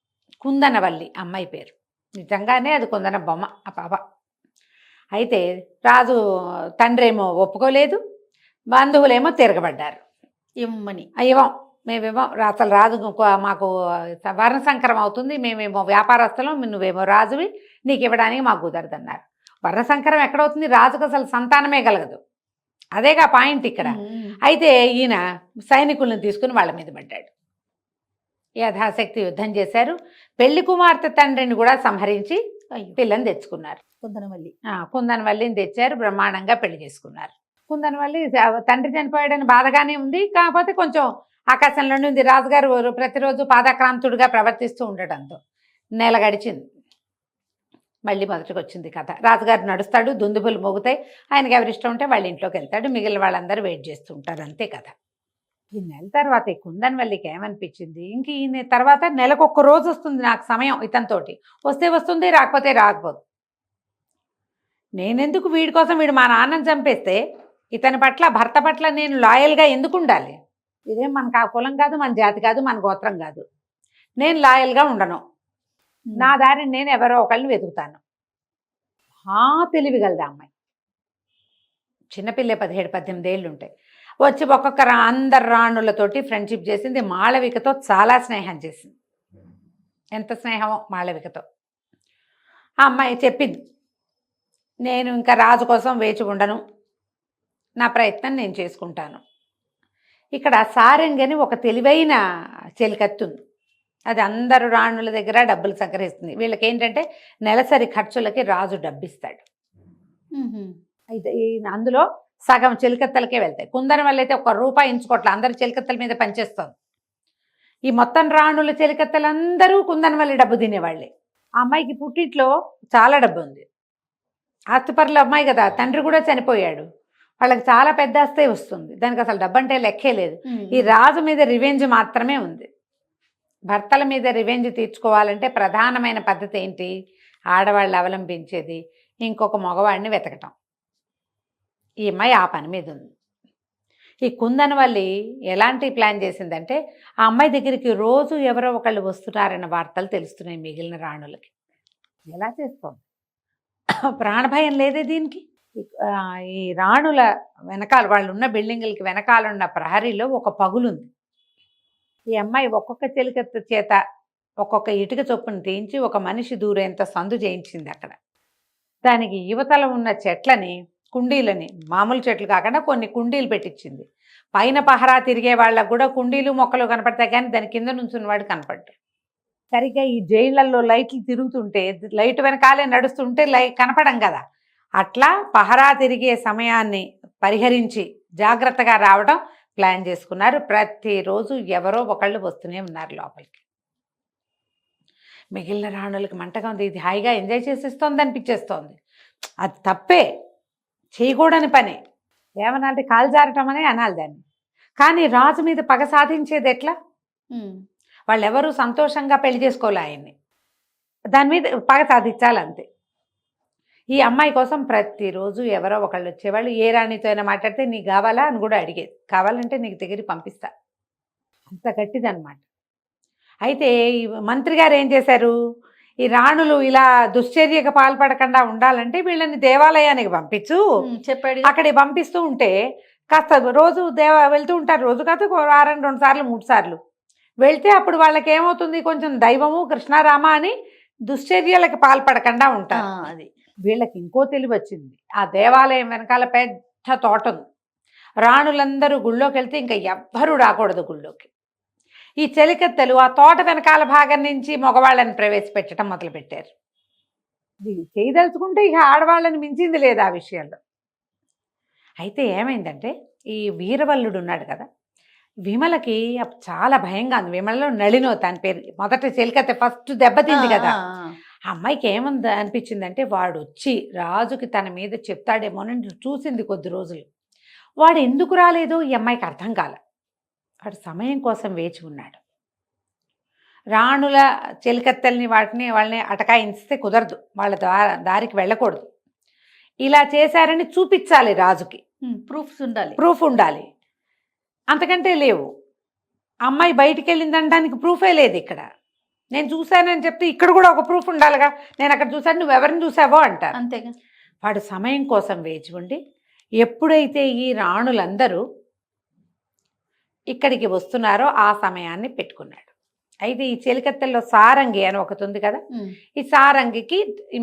కుందనవల్లి అమ్మాయి పేరు. నిజంగానే అది కుందన బొమ్మ ఆ పాప. అయితే రాజు తండ్రి ఏమో ఒప్పుకోలేదు, బంధువులేమో తిరగబడ్డారు. ఇవ్వం మేమేమో అసలు రాజు మాకు వర్ణ సంకరం అవుతుంది, మేమేమో వ్యాపారస్తులం, నువ్వేమో రాజువి, నీకు ఇవ్వడానికి మాకు కుదరదన్నారు. వర్ణ సంకరం ఎక్కడవుతుంది, రాజుకు అసలు సంతానమే కలగదు, అదేగా పాయింట్ ఇక్కడ. అయితే ఈయన సైనికులను తీసుకుని వాళ్ళ మీద పడ్డాడు. యథాశక్తి యుద్ధం చేశారు. పెళ్లి కుమార్తె తండ్రిని కూడా సంహరించి పిల్లని తెచ్చుకున్నారు. కుందనవల్లిని తెచ్చారు, బ్రహ్మాండంగా పెళ్లి చేసుకున్నారు. కుందనవల్లి తండ్రి చనిపోయాడని బాధగానే ఉంది, కాకపోతే కొంచెం ఆకాశంలోనే ఉంది. రాజుగారు ప్రతిరోజు పాదాక్రాంతుడిగా ప్రవర్తిస్తూ ఉండటంతో నెల గడిచింది. మళ్ళీ మొదటికి వచ్చింది కథ. రాజుగారు నడుస్తాడు, దుందుబులు మోగుతాయి, ఆయనకి ఎవరిష్టం ఉంటే వాళ్ళ ఇంట్లోకి వెళ్తాడు, మిగిలిన వాళ్ళందరూ వెయిట్ చేస్తూ ఉంటారు, అంతే కథ. ఈ నెల తర్వాత ఈ కుందనవల్లికి ఏమనిపించింది, ఇంక ఈ తర్వాత నెలకొక్క రోజు వస్తుంది నాకు సమయం ఇతనితోటి, వస్తే వస్తుంది, రాకపోతే రాకపోదు. నేనెందుకు వీడి కోసం, వీడు మా నాన్నని చంపేస్తే ఇతని పట్ల, భర్త పట్ల నేను లాయల్గా ఎందుకు ఉండాలి? ఇదేం మనకు ఆ కులం కాదు, మన జాతి కాదు, మన గోత్రం కాదు, నేను లాయల్గా ఉండను, నా దారిని నేను ఎవరో ఒకళ్ళని వెతుకుతాను. తెలివిగలదా అమ్మాయి, చిన్నపిల్లే 17-18 ఏళ్ళు ఉంటాయి. వచ్చి ఒక్కొక్క అందరు రాణులతోటి ఫ్రెండ్షిప్ చేసింది. మాళవికతో చాలా స్నేహం చేసింది. ఎంత స్నేహమో మాళవికతో. ఆ అమ్మాయి చెప్పింది, నేను ఇంకా రాజు కోసం వేచి ఉండను, నా ప్రయత్నం నేను చేసుకుంటాను. ఇక్కడ సారంగని ఒక తెలివైన చెలికత్తుంది. అది అందరు రాణుల దగ్గర డబ్బులు సంగ్రహిస్తుంది. వీళ్ళకి ఏంటంటే నెలసరి ఖర్చులకి రాజు డబ్బిస్తాడు. అయితే అందులో సగం చెలికత్తలకే వెళ్తాయి. కుందనవల్లి అయితే ₹1 ఇంచుకోట్ల, అందరు చెలికత్తల మీద పనిచేస్తుంది. ఈ మొత్తం రాణుల చెలికత్తలందరూ కుందనవల్లి డబ్బు తినేవాళ్ళే. ఆ అమ్మాయికి పుట్టింట్లో చాలా డబ్బు ఉంది, ఆస్తిపరుల అమ్మాయి కదా, తండ్రి కూడా చనిపోయాడు, వాళ్ళకి చాలా పెద్ద ఆస్తే వస్తుంది, దానికి అసలు డబ్బు అంటే లెక్కే లేదు. ఈ రాజు మీద రివెంజ్ మాత్రమే ఉంది. భర్తల మీద రివెంజ్ తీర్చుకోవాలంటే ప్రధానమైన పద్ధతి ఏంటి, ఆడవాళ్ళు అవలంబించేది ఇంకొక మగవాడిని వెతకటం. ఈ అమ్మాయి ఆ పని మీద ఉంది. ఈ కుందనవల్లి ఎలాంటి ప్లాన్ చేసిందంటే, ఆ అమ్మాయి దగ్గరికి రోజు ఎవరో ఒకళ్ళు వస్తున్నారన్న వార్తలు తెలుస్తున్నాయి మిగిలిన రాణులకి. ఎలా చేస్తాం, ప్రాణభయం లేదే దీనికి. ఈ రాణుల వెనకాల, వాళ్ళు ఉన్న బిల్డింగులకి వెనకాలన్న ప్రహరీలో ఒక పగులుంది. ఈ అమ్మాయి ఒక్కొక్క చెలికత్త చేత ఒక్కొక్క ఇటుక చొప్పును తీయించి ఒక మనిషి దూరేంత సందు చేయించింది అక్కడ. దానికి యువతల ఉన్న చెట్లని, కుండీలని, మామూలు చెట్లు కాకుండా కొన్ని కుండీలు పెట్టించింది. పైన పహరా తిరిగే వాళ్ళకు కూడా కుండీలు మొక్కలు కనపడతాయి, కానీ దాని కింద నుంచున్న వాడు కనపడ్డాడు. సరిగ్గా ఈ జైళ్లలో లైట్లు తిరుగుతుంటే, లైట్ వెనకాలే నడుస్తుంటే కనపడం కదా, అట్లా పహరా తిరిగే సమయాన్ని పరిహరించి జాగ్రత్తగా రావడం ప్లాన్ చేసుకున్నారు. ప్రతిరోజు ఎవరో ఒకళ్ళు వస్తూనే ఉన్నారు లోపలికి. మిగిలిన రాణులకి మంటగా ఉంది, ఇది హాయిగా ఎంజాయ్ చేసేస్తోంది అనిపించేస్తోంది. అది తప్పే, చేయకూడని పనే. ఏమనాలంటే కాలు జారటం అనే అనాలి దాన్ని. కానీ రాజు మీద పగ సాధించేది ఎట్లా? వాళ్ళెవరూ సంతోషంగా పెళ్లి చేసుకోలే ఆయన్ని, దాని మీద పగ సాధించాలంతే. ఈ అమ్మాయి కోసం ప్రతిరోజు ఎవరో ఒకళ్ళు వచ్చేవాళ్ళు, ఏ రాణితో అయినా మాట్లాడితే నీకు కావాలా అని కూడా అడిగేది. కావాలంటే నీకు దగ్గరికి పంపిస్తా, అంత గట్టిదన్నమాట. అయితే ఈ మంత్రి గారు ఏం చేశారు, ఈ రాణులు ఇలా దుశ్చర్యకు పాల్పడకుండా ఉండాలంటే వీళ్ళని దేవాలయానికి పంపించు, చెప్పాడు. అక్కడికి పంపిస్తూ ఉంటే కాస్త రోజు వెళ్తూ ఉంటారు. రోజు కాదు, వారం 2 సార్లు 3 సార్లు వెళ్తే అప్పుడు వాళ్ళకి ఏమవుతుంది, కొంచెం దైవము కృష్ణారామ అని దుశ్చర్యలకు పాల్పడకుండా ఉంటారు. అది వీళ్ళకి ఇంకో తెలివి వచ్చింది. ఆ దేవాలయం వెనకాల పెద్ద తోట ఉంది. రాణులందరూ గుళ్ళోకి వెళ్తే ఇంకా ఎవ్వరూ రాకూడదు గుళ్ళోకి. ఈ చెలికత్తెలు ఆ తోట వెనకాల భాగం నుంచి మగవాళ్ళని ప్రవేశపెట్టడం మొదలుపెట్టారు. ఇది చేయదలుచుకుంటే ఇక ఆడవాళ్ళని మించింది లేదు ఆ విషయంలో. అయితే ఏమైందంటే ఈ వీరవల్లుడు ఉన్నాడు కదా, విమలకి చాలా భయంగా ఉంది. విమలలో నళినో తన పేరు, మొదట చెలికత్తె ఫస్ట్ దెబ్బతింది కదా. ఆ అమ్మాయికి ఏముంది అనిపించిందంటే వాడు వచ్చి రాజుకి తన మీద చెప్తాడేమోనని చూసింది కొద్ది రోజులు. వాడు ఎందుకు రాలేదో ఈ అమ్మాయికి అర్థం కాల. వాడు సమయం కోసం వేచి ఉన్నాడు. రాణుల చెలికత్తెల్ని వాళ్ళని అటకాయిస్తే కుదరదు, వాళ్ళ దారికి వెళ్ళకూడదు. ఇలా చేశారని చూపించాలి రాజుకి, ప్రూఫ్ ఉండాలి. అంతకంటే లేవు. అమ్మాయి బయటికి వెళ్ళిందనడానికి ప్రూఫే లేదు ఇక్కడ. నేను చూశానని చెప్తే ఇక్కడ కూడా ఒక ప్రూఫ్ ఉండాలిగా, నేను అక్కడ చూశాను నువ్వు ఎవరిని చూసావో అంటారు. అంతేగా. వాడు సమయం కోసం వేచి ఉండి ఎప్పుడైతే ఈ రాణులందరూ ఇక్కడికి వస్తున్నారో ఆ సమయాన్ని పెట్టుకున్నాడు. అయితే ఈ చెలికత్తెల్లో సారంగి అని ఒకటి ఉంది కదా, ఈ సారంగికి ఈ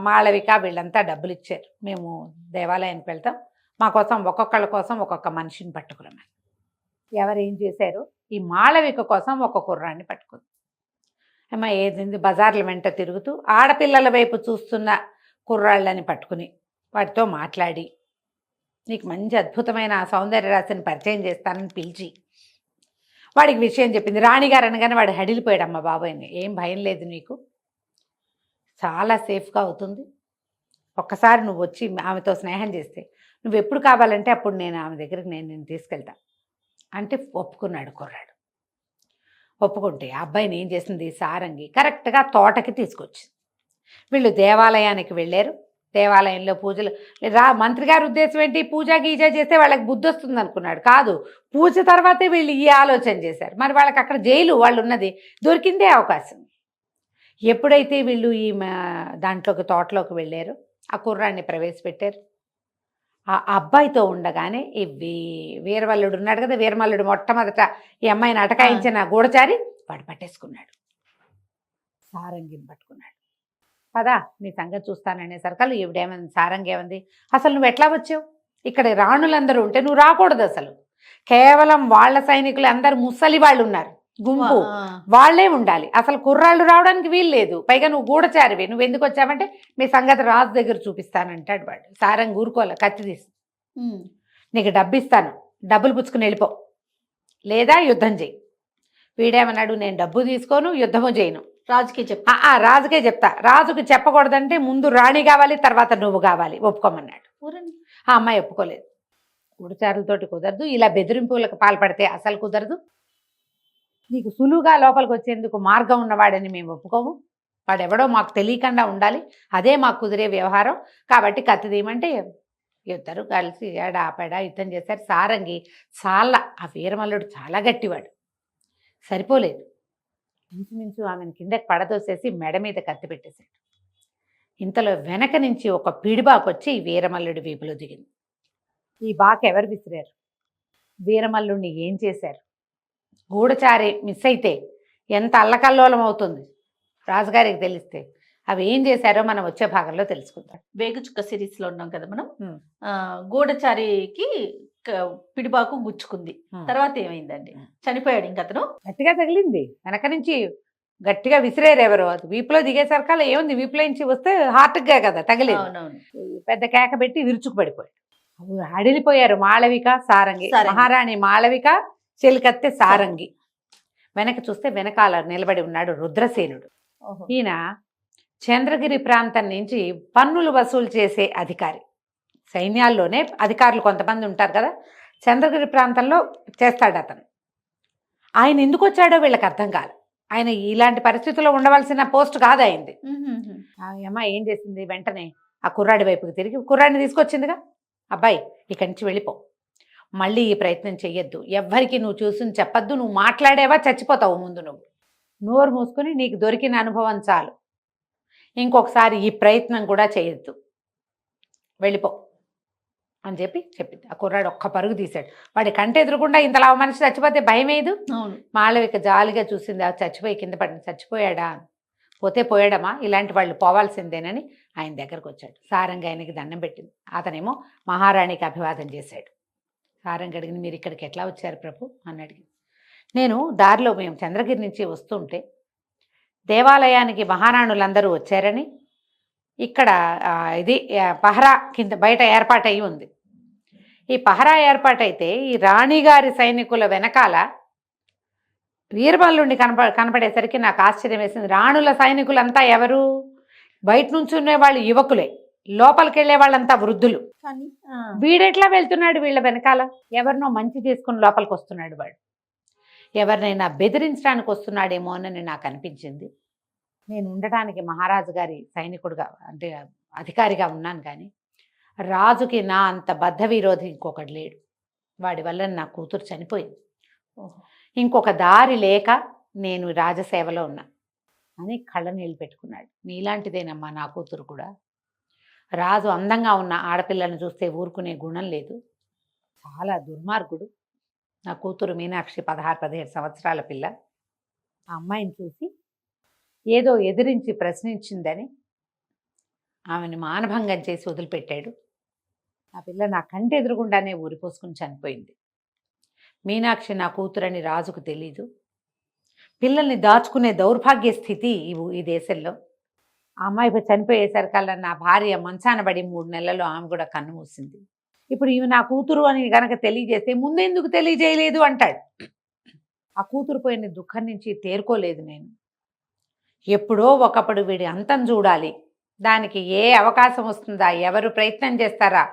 మాళవిక వీళ్ళంతా డబ్బులు ఇచ్చారు, మేము దేవాలయానికి వెళ్తాం, మా కోసం ఒక్కొక్కళ్ళ కోసం ఒక్కొక్క మనిషిని పట్టుకురమ్మని. ఎవరు ఏం చేశారు, ఈ మాళవిక కోసం ఒక కుర్రాన్ని పట్టుకుంది. అమ్మ ఏది బజార్ల వెంట తిరుగుతూ ఆడపిల్లల వైపు చూస్తున్న కుర్రాళ్ళని పట్టుకుని వాటితో మాట్లాడి నీకు మంచి అద్భుతమైన సౌందర్య రాశిని పరిచయం చేస్తానని పిలిచి వాడికి విషయం చెప్పింది. రాణిగారు అనగానే వాడు హడిలిపోయాడమ్మ బాబాయ్ని, ఏం భయం లేదు నీకు, చాలా సేఫ్గా అవుతుంది, ఒక్కసారి నువ్వు వచ్చి ఆమెతో స్నేహం చేస్తే నువ్వు ఎప్పుడు కావాలంటే అప్పుడు నేను ఆమె దగ్గరికి నేను తీసుకెళ్తా అంటే ఒప్పుకున్నాడు కుర్రాడు. ఒప్పుకుంటే ఆ అబ్బాయిని ఏం చేసింది సారంగి కరెక్ట్గా తోటకి తీసుకొచ్చింది. వీళ్ళు దేవాలయానికి వెళ్ళారు. దేవాలయంలో పూజలు మంత్రి గారి ఉద్దేశం ఏంటి, పూజ గీజ చేస్తే వాళ్ళకి బుద్ధి వస్తుంది అనుకున్నాడు. కాదు, పూజ తర్వాతే వీళ్ళు ఈ ఆలోచన చేశారు. మరి వాళ్ళకి అక్కడ జైలు వాళ్ళు ఉన్నది, దొరికిందే అవకాశం. ఎప్పుడైతే వీళ్ళు ఈ దాంట్లోకి తోటలోకి వెళ్ళారో ఆ కుర్రాన్ని ప్రవేశపెట్టారు. ఆ అబ్బాయితో ఉండగానే ఈ వీరవల్లుడు ఉన్నాడు కదా, వీరమల్లుడు మొట్టమొదట ఈ అమ్మాయిని అటకాయించిన గూఢచారి వాడు పట్టేసుకున్నాడు, సారంగిని పట్టుకున్నాడు. పదా నీ సంగతి చూస్తాననే సరికలు ఈవిడేమంది, సారంగి ఏమంది, అసలు నువ్వు ఎట్లా వచ్చావు, ఇక్కడ రాణులందరూ ఉంటే నువ్వు రాకూడదు, అసలు కేవలం వాళ్ళ సైనికులు అందరు ముసలి వాళ్ళు ఉన్నారు, గుంపు వాళ్లే ఉండాలి, అసలు కుర్రాళ్ళు రావడానికి వీలు లేదు, పైగా నువ్వు గూఢచారివి, నువ్వు ఎందుకు వచ్చావంటే మీ సంగతి రాజు దగ్గర చూపిస్తానంటాడు వాడు. సారంగి ఊరుకోలే, కత్తి తీసి నీకు డబ్బు ఇస్తాను, డబ్బులు పుచ్చుకుని వెళ్ళిపో లేదా యుద్ధం చేయి. వీడేమన్నాడు, నేను డబ్బు తీసుకోను, యుద్ధము చేయను, రాజుకే చెప్తా. రాజుకే చెప్తా, రాజుకి చెప్పకూడదంటే ముందు రాణి కావాలి, తర్వాత నువ్వు కావాలి, ఒప్పుకోమన్నాడు. ఆ అమ్మాయి ఒప్పుకోలేదు. గూఢచారులతోటి కుదరదు, ఇలా బెదిరింపులకు పాల్పడితే అసలు కుదరదు, నీకు సులువుగా లోపలికి వచ్చేందుకు మార్గం ఉన్నవాడని మేము ఒప్పుకోము, వాడెవడో మాకు తెలియకుండా ఉండాలి, అదే మాకు కుదిరే వ్యవహారం, కాబట్టి కత్తి తీయమంటే ఇద్దరు కలిసి ఏడాపెడా యుద్ధం చేశారు. సారంగి చాలా, ఆ వీరమల్లుడు చాలా గట్టివాడు, సరిపోలేదు, ఇంచుమించు ఆమెను కిందకి పడదోసేసి మెడ మీద కత్తి పెట్టేశాడు. ఇంతలో వెనక నుంచి ఒక పిడిబాకు వచ్చి వీరమల్లుడి వీపులో దిగింది. ఈ బాకు ఎవరు విసిరారు, వీరమల్లుడిని ఏం చేశారు, గూఢచారి మిస్ అయితే ఎంత అల్లకల్లోలం అవుతుంది రాజుగారికి తెలిస్తే, అవి ఏం చేశారో మనం వచ్చే భాగంలో తెలుసుకుందాం. వేగుచుక్క సిరీస్ లో ఉన్నాం కదా మనం. గూఢచారికి పిడిబాకు గుచ్చుకుంది, తర్వాత ఏమైందండి, చనిపోయాడు. ఇంక అతను గట్టిగా తగిలింది, వెనక నుంచి గట్టిగా విసిరేరు ఎవరు, అది వీపులో దిగేసరికల్లా ఏముంది, వీపులో నుంచి వస్తే హార్ట్గా కదా తగిలింది, పెద్ద కేక పెట్టి విరుచుకు పడిపోయాడు. అడిలిపోయారు మాళవిక సారంగి, మహారాణి మాళవిక చెలికత్తె సారంగి. వెనక చూస్తే వెనకాల నిలబడి ఉన్నాడు రుద్రసేనుడు. ఈయన చంద్రగిరి ప్రాంతం నుంచి పన్నులు వసూలు చేసే అధికారి. సైన్యాల్లోనే అధికారులు కొంతమంది ఉంటారు కదా, చంద్రగిరి ప్రాంతంలో చేస్తాడు అతను. ఆయన ఎందుకు వచ్చాడో వీళ్ళకి అర్థం కాదు, ఆయన ఇలాంటి పరిస్థితుల్లో ఉండవలసిన పోస్ట్ కాదు అయింది. అమ్మ ఏం చేసింది, వెంటనే ఆ కుర్రాడి వైపుకి తిరిగి కుర్రాడిని తీసుకొచ్చిందిగా, అబ్బాయి ఇక్కడి నుంచి వెళ్ళిపో, మళ్ళీ ఈ ప్రయత్నం చెయ్యొద్దు, ఎవ్వరికి నువ్వు చూసి చెప్పొద్దు, నువ్వు మాట్లాడేవా చచ్చిపోతావు, ముందు నువ్వు నోరు మూసుకుని నీకు దొరికిన అనుభవం చాలు, ఇంకొకసారి ఈ ప్రయత్నం కూడా చేయొద్దు, వెళ్ళిపో అని చెప్పింది. ఆ కుర్రాడు ఒక్క పరుగు తీశాడు. వాడి కంట ఎదురుకుండా ఇంతలా మనిషి చచ్చిపోతే భయం ఏదు. అవును. మాళవిక జాలిగా చూసింది, ఆ చచ్చిపోయి కింద పడి చచ్చిపోయాడా, పోతే పోయాడమా, ఇలాంటి వాళ్ళు పోవాల్సిందేనని ఆయన దగ్గరకు వచ్చాడు. సారంగా ఆయనకి దండం పెట్టింది. అతనేమో మహారాణికి అభివాదం చేశాడు. సారంగా అడిగింది, మీరు ఇక్కడికి ఎట్లా వచ్చారు ప్రభు అని అడిగింది. నేను దారిలో మేము చంద్రగిరి నుంచి వస్తుంటే దేవాలయానికి మహారాణులందరూ వచ్చారని ఇక్కడ ఇది పహరా కింద బయట ఏర్పాటయి ఉంది. ఈ పహరా ఏర్పాటైతే ఈ రాణిగారి సైనికుల వెనకాల వీరమల్లుడిని కనపడేసరికి నాకు ఆశ్చర్యం వేసింది. రాణుల సైనికులంతా ఎవరు? బయట నుంచి ఉండే వాళ్ళు యువకులే, లోపలికి వెళ్ళే వాళ్ళంతా వృద్ధులు. కానీ వీడెట్లా వెళ్తున్నాడు వీళ్ళ వెనకాల? ఎవరినో మంచి చేసుకుని లోపలికి వస్తున్నాడు వాడు, ఎవరినైనా బెదిరించడానికి వస్తున్నాడేమో అని నాకు అనిపించింది. నేను ఉండటానికి మహారాజు గారి సైనికుడుగా అంటే అధికారిగా ఉన్నాను, కానీ రాజుకి నా అంత బద్ధ విరోధి ఇంకొకటి లేడు. వాడి వల్ల నా కూతురు చనిపోయింది, ఇంకొక దారి లేక నేను రాజసేవలో ఉన్నా అని కళ్ళ నీళ్ళు పెట్టుకున్నాడు. నీలాంటిదేనమ్మా నా కూతురు కూడా. రాజు అందంగా ఉన్న ఆడపిల్లను చూస్తే ఊరుకునే గుణం లేదు, చాలా దుర్మార్గుడు. నా కూతురు మీనాక్షి 16-17 సంవత్సరాల పిల్ల. ఆ అమ్మాయిని చూసి ఏదో ఎదిరించి ప్రశ్నించిందని ఆమెను మానభంగం చేసి వదిలిపెట్టాడు. ఆ పిల్ల నా కంటి ఎదురుగుండానే ఊరిపోసుకుని చనిపోయింది. మీనాక్షి నా కూతురని రాజుకు తెలీదు. పిల్లల్ని దాచుకునే దౌర్భాగ్య స్థితి ఈ దేశంలో. ఆ అమ్మాయి చనిపోయేసరికల్లా నా భార్య మంచాన పడి 3 నెలల్లో ఆమె కూడా కన్ను మూసింది. ఇప్పుడు ఇవి నా కూతురు అని గనక తెలియజేస్తే ముందెందుకు తెలియజేయలేదు అంటాడు. ఆ కూతురు పోయిన దుఃఖం నుంచి తేరుకోలేదు నేను. ఎప్పుడో ఒకప్పుడు వీడి అంతం చూడాలి, దానికి ఏ అవకాశం వస్తుందా, ఎవరు ప్రయత్నం చేస్తారా,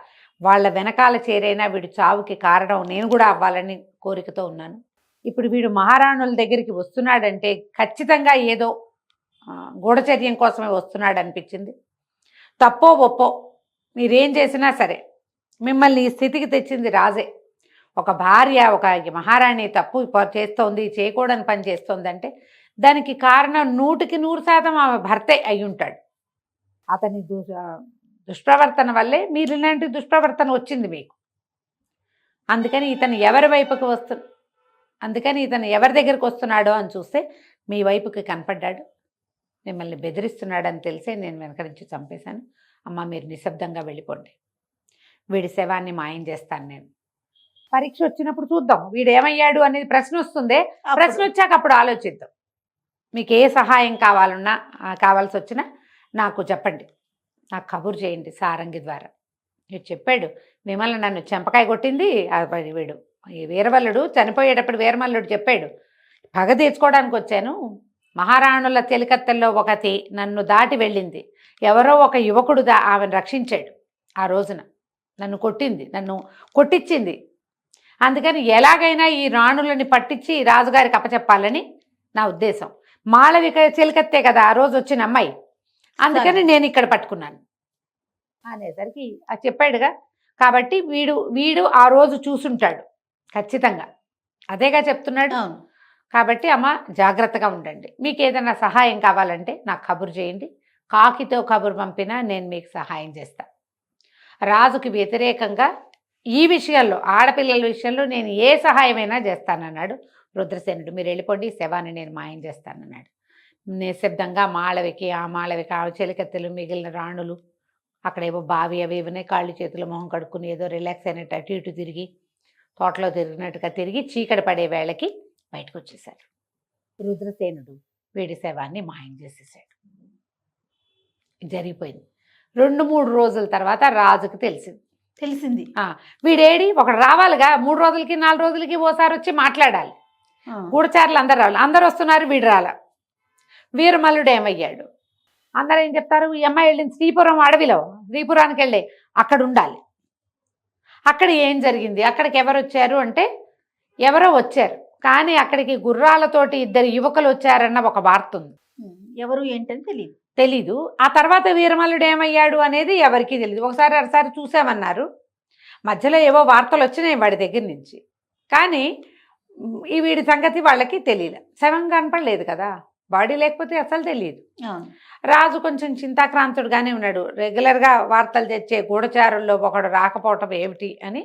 వాళ్ళ వెనకాల చేరైనా వీడు చావుకి కారణం నేను కూడా అవ్వాలని కోరికతో ఉన్నాను. ఇప్పుడు వీడు మహారాణుల దగ్గరికి వస్తున్నాడంటే ఖచ్చితంగా ఏదో గూఢచర్యం కోసమే వస్తున్నాడు అనిపించింది. తప్పో ఒప్పో మీరేం చేసినా సరే మిమ్మల్ని ఈ స్థితికి తెచ్చింది రాజే. ఒక భార్య, ఒక మహారాణి తప్పు చేస్తోంది, చేయకూడని పని చేస్తోందంటే దానికి కారణం 100% ఆమె భర్తే అయి ఉంటాడు. అతని దుష్ప్రవర్తన వల్లే మీరు ఇలాంటి దుష్ప్రవర్తన వచ్చింది మీకు. అందుకని ఇతను ఎవరి దగ్గరికి వస్తున్నాడో అని చూస్తే మీ వైపుకి కనపడ్డాడు, మిమ్మల్ని బెదిరిస్తున్నాడని తెలిసే నేను వెనక నుంచి చంపేశాను. అమ్మ మీరు నిశ్శబ్దంగా వెళ్ళిపోండి, వీడి శవాన్ని మాయం చేస్తాను నేను. పరీక్ష వచ్చినప్పుడు చూద్దాం వీడు ఏమయ్యాడు అనేది ప్రశ్న వస్తుందే, ప్రశ్న వచ్చాక అప్పుడు ఆలోచిద్దాం. మీకు ఏ సహాయం కావాల్సి వచ్చినా నాకు చెప్పండి, నాకు కబురు చేయండి సారంగి ద్వారా. వీడు చెప్పాడు, మిమ్మల్ని నన్ను చెంపకాయ కొట్టింది వీడు వీరమల్లుడు చనిపోయేటప్పుడు వీరమల్లుడు చెప్పాడు, పగ తీర్చుకోవడానికి వచ్చాను, మహారాణుల చెలికత్తెల్లో ఒకటి నన్ను దాటి వెళ్ళింది, ఎవరో ఒక యువకుడు ఆమెను రక్షించాడు, ఆ రోజున నన్ను కొట్టించింది, అందుకని ఎలాగైనా ఈ రాణులని పట్టించి రాజుగారికి అప్పచెప్పాలని నా ఉద్దేశం. మాళవిక చెలికత్తే కదా ఆ రోజు వచ్చిన అమ్మాయి, అందుకని నేను ఇక్కడ పట్టుకున్నాను అనేసరికి చెప్పాడుగా. కాబట్టి వీడు ఆ రోజు చూసుంటాడు ఖచ్చితంగా, అదేగా చెప్తున్నాడు. కాబట్టి అమ్మ జాగ్రత్తగా ఉండండి, మీకు ఏదైనా సహాయం కావాలంటే నాకు కబురు చేయండి, కాకితో కబురు పంపినా నేను మీకు సహాయం చేస్తా. రాజుకి వ్యతిరేకంగా ఈ విషయాల్లో, ఆడపిల్లల విషయంలో నేను ఏ సహాయమైనా చేస్తానన్నాడు రుద్రసేనుడు. మీరు వెళ్ళిపోండి, శవాన్ని నేను మాయం చేస్తానన్నాడు. నిశ్శబ్దంగా మాళవిక ఆ చెలికత్తెలు, మిగిలిన రాణులు అక్కడేవో బావి అవి ఇవన్నీ కాళ్ళు చేతులు మొహం కడుక్కుని ఏదో రిలాక్స్ అయినట్టు అటు ఇటు తిరిగి తోటలో తిరిగినట్టుగా తిరిగి చీకటి పడే వేళకి బయటకు వచ్చేసాడు. రుద్రసేనుడు వీడి శవాన్ని మాయం చేసేసాడు. జరిగిపోయింది. 2-3 రోజుల తర్వాత రాజుకు తెలిసింది వీడేడి ఒకడు రావాలిగా, 3 రోజులకి 4 రోజులకి ఓసారి వచ్చి మాట్లాడాలి. గూఢచారులు అందరు రావాలి, అందరు వస్తున్నారు, వీడు రాల. వీరమల్లుడు ఏమయ్యాడు? అందరూ ఏం చెప్తారు, ఈ అమ్మాయి వెళ్ళింది శ్రీపురం అడవిలో, శ్రీపురానికి వెళ్ళి అక్కడ ఉండాలి. అక్కడ ఏం జరిగింది, అక్కడికి ఎవరు వచ్చారు అంటే ఎవరో వచ్చారు, కానీ అక్కడికి గుర్రాలతోటి 2 యువకులు వచ్చారన్న ఒక వార్త ఉంది. ఎవరు ఏంటని తెలియదు. తెలీదు. ఆ తర్వాత వీరమల్లుడు ఏమయ్యాడు అనేది ఎవరికీ తెలియదు. ఒకసారి అరసారి చూసామన్నారు. మధ్యలో ఏవో వార్తలు వచ్చినాయి వాడి దగ్గర నుంచి. కానీ ఈ వీడి సంగతి వాళ్ళకి తెలియలే. శవం కనపడలేదు కదా, బాడీ లేకపోతే అసలు తెలియదు. అవును. రాజు కొంచెం చింతాక్రాంతుడుగానే ఉన్నాడు. రెగ్యులర్గా వార్తలు తెచ్చే గూఢచారుల్లో ఒకడు రాకపోవటం ఏమిటి అని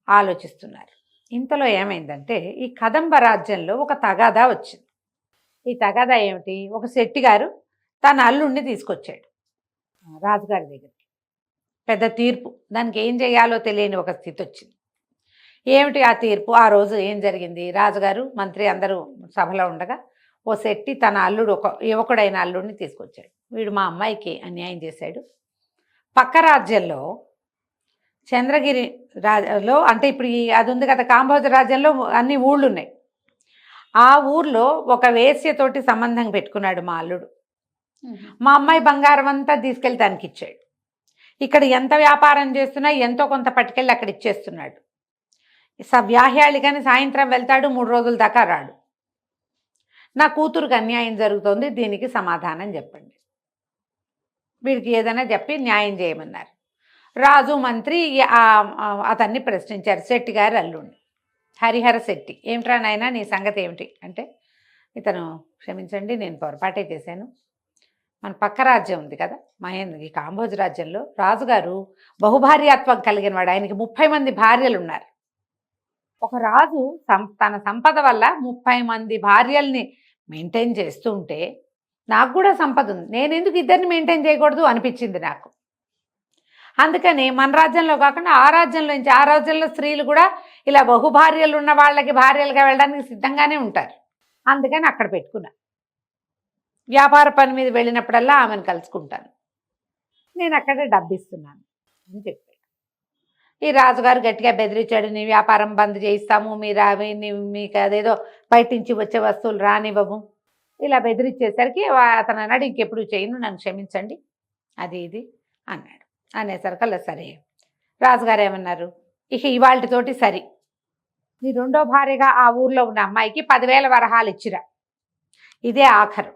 ఆలోచిస్తున్నారు. ఇంతలో ఏమైందంటే ఈ కదంబ రాజ్యంలో ఒక తగాదా వచ్చింది. ఈ తగాదా ఏమిటి? ఒక శెట్టి గారు తన అల్లుడిని తీసుకొచ్చాడు రాజుగారి దగ్గరికి. పెద్ద తీర్పు, దానికి ఏం చేయాలో తెలియని ఒక స్థితి వచ్చింది. ఏమిటి ఆ తీర్పు? ఆ రోజు ఏం జరిగింది? రాజుగారు మంత్రి అందరూ సభలో ఉండగా ఓ శెట్టి తన అల్లుడు, ఒక యువకుడైన అల్లుడిని తీసుకొచ్చాడు. వీడు మా అమ్మాయికి అన్యాయం చేశాడు. పక్క రాజ్యంలో చంద్రగిరి రాజ్యంలో, అంటే ఇప్పుడు అది ఉంది కదా కాంబోజ రాజ్యంలో అన్ని ఊళ్ళు ఉన్నాయి. ఆ ఊర్లో ఒక వేశ్యతోటి సంబంధం పెట్టుకున్నాడు మా అల్లుడు. మా అమ్మాయి బంగారం అంతా తీసుకెళ్ళి దానికి ఇచ్చాడు. ఇక్కడ ఎంత వ్యాపారం చేస్తున్నా ఎంతో కొంత పట్టుకెళ్ళి అక్కడ ఇచ్చేస్తున్నాడు. వ్యాహ్యాళి కానీ సాయంత్రం వెళ్తాడు, 3 రోజుల దాకా రాడు. నా కూతురుకి అన్యాయం జరుగుతోంది, దీనికి సమాధానం చెప్పండి. వీడికి ఏదైనా చెప్పి న్యాయం చేయమన్నారు. రాజు మంత్రి అతన్ని ప్రశ్నించారు. శెట్టి గారు అల్లుండి హరిహర శెట్టి, ఏమిట్రా నాయనా నీ సంగతి ఏమిటి అంటే, ఇతను క్షమించండి నేను పొరపాటే చేశాను. మన పక్క రాజ్యం ఉంది కదా ఈ కాంబోజ్ రాజ్యంలో రాజుగారు బహుభార్యాత్వం కలిగిన వాడు. ఆయనకి 30 మంది భార్యలు ఉన్నారు. ఒక రాజు తన సంపద వల్ల 30 మంది భార్యల్ని మెయింటైన్ చేస్తూ ఉంటే నాకు కూడా సంపద ఉంది, నేను ఎందుకు ఇద్దరిని మెయింటైన్ చేయకూడదు అనిపించింది నాకు. అందుకని మన రాజ్యంలో కాకుండా ఆ రాజ్యంలో స్త్రీలు కూడా ఇలా బహుభార్యలు ఉన్న వాళ్ళకి భార్యలుగా వెళ్ళడానికి సిద్ధంగానే ఉంటారు. అందుకని అక్కడ పెట్టుకున్నా. వ్యాపార పని మీద వెళ్ళినప్పుడల్లా ఆమెను కలుసుకుంటాను, నేను అక్కడే డబ్బిస్తున్నాను అని చెప్పాడు. ఈ రాజుగారు గట్టిగా బెదిరించాడు, నీ వ్యాపారం బంద్ చేయిస్తాము, మీకు అదేదో బయట నుంచి వచ్చే వస్తువులు రానివ్వము. ఇలా బెదిరించేసరికి అతను అన్నాడు, ఇంకెప్పుడు చేయను, నన్ను క్షమించండి అది ఇది అన్నాడు. అనేసరికల్లా సరే. రాజుగారు ఏమన్నారు, ఇక ఇవాళతోటి సరి, నీ రెండో భార్యగా ఆ ఊర్లో ఉన్న అమ్మాయికి 10,000 వరహాలు ఇచ్చిరా, ఇదే ఆఖరు,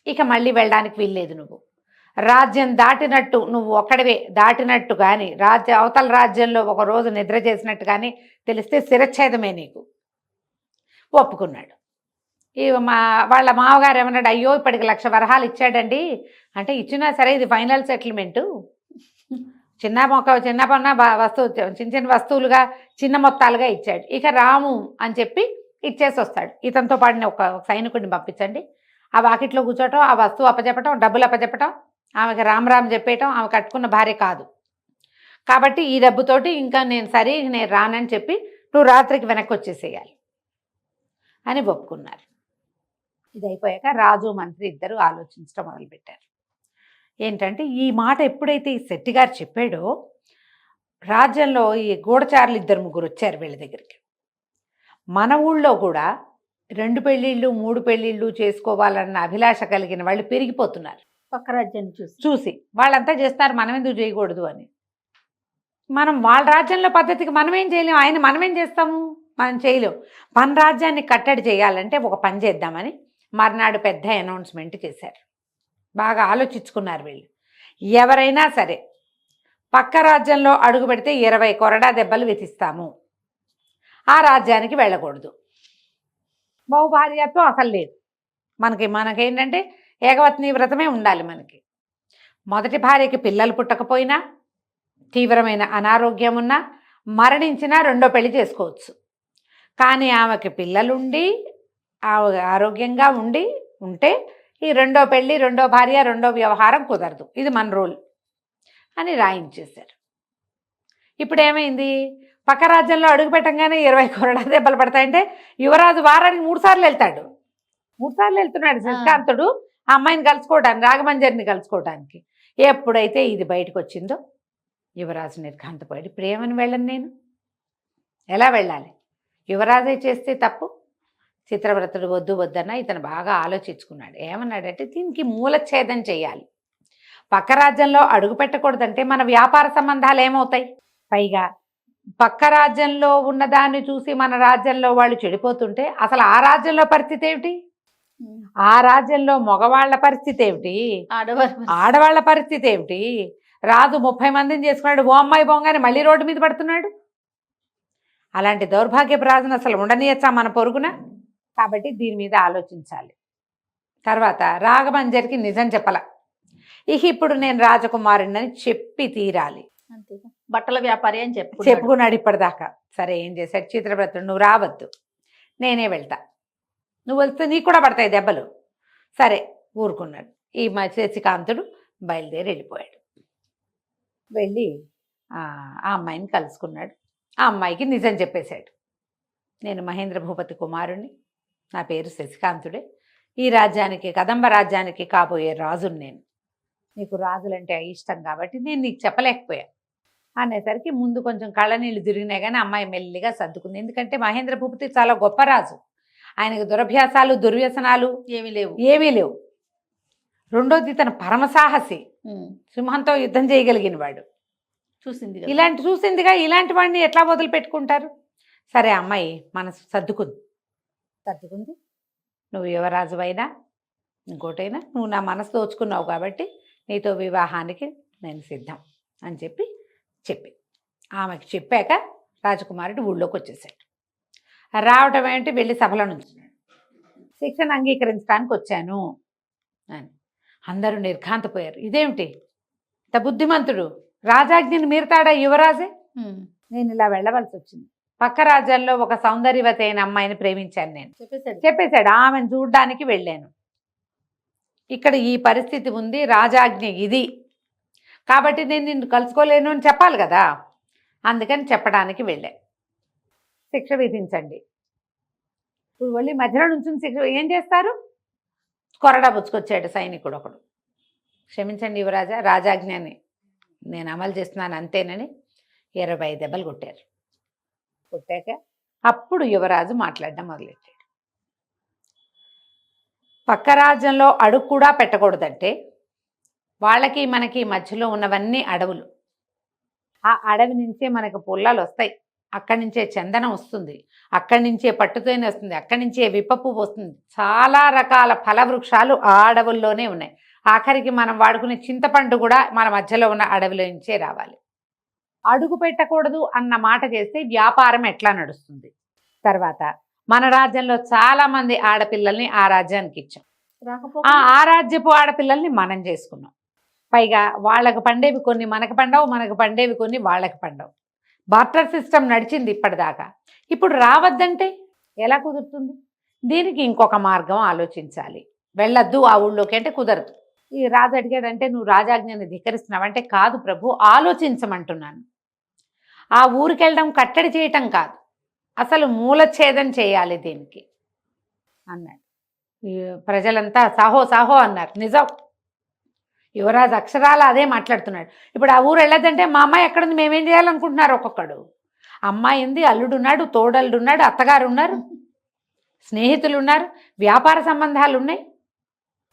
ఇక మళ్ళీ వెళ్ళడానికి వీల్లేదు. నువ్వు రాజ్యం దాటినట్టు, నువ్వు ఒక్కడివే దాటినట్టు కానీ అవతల రాజ్యంలో ఒక రోజు నిద్ర చేసినట్టు కానీ తెలిస్తే శిరచ్ఛేదమే నీకు. ఒప్పుకున్నాడు. వాళ్ళ మామగారు ఏమన్నాడు, అయ్యో ఇప్పటికి 1,00,000 వరహాలు ఇచ్చాడండి అంటే, ఇచ్చినా సరే ఇది ఫైనల్ సెటిల్మెంటు, చిన్న వస్తువు చిన్న వస్తువులుగా చిన్న మొత్తాలుగా ఇచ్చాడు, ఇక రాము అని చెప్పి ఇచ్చేసి వస్తాడు. ఇతనితో పాడిన ఒక సైనికుడిని పంపించండి, ఆ వాకిట్లో కూర్చోటం, ఆ వస్తువు అప్పచెప్పటం, డబ్బులు అప్పచెప్పటం, ఆమెకి రామ్ చెప్పేయటం, ఆమె కట్టుకున్న భార్య కాదు కాబట్టి ఈ డబ్బుతోటి ఇంకా నేను రానని చెప్పి నువ్వు రాత్రికి వెనక్కి వచ్చేసేయాలి అని ఒప్పుకున్నారు. ఇది అయిపోయాక రాజు మంత్రి ఇద్దరు ఆలోచించడం మొదలుపెట్టారు. ఏంటంటే, ఈ మాట ఎప్పుడైతే ఈ శెట్టి గారు చెప్పాడో, రాజ్యంలో ఈ గూఢచారులు 2-3 వచ్చారు వీళ్ళ దగ్గరికి. మన ఊళ్ళో కూడా 2 పెళ్ళిళ్ళు 3 పెళ్ళిళ్ళు చేసుకోవాలన్న అభిలాష కలిగిన వాళ్ళు పెరిగిపోతున్నారు. పక్క రాజ్యాన్ని చూసి వాళ్ళంతా చేస్తున్నారు, మనం ఎందుకు చేయకూడదు అని. మనం వాళ్ళ రాజ్యంలో పద్ధతికి మనమేం చేయలేము, మనమేం చేస్తాము, మనం చేయలేము. మన రాజ్యాన్ని కట్టడి చేయాలంటే ఒక పని చేద్దామని మర్నాడు పెద్ద అనౌన్స్మెంట్ చేశారు. బాగా ఆలోచించుకున్నారు వీళ్ళు. ఎవరైనా సరే పక్క రాజ్యంలో అడుగు పెడితే 20 కొరడా దెబ్బలు విధిస్తాము, ఆ రాజ్యానికి వెళ్ళకూడదు. బహుభార్యత్వం అసలు లేదు మనకేంటంటే ఏకపత్ని వ్రతమే ఉండాలి మనకి. మొదటి భార్యకి పిల్లలు పుట్టకపోయినా, తీవ్రమైన అనారోగ్యం ఉన్నా, మరణించినా రెండో పెళ్లి చేసుకోవచ్చు. కానీ ఆమెకి పిల్లలుండి ఆరోగ్యంగా ఉంటే ఈ రెండో పెళ్ళి, రెండో భార్య, రెండో వ్యవహారం కుదరదు, ఇది మన రూల్ అని రాయించేశారు. ఇప్పుడు ఏమైంది, పక్క రాజ్యంలో అడుగు పెట్టంగానే 20 కొరడా దెబ్బలు పడతాయంటే, యువరాజు వారానికి 3 సార్లు వెళ్తాడు. 3 సార్లు వెళ్తున్నాడు శ్రీకాంతుడు ఆ అమ్మాయిని కలుసుకోవడానికి, రాగమంజరిని కలుసుకోవడానికి. ఎప్పుడైతే ఇది బయటకు వచ్చిందో యువరాజు నిర్ఘాంతపోయాడు. ప్రేమను వెళ్ళను, నేను ఎలా వెళ్ళాలి, యువరాజే చేస్తే తప్పు. చిత్రవ్రతుడు వద్దన్న ఇతను బాగా ఆలోచించుకున్నాడు. ఏమన్నాడంటే, దీనికి మూలఛేదం చేయాలి. పక్క రాజ్యంలో అడుగు పెట్టకూడదంటే మన వ్యాపార సంబంధాలు ఏమవుతాయి, పైగా పక్క రాజ్యంలో ఉన్నదాన్ని చూసి మన రాజ్యంలో వాళ్ళు చెడిపోతుంటే అసలు ఆ రాజ్యంలో పరిస్థితి ఏమిటి, ఆ రాజ్యంలో మగవాళ్ళ పరిస్థితి ఏమిటి, ఆడవారు ఆడవాళ్ళ పరిస్థితి ఏమిటి? రాజు 30 మందిని చేసుకున్నాడు, ఓ అమ్మాయి బొంగానే మళ్ళీ రోడ్డు మీద పడుతున్నాడు. అలాంటి దౌర్భాగ్యపు రాజును అసలు ఉండనీయచ్చా మన పొరుగున? కాబట్టి దీని మీద ఆలోచించాలి. తర్వాత రాఘమంజరికి నిజం చెప్పాల. ఇప్పుడు నేను రాజకుమారుడిని చెప్పి తీరాలి. అంతేగా, బట్టల వ్యాపారి అని చెప్పుకున్నాడు ఇప్పటిదాకా. సరే ఏం చేశాడు చిత్రవ్రతుడు, నువ్వు రావద్దు, నేనే వెళ్తా, నువ్వు వెళ్తే నీకు కూడా పడతాయి దెబ్బలు. సరే ఊరుకున్నాడు. ఈ శశికాంతుడు బయలుదేరి వెళ్ళిపోయాడు. వెళ్ళి ఆ అమ్మాయిని కలుసుకున్నాడు. ఆ అమ్మాయికి నిజం చెప్పేశాడు. నేను మహేంద్ర భూపతి కుమారుణ్ణి, నా పేరు శశికాంతుడే, ఈ రాజ్యానికి కదంబ రాజ్యానికి కాబోయే రాజుని నేను. నీకు రాజులంటే ఇష్టం కాబట్టి నేను నీకు చెప్పలేకపోయా అనేసరికి ముందు కొంచెం కళ్ళనీళ్ళు తిరిగినాయి, కానీ అమ్మాయి మెల్లిగా సర్దుకుంది. ఎందుకంటే మహేంద్ర భూపతి చాలా గొప్ప రాజు, ఆయనకు దురభ్యాసాలు దుర్వ్యసనాలు ఏమీ లేవు. రెండోది తన పరమసాహసి, సింహంతో యుద్ధం చేయగలిగిన వాడు. చూసిందిగా ఇలాంటి వాడిని ఎట్లా వదిలిపెట్టుకుంటారు? సరే అమ్మాయి మనసు సర్దుకుంది. నువ్వు యువరాజు అయినా ఇంకోటైనా నువ్వు నా మనసు దోచుకున్నావు కాబట్టి నీతో వివాహానికి నేను సిద్ధం అని చెప్పి ఆమెకి చెప్పాక రాజకుమారుడు ఊళ్ళోకి వచ్చేసాడు. రావటం ఏంటి, వెళ్ళి సభలో నుంచున్నాడు. శిక్షను అంగీకరించడానికి వచ్చాను అని అందరూ నిర్ఘాంతపోయారు. ఇదేమిటి ఇంత బుద్ధిమంతుడు, రాజాజ్ఞని మీరుతాడా యువరాజే? నేను ఇలా వెళ్ళవలసి వచ్చింది. పక్క రాజ్యాల్లో ఒక సౌందర్యవతి అయిన అమ్మాయిని ప్రేమించాను నేను చెప్పేశాడు. ఆమెను చూడ్డానికి వెళ్ళాను. ఇక్కడ ఈ పరిస్థితి ఉంది, రాజాజ్ఞ ఇది కాబట్టి నేను నిన్ను కలుసుకోలేను అని చెప్పాలి కదా, అందుకని చెప్పడానికి వెళ్ళా. శిక్ష విధించండి. ఇప్పుడు వెళ్ళి మధ్యలో నుంచి శిక్ష ఏం చేస్తారు? కొరడా పుచ్చుకొచ్చాడు సైనికుడు ఒకడు. క్షమించండి యువరాజా, రాజాజ్ఞని నేను అమలు చేస్తున్నాను అంతేనని 20 దెబ్బలు కొట్టారు. కొట్టాక అప్పుడు యువరాజు మాట్లాడడం మొదలెట్టాడు. పక్క రాజ్యంలో అడుగు కూడా పెట్టకూడదంటే వాళ్ళకి మనకి మధ్యలో ఉన్నవన్నీ అడవులు. ఆ అడవి నుంచే మనకు పుల్లలు వస్తాయి, అక్కడి నుంచే చందనం వస్తుంది, అక్కడి నుంచే పట్టుతోనే వస్తుంది, అక్కడి నుంచే విప్పపువ్వు వస్తుంది. చాలా రకాల ఫల వృక్షాలు ఆ అడవుల్లోనే ఉన్నాయి. ఆఖరికి మనం వాడుకునే చింతపండు కూడా మన మధ్యలో ఉన్న అడవిలో నుంచే రావాలి. అడుగు పెట్టకూడదు అన్న మాట చేస్తే వ్యాపారం ఎట్లా నడుస్తుంది? తర్వాత మన రాజ్యంలో చాలా మంది ఆడపిల్లల్ని ఆ రాజ్యానికి ఇచ్చాం, ఆ రాజ్యపు ఆడపిల్లల్ని మనం చేసుకున్నాం. పైగా వాళ్ళకు పండేవి కొన్ని మనకు పండవు, మనకు పండేవి కొన్ని వాళ్ళకి పండవు. బార్టర్ సిస్టమ్ నడిచింది ఇప్పటిదాకా. ఇప్పుడు రావద్దంటే ఎలా కుదురుతుంది? దీనికి ఇంకొక మార్గం ఆలోచించాలి. వెళ్ళొద్దు ఆ ఊళ్ళోకి అంటే కుదరదు. ఈ రాజు అడిగాడంటే నువ్వు రాజాజ్ఞని ధిక్కరిస్తున్నావు అంటే, కాదు ప్రభు, ఆలోచించమంటున్నాను. ఆ ఊరికి వెళ్ళడం కట్టడి చేయటం కాదు, అసలు మూలఛేదం చేయాలి దీనికి అన్నాడు. ప్రజలంతా సాహో సాహో అన్నారు. నిజం, యువరాజు అక్షరాల అదే మాట్లాడుతున్నాడు. ఇప్పుడు ఆ ఊరు వెళ్ళదంటే మా అమ్మాయి ఎక్కడుంది, మేమేం చేయాలనుకుంటున్నారు ఒక్కొక్కడు. అమ్మాయి ఉంది, అల్లుడున్నాడు, తోడల్లుడు ఉన్నాడు, అత్తగారు ఉన్నారు, స్నేహితులు ఉన్నారు, వ్యాపార సంబంధాలు ఉన్నాయి,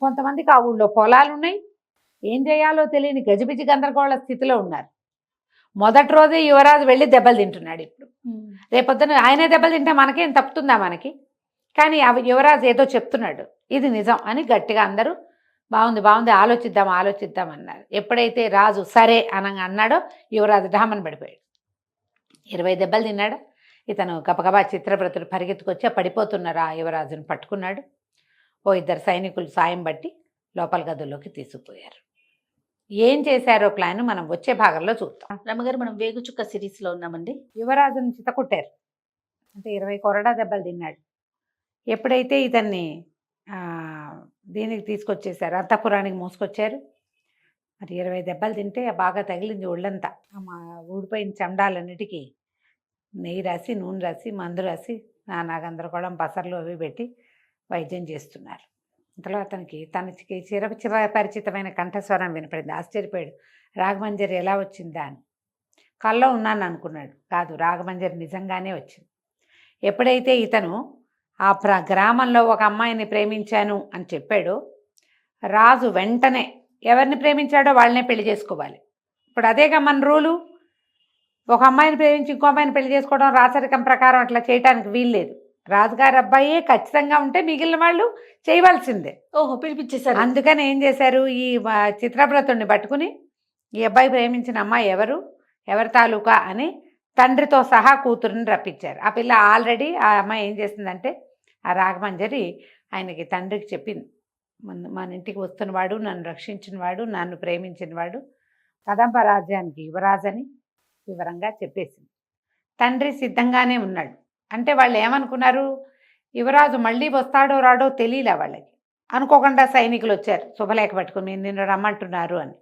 కొంతమందికి ఆ ఊళ్ళో పొలాలు ఉన్నాయి. ఏం చేయాలో తెలియని గజిబిజి గందరగోళ స్థితిలో ఉన్నారు. మొదటి రోజే యువరాజు వెళ్ళి దెబ్బలు తింటున్నాడు. ఇప్పుడు రేపొద్దున ఆయనే దెబ్బలు తింటే మనకేం తప్పుతుందా మనకి? కానీ యువరాజు ఏదో చెప్తున్నాడు, ఇది నిజం అని గట్టిగా అందరూ బాగుంది ఆలోచిద్దాం అన్నారు. ఎప్పుడైతే రాజు సరే అన్నాడో యువరాజు ఢామని పడిపోయాడు. 20 దెబ్బలు తిన్నాడు. ఇతను గబగబా చిత్రవ్రతుడు పరిగెత్తుకొచ్చి పడిపోతున్నారు ఆ యువరాజును పట్టుకున్నాడు. ఓ 2 సైనికులు సాయం బట్టి లోపల గదుల్లోకి తీసుకుపోయారు. ఏం చేశారో ప్లాన్ మనం వచ్చే భాగంలో చూద్దాం. రమ్మగారు, మనం వేగుచుక్క సిరీస్లో ఉన్నామండి. యువరాజును చితకొట్టారు, అంటే 20 కొరడా దెబ్బలు తిన్నాడు. ఎప్పుడైతే ఇతన్ని దీనికి తీసుకొచ్చేసారు, అంతఃపురానికి మోసుకొచ్చారు, మరి 20 దెబ్బలు తింటే బాగా తగిలింది ఒళ్ళంతా. ఊడిపోయిన చెండాలన్నిటికీ నెయ్యి రాసి, నూనె రాసి, మందు రాసి, నానాగందరగోళం పసర్లు అవి పెట్టి వైద్యం చేస్తున్నారు. ఇంతలో తనకి చిరపరిచితమైన కంఠస్వరం వినపడింది. ఆశ్చర్యపోయాడు. రాఘమంజరి ఎలా వచ్చిందా అని. కల్లో ఉన్నాను అనుకున్నాడు. కాదు, రాఘమంజరి నిజంగానే వచ్చింది. ఎప్పుడైతే ఇతను ఆ గ్రామంలో ఒక అమ్మాయిని ప్రేమించాను అని చెప్పాడో, రాజు వెంటనే ఎవరిని ప్రేమించాడో వాళ్ళనే పెళ్లి చేసుకోవాలి. ఇప్పుడు అదేగా మన రూలు. ఒక అమ్మాయిని ప్రేమించి ఇంకో అమ్మాయిని పెళ్లి చేసుకోవడం రాచరికం ప్రకారం అట్లా చేయడానికి వీల్లేదు. రాజుగారి అబ్బాయే ఖచ్చితంగా ఉంటే మిగిలిన వాళ్ళు చేయవలసిందే. ఓహో, పిలిపించేశారు. అందుకని ఏం చేశారు, ఈ చిత్రవ్రతుడిని పట్టుకుని ఈ అబ్బాయి ప్రేమించిన అమ్మాయి ఎవరి తాలూకా అని తండ్రితో సహా కూతురుని రప్పించారు. ఆ పిల్ల ఆల్రెడీ ఆ అమ్మాయి ఏం చేసిందంటే, ఆ రాగమంజరి ఆయనకి తండ్రికి చెప్పింది, మన ఇంటికి వస్తున్నవాడు, నన్ను రక్షించినవాడు, నన్ను ప్రేమించినవాడు, కదంబ రాజ్యానికి యువరాజని వివరంగా చెప్పేసింది. తండ్రి సిద్ధంగానే ఉన్నాడు. అంటే వాళ్ళు ఏమనుకున్నారు, యువరాజు మళ్ళీ వస్తాడో రాడో తెలియలే వాళ్ళకి. అనుకోకుండా సైనికులు వచ్చారు శుభలేఖ పట్టుకుని, నిన్ను రమ్మంటున్నారు అని.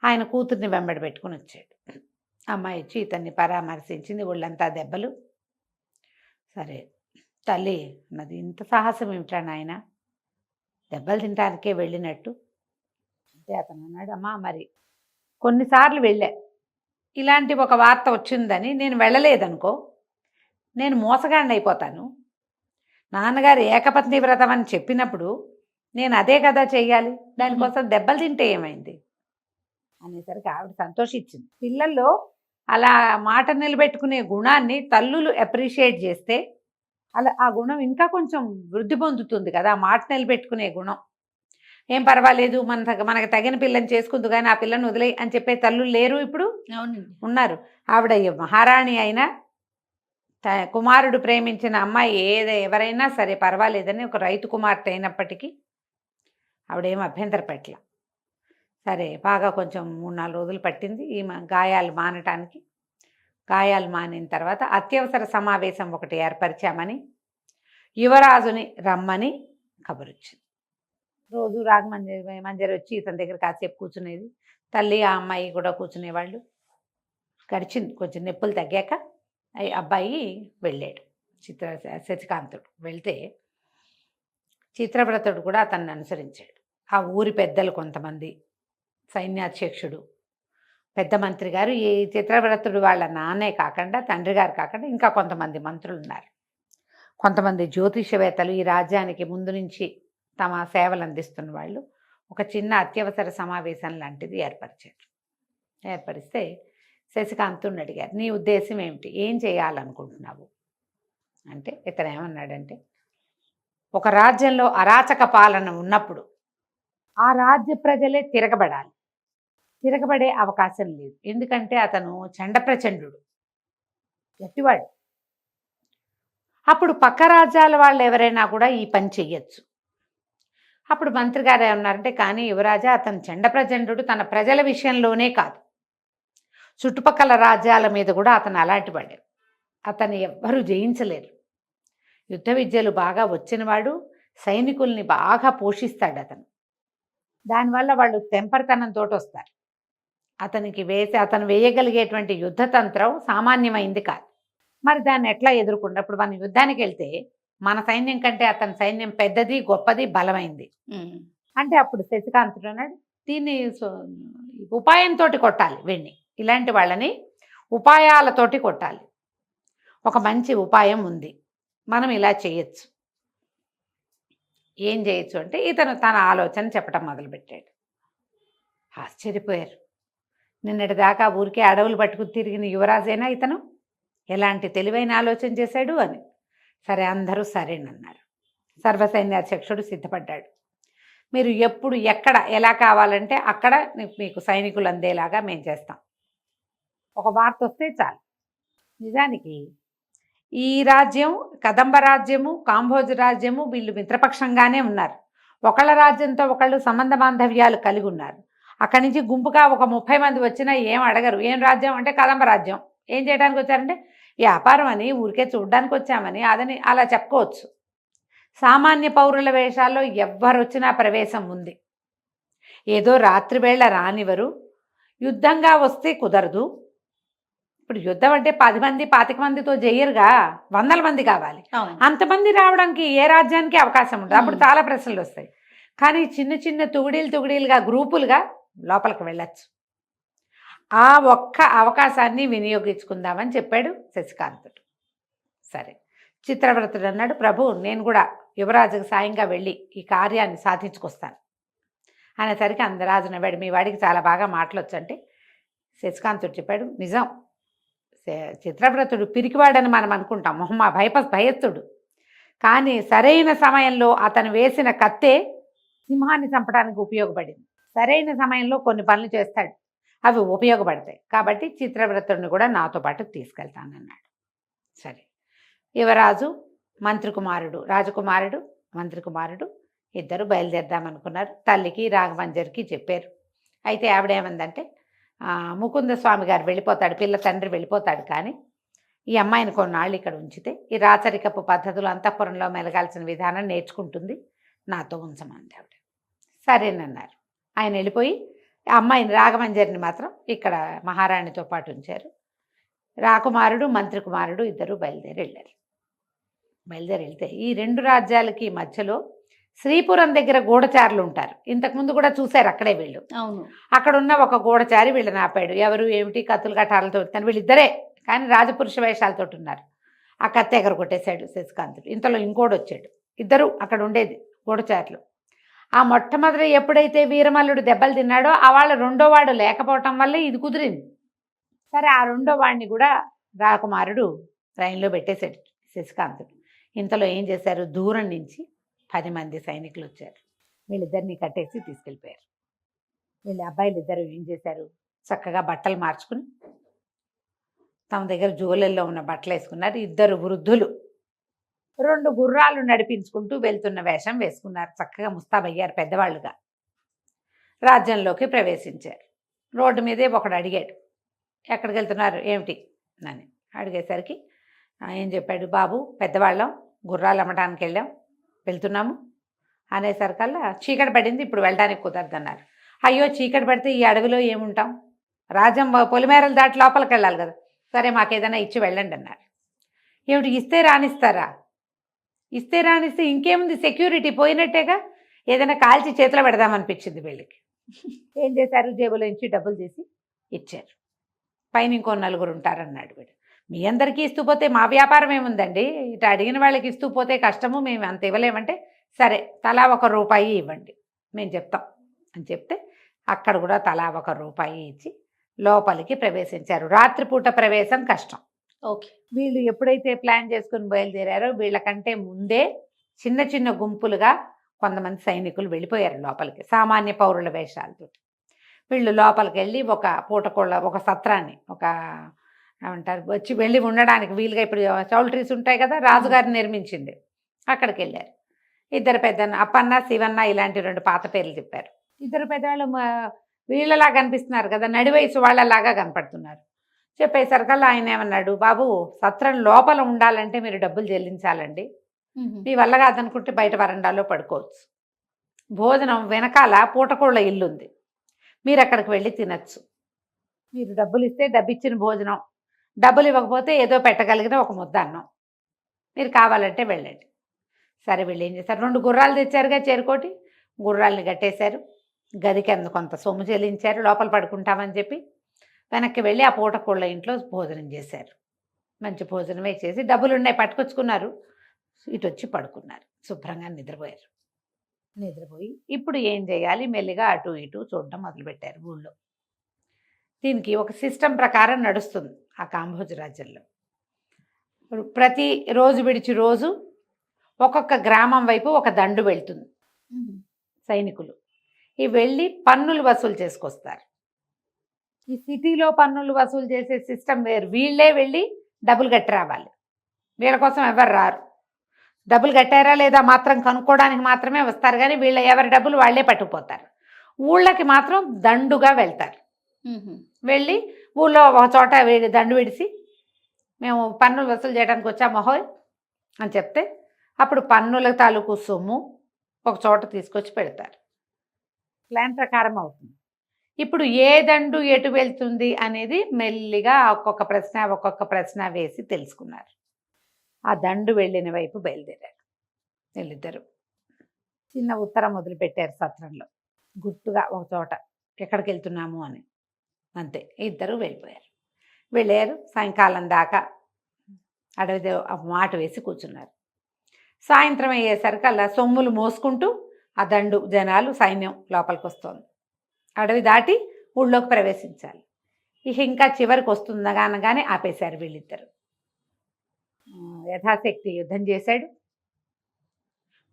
ఆయన కూతుర్ని వెంబడి పెట్టుకుని వచ్చాడు. అమ్మాయి వచ్చి ఇతన్ని పరామర్శించింది, ఒళ్ళంతా దెబ్బలు. సరే తల్లి అన్నది, ఇంత సాహసం ఏమిటా నాయన, దెబ్బలు తినటానికే వెళ్ళినట్టు అంటే అతను అన్నాడు, అమ్మా మరి కొన్నిసార్లు వెళ్ళా, ఇలాంటి ఒక వార్త వచ్చిందని నేను వెళ్ళలేదనుకో, నేను మోసగాడిని అయిపోతాను. నాన్నగారు ఏకపత్ని వ్రతం అని చెప్పినప్పుడు నేను అదే కదా చెయ్యాలి, దానికోసం దెబ్బలు తింటే ఏమైంది అనేసరికి ఆవిడ సంతోషించింది. పిల్లల్లో అలా మాట నిలబెట్టుకునే గుణాన్ని తల్లులు అప్రిషియేట్ చేస్తే అలా ఆ గుణం ఇంకా కొంచెం వృద్ధి పొందుతుంది కదా, మాట నిలబెట్టుకునే గుణం. ఏం పర్వాలేదు, మనకు తగిన పిల్లని చేసుకుందు కానీ ఆ పిల్లని వదిలే అని చెప్పే తల్లులు లేరు ఇప్పుడు, అవునండి. ఉన్నారు. ఆవిడ మహారాణి అయినా కుమారుడు ప్రేమించిన అమ్మాయి ఎవరైనా సరే పర్వాలేదని ఒక రైతు కుమార్తె అయినప్పటికీ ఆవిడేం అభ్యంతర పెట్టల. సరే బాగా కొంచెం 3-4 రోజులు పట్టింది ఈ గాయాలు మానటానికి. గాయాలు మానిన తర్వాత అత్యవసర సమావేశం ఒకటి ఏర్పరిచామని యువరాజుని రమ్మని కబురొచ్చింది. రోజు మంజరి వచ్చి ఇతని దగ్గర కాసేపు కూర్చునేది, తల్లి ఆ అమ్మాయి కూడా కూర్చునేవాళ్ళు. గడిచింది కొంచెం నొప్పులు తగ్గాక అబ్బాయి వెళ్ళాడు. శశికాంతుడు వెళ్తే చిత్రవ్రతుడు కూడా అతన్ని అనుసరించాడు. ఆ ఊరి పెద్దలు కొంతమంది, సైన్యాధ్యక్షుడు, పెద్ద మంత్రి గారు, ఈ చిత్రవ్రతుడు వాళ్ళ నాన్నే కాకుండా, తండ్రి గారు కాకుండా ఇంకా కొంతమంది మంత్రులు ఉన్నారు. కొంతమంది జ్యోతిషవేత్తలు, ఈ రాజ్యానికి ముందు నుంచి తమ సేవలు అందిస్తున్న వాళ్ళు ఒక చిన్న అత్యవసర సమావేశం లాంటిది ఏర్పరిస్తే శశికాంతుని అడిగారు, నీ ఉద్దేశం ఏమిటి, ఏం చేయాలనుకుంటున్నావు అంటే ఇతను ఏమన్నాడంటే, ఒక రాజ్యంలో అరాచక పాలన ఉన్నప్పుడు ఆ రాజ్య ప్రజలే తిరగబడే అవకాశం లేదు. ఎందుకంటే అతను చండప్రచండు, గట్టివాడు. అప్పుడు పక్క రాజ్యాల వాళ్ళు ఎవరైనా కూడా ఈ పని చెయ్యొచ్చు. అప్పుడు మంత్రి గారు ఏమన్నారంటే, కానీ యువరాజా అతను చండప్రచండు, తన ప్రజల విషయంలోనే కాదు చుట్టుపక్కల రాజ్యాల మీద కూడా అతను అలాంటి వాడే. అతను ఎవ్వరూ జయించలేరు. యుద్ధ విద్యలు బాగా వచ్చినవాడు, సైనికుల్ని బాగా పోషిస్తాడు అతను. దానివల్ల వాళ్ళు తెంపరితనంతో వస్తారు. అతను వేయగలిగేటువంటి యుద్ధతంత్రం సామాన్యమైంది కాదు. మరి దాన్ని ఎట్లా ఎదుర్కొంటే, ఇప్పుడు మనం యుద్ధానికి వెళ్తే మన సైన్యం కంటే అతని సైన్యం పెద్దది, గొప్పది, బలమైంది. అంటే అప్పుడు శశికాంతుడు అన్నాడు, దీన్ని ఉపాయంతో కొట్టాలి, వెన్ని ఇలాంటి వాళ్ళని ఉపాయాలతోటి కొట్టాలి. ఒక మంచి ఉపాయం ఉంది, మనం ఇలా చేయొచ్చు. ఏం చేయొచ్చు అంటే ఇతను తన ఆలోచన చెప్పడం మొదలుపెట్టాడు. ఆశ్చర్యపోయారు. నిన్నటి దాకా ఊరికే అడవులు పట్టుకుని తిరిగిన యువరాజేనా ఇతను, ఎలాంటి తెలివైన ఆలోచన చేశాడు అని. సరే అందరూ సరేనన్నారు. సర్వసైన్యాధ్యక్షుడు సిద్ధపడ్డాడు. మీరు ఎప్పుడు ఎక్కడ ఎలా కావాలంటే అక్కడ మీకు సైనికులు అందేలాగా మేము చేస్తాం. ఒక వార్త వస్తే చాలు. నిజానికి ఈ రాజ్యం, కదంబ రాజ్యము, కాంభోజ రాజ్యము వీళ్ళు మిత్రపక్షంగానే ఉన్నారు. ఒకళ్ళ రాజ్యంతో ఒకళ్ళు సంబంధ బాంధవ్యాలు కలిగి ఉన్నారు. అక్కడి నుంచి గుంపుగా ఒక 30 మంది వచ్చినా ఏం అడగరు. ఏం రాజ్యం అంటే కదంబ రాజ్యం. ఏం చేయడానికి వచ్చారంటే వ్యాపారం అని, ఊరికే చూడడానికి వచ్చామని, అదని అలా చెప్పుకోవచ్చు. సామాన్య పౌరుల వేషాల్లో ఎవ్వరు వచ్చినా ప్రవేశం ఉంది. ఏదో రాత్రివేళ రానివరు, యుద్ధంగా వస్తే కుదరదు. ఇప్పుడు యుద్ధం అంటే 10 మంది 25 మందితో చేయరుగా, 100 మంది కావాలి. అంతమంది రావడానికి ఏ రాజ్యానికి అవకాశం ఉండదు. అప్పుడు చాలా ప్రశ్నలు వస్తాయి. కానీ చిన్న చిన్న తుగుడీలుగా గ్రూపులుగా లోపలికి వెళ్ళచ్చు. ఆ ఒక్క అవకాశాన్ని వినియోగించుకుందామని చెప్పాడు శశికాంతుడు. సరే, చిత్రవ్రతుడు అన్నాడు, ప్రభు నేను కూడా యువరాజుకు సాయంగా వెళ్ళి ఈ కార్యాన్ని సాధించుకొస్తాను అనేసరికి అందరాజు నవ్వాడు. మీ వాడికి చాలా బాగా మాటలొచ్చు అంటే శశికాంతుడు చెప్పాడు, నిజం, చిత్రవ్రతుడు పిరికివాడని మనం అనుకుంటాం, భయస్తుడు. కానీ సరైన సమయంలో అతను వేసిన కత్తే సింహాన్ని చంపడానికి ఉపయోగపడింది. సరైన సమయంలో కొన్ని పనులు చేస్తాడు, అవి ఉపయోగపడతాయి. కాబట్టి చిత్రవ్రతుడిని కూడా నాతో పాటు తీసుకెళ్తానన్నాడు. సరే, యువరాజు మంత్రి కుమారుడు, రాజకుమారుడు మంత్రి కుమారుడు ఇద్దరు బయలుదేరదామనుకున్నారు. తల్లికి రాఘవంజరికి చెప్పారు. అయితే ఆవిడేమందంటే, ముకుంద స్వామి గారు వెళ్ళిపోతాడు, పిల్ల తండ్రి వెళ్ళిపోతాడు, కానీ ఈ అమ్మాయిని కొన్నాళ్ళు ఇక్కడ ఉంచితే ఈ రాచరికపు పద్ధతులు అంతఃపురంలో మెలగాల్సిన విధానం నేర్చుకుంటుంది, నాతో ఉంచమంది ఆవిడ. సరేనన్నారు. ఆయన వెళ్ళిపోయి ఆ అమ్మాయిని రాఘవంజరిని మాత్రం ఇక్కడ మహారాణితో పాటు ఉంచారు. రాకుమారుడు మంత్రి కుమారుడు ఇద్దరు బయలుదేరి వెళ్తే ఈ రెండు రాజ్యాలకి మధ్యలో శ్రీపురం దగ్గర గూఢచారులు ఉంటారు. ఇంతకుముందు కూడా చూశారు అక్కడే వీళ్ళు. అవును. అక్కడ ఉన్న ఒక గూఢచారి వీళ్ళని ఆపాడు. ఎవరు ఏమిటి, కత్తులు కట్టాలతో వీళ్ళిద్దరే, కానీ రాజపురుష వేషాలతో ఉన్నారు. ఆ కత్తి ఎగర కొట్టేశాడు శశికాంతుడు. ఇంతలో ఇంకోటి వచ్చాడు. ఇద్దరు అక్కడ ఉండేది గూఢచారులు. ఆ మొట్టమొదటి ఎప్పుడైతే వీరమల్లుడు దెబ్బలు తిన్నాడో ఆ వాళ్ళ రెండో వాడు లేకపోవటం వల్లే ఇది కుదిరింది. సరే, ఆ రెండో వాడిని కూడా రాకుమారుడు లైన్లో పెట్టేశాడు శశికాంతుడు. ఇంతలో ఏం చేశారు, దూరం నుంచి 10 మంది సైనికులు వచ్చారు. వీళ్ళిద్దరిని కట్టేసి తీసుకెళ్ళిపోయారు. వీళ్ళ అబ్బాయిలు ఇద్దరు ఏం చేశారు, చక్కగా బట్టలు మార్చుకుని తమ దగ్గర జోలెల్లో ఉన్న బట్టలు వేసుకున్నారు. ఇద్దరు వృద్ధులు 2 గుర్రాలు నడిపించుకుంటూ వెళ్తున్న వేషం వేసుకున్నారు. చక్కగా ముస్తాబయ్యారు పెద్దవాళ్ళుగా. రాజ్యంలోకి ప్రవేశించారు. రోడ్డు మీదే ఒకడు అడిగాడు, ఎక్కడికి వెళ్తున్నారు ఏమిటి అని అడిగేసరికి ఏం చెప్పాడు, బాబు పెద్దవాళ్ళం గుర్రాలు అమ్మడానికి వెళ్తున్నాము అనేసరికల్లా చీకటి పడింది, ఇప్పుడు వెళ్ళడానికి కుదరదన్నారు. అయ్యో, చీకటి పడితే ఈ అడవిలో ఏముంటాం, రాజ్యం పొలిమేరలు దాటి లోపలికి వెళ్ళాలి కదా, సరే మాకేదైనా ఇచ్చి వెళ్ళండి అన్నారు. ఏమిటి, ఇస్తే రానిస్తారా? ఇస్తే రానిస్తే ఇంకేముంది, సెక్యూరిటీ పోయినట్టేగా, ఏదైనా కాల్చి చేతిలో పెడదామనిపించింది వీళ్ళకి. ఏం చేశారు, జేబులో నుంచి డబ్బులు తీసి ఇచ్చారు. పైన ఇంకో 4 ఉంటారన్నాడు వీడు. మీ అందరికీ ఇస్తూ పోతే మా వ్యాపారం ఏముందండి, ఇటు అడిగిన వాళ్ళకి ఇస్తూ పోతే కష్టము, మేము అంత ఇవ్వలేమంటే సరే తలా 1 రూపాయి ఇవ్వండి మేము చెప్తాం అని చెప్తే అక్కడ కూడా తలా 1 రూపాయి ఇచ్చి లోపలికి ప్రవేశించారు. రాత్రిపూట ప్రవేశం కష్టం. ఓకే. వీళ్ళు ఎప్పుడైతే ప్లాన్ చేసుకుని బయలుదేరారో వీళ్ళకంటే ముందే చిన్న చిన్న గుంపులుగా కొంతమంది సైనికులు వెళ్ళిపోయారు లోపలికి, సామాన్య పౌరుల వేషాలతో. వీళ్ళు లోపలికి వెళ్ళి ఒక పూటకోళ్ళ ఒక సత్రాన్ని, ఒక ఏమంటారు, వచ్చి వెళ్ళి ఉండడానికి వీలుగా, ఇప్పుడు చౌల్ట్రీస్ ఉంటాయి కదా, రాజుగారు నిర్మించింది, అక్కడికి వెళ్ళారు. ఇద్దరు పెద్దన్న, అప్పన్న శివన్న ఇలాంటి 2 పాత పేర్లు చెప్పారు. ఇద్దరు పెద్దవాళ్ళు వీళ్ళలాగా కనిపిస్తున్నారు కదా, నడి వయసు వాళ్ళలాగా కనపడుతున్నారు. చెప్పేసరికల్లా ఆయన ఏమన్నాడు, బాబు సత్రం లోపల ఉండాలంటే మీరు డబ్బులు చెల్లించాలండి, మీ వల్ల కాదనుకుంటే బయట వరండాలో పడుకోవచ్చు, భోజనం వెనకాల పూటకోళ్ళ ఇల్లు ఉంది, మీరు అక్కడికి వెళ్ళి తినచ్చు, మీరు డబ్బులు ఇస్తే డబ్బిచ్చిన భోజనం, డబ్బులు ఇవ్వకపోతే ఏదో పెట్టగలిగిన ఒక ముద్ద అన్నం, మీరు కావాలంటే వెళ్ళండి. సరే, వీళ్ళు ఏం చేశారు, 2 గుర్రాలు తెచ్చారుగా, చేరుకోటి గుర్రాలని కట్టేశారు. గదికి కొంత సొమ్ము చెల్లించారు, లోపల పడుకుంటామని చెప్పి వెనక్కి వెళ్ళి ఆ పూటకోళ్ళ ఇంట్లో భోజనం చేశారు. మంచి భోజనమే చేసి డబ్బులు ఉన్నాయి పట్టుకొచ్చుకున్నారు, ఇటు వచ్చి పడుకున్నారు, శుభ్రంగా నిద్రపోయారు. నిద్రపోయి ఇప్పుడు ఏం చేయాలి, మెల్లిగా అటు ఇటు చూడడం మొదలుపెట్టారు ఊళ్ళో. దీనికి ఒక సిస్టమ్ ప్రకారం నడుస్తుంది ఆ కాంభోజ రాజ్యంలో. ప్రతి రోజు విడిచి రోజు ఒక్కొక్క గ్రామం వైపు ఒక దండు వెళ్తుంది. సైనికులు ఈ వెళ్ళి పన్నులు వసూలు చేసుకొస్తారు. ఈ సిటీలో పన్నులు వసూలు చేసే సిస్టమ్ వేరు, వీళ్ళే వెళ్ళి డబ్బులు కట్టి రావాలి. వీళ్ళ కోసం ఎవరు రారు, డబ్బులు కట్టారా లేదా మాత్రం కనుక్కోవడానికి మాత్రమే వస్తారు, కానీ వీళ్ళ ఎవరి డబ్బులు వాళ్ళే పట్టుకుపోతారు. ఊళ్ళకి మాత్రం దండుగా వెళ్తారు. వెళ్ళి ఊళ్ళో ఒక చోట దండు విడిసి మేము పన్నులు వసూలు చేయడానికి వచ్చాము హోయ్ అని చెప్తే అప్పుడు పన్నుల తాలూకు సొమ్ము ఒక చోట తీసుకొచ్చి పెడతారు. ప్లాన్ ప్రకారం అవుతుంది. ఇప్పుడు ఏ దండు ఎటు వెళ్తుంది అనేది మెల్లిగా ఒక్కొక్క ప్రశ్న వేసి తెలుసుకున్నారు. ఆ దండు వెళ్ళిన వైపు బయలుదేరారు వీళ్ళిద్దరు. చిన్న ఉత్తరం మొదలుపెట్టారు సత్రంలో, గుర్తుగా ఒక చోట ఎక్కడికి వెళ్తున్నాము అని, అంతే. ఇద్దరు వెళ్ళారు. సాయంకాలం దాకా అడవి మాట వేసి కూర్చున్నారు. సాయంత్రం అయ్యేసరికి అలా సొమ్ములు మోసుకుంటూ ఆ దండు జనాలు సైన్యం లోపలికి వస్తుంది. అడవి దాటి ఊళ్ళోకి ప్రవేశించాలి. ఇంకా చివరికి వస్తుందగానగానే ఆపేశారు వీళ్ళిద్దరు. యథాశక్తి యుద్ధం చేశాడు.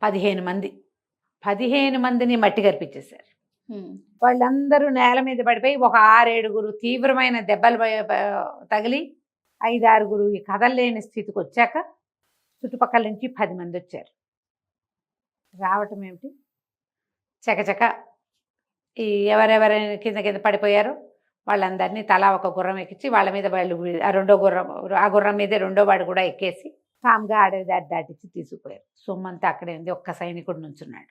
15 మందిని మట్టి కరిపించేశారు. ఉమ్. వాళ్ళందరూ నేల మీద పడిపోయి ఒక 6-7 తీవ్రమైన దెబ్బలు తగిలి 5-6 ఈ కదలలేని స్థితికి వచ్చాక చుట్టుపక్కల నుంచి 10 మంది వచ్చారు. రావటం ఏమిటి, చకచక ఈ ఎవరెవరైనా కింద పడిపోయారో వాళ్ళందరినీ తలా ఒక గుర్రం ఎక్కించి వాళ్ళ మీద వాళ్ళు ఆ గుర్రం మీదే రెండో వాడు కూడా ఎక్కేసి కామ్గా అడవి దాటించి తీసుకుపోయారు. సొమ్మంతా అక్కడే ఉంది. ఒక్క సైనికుడు నుంచున్నాడు.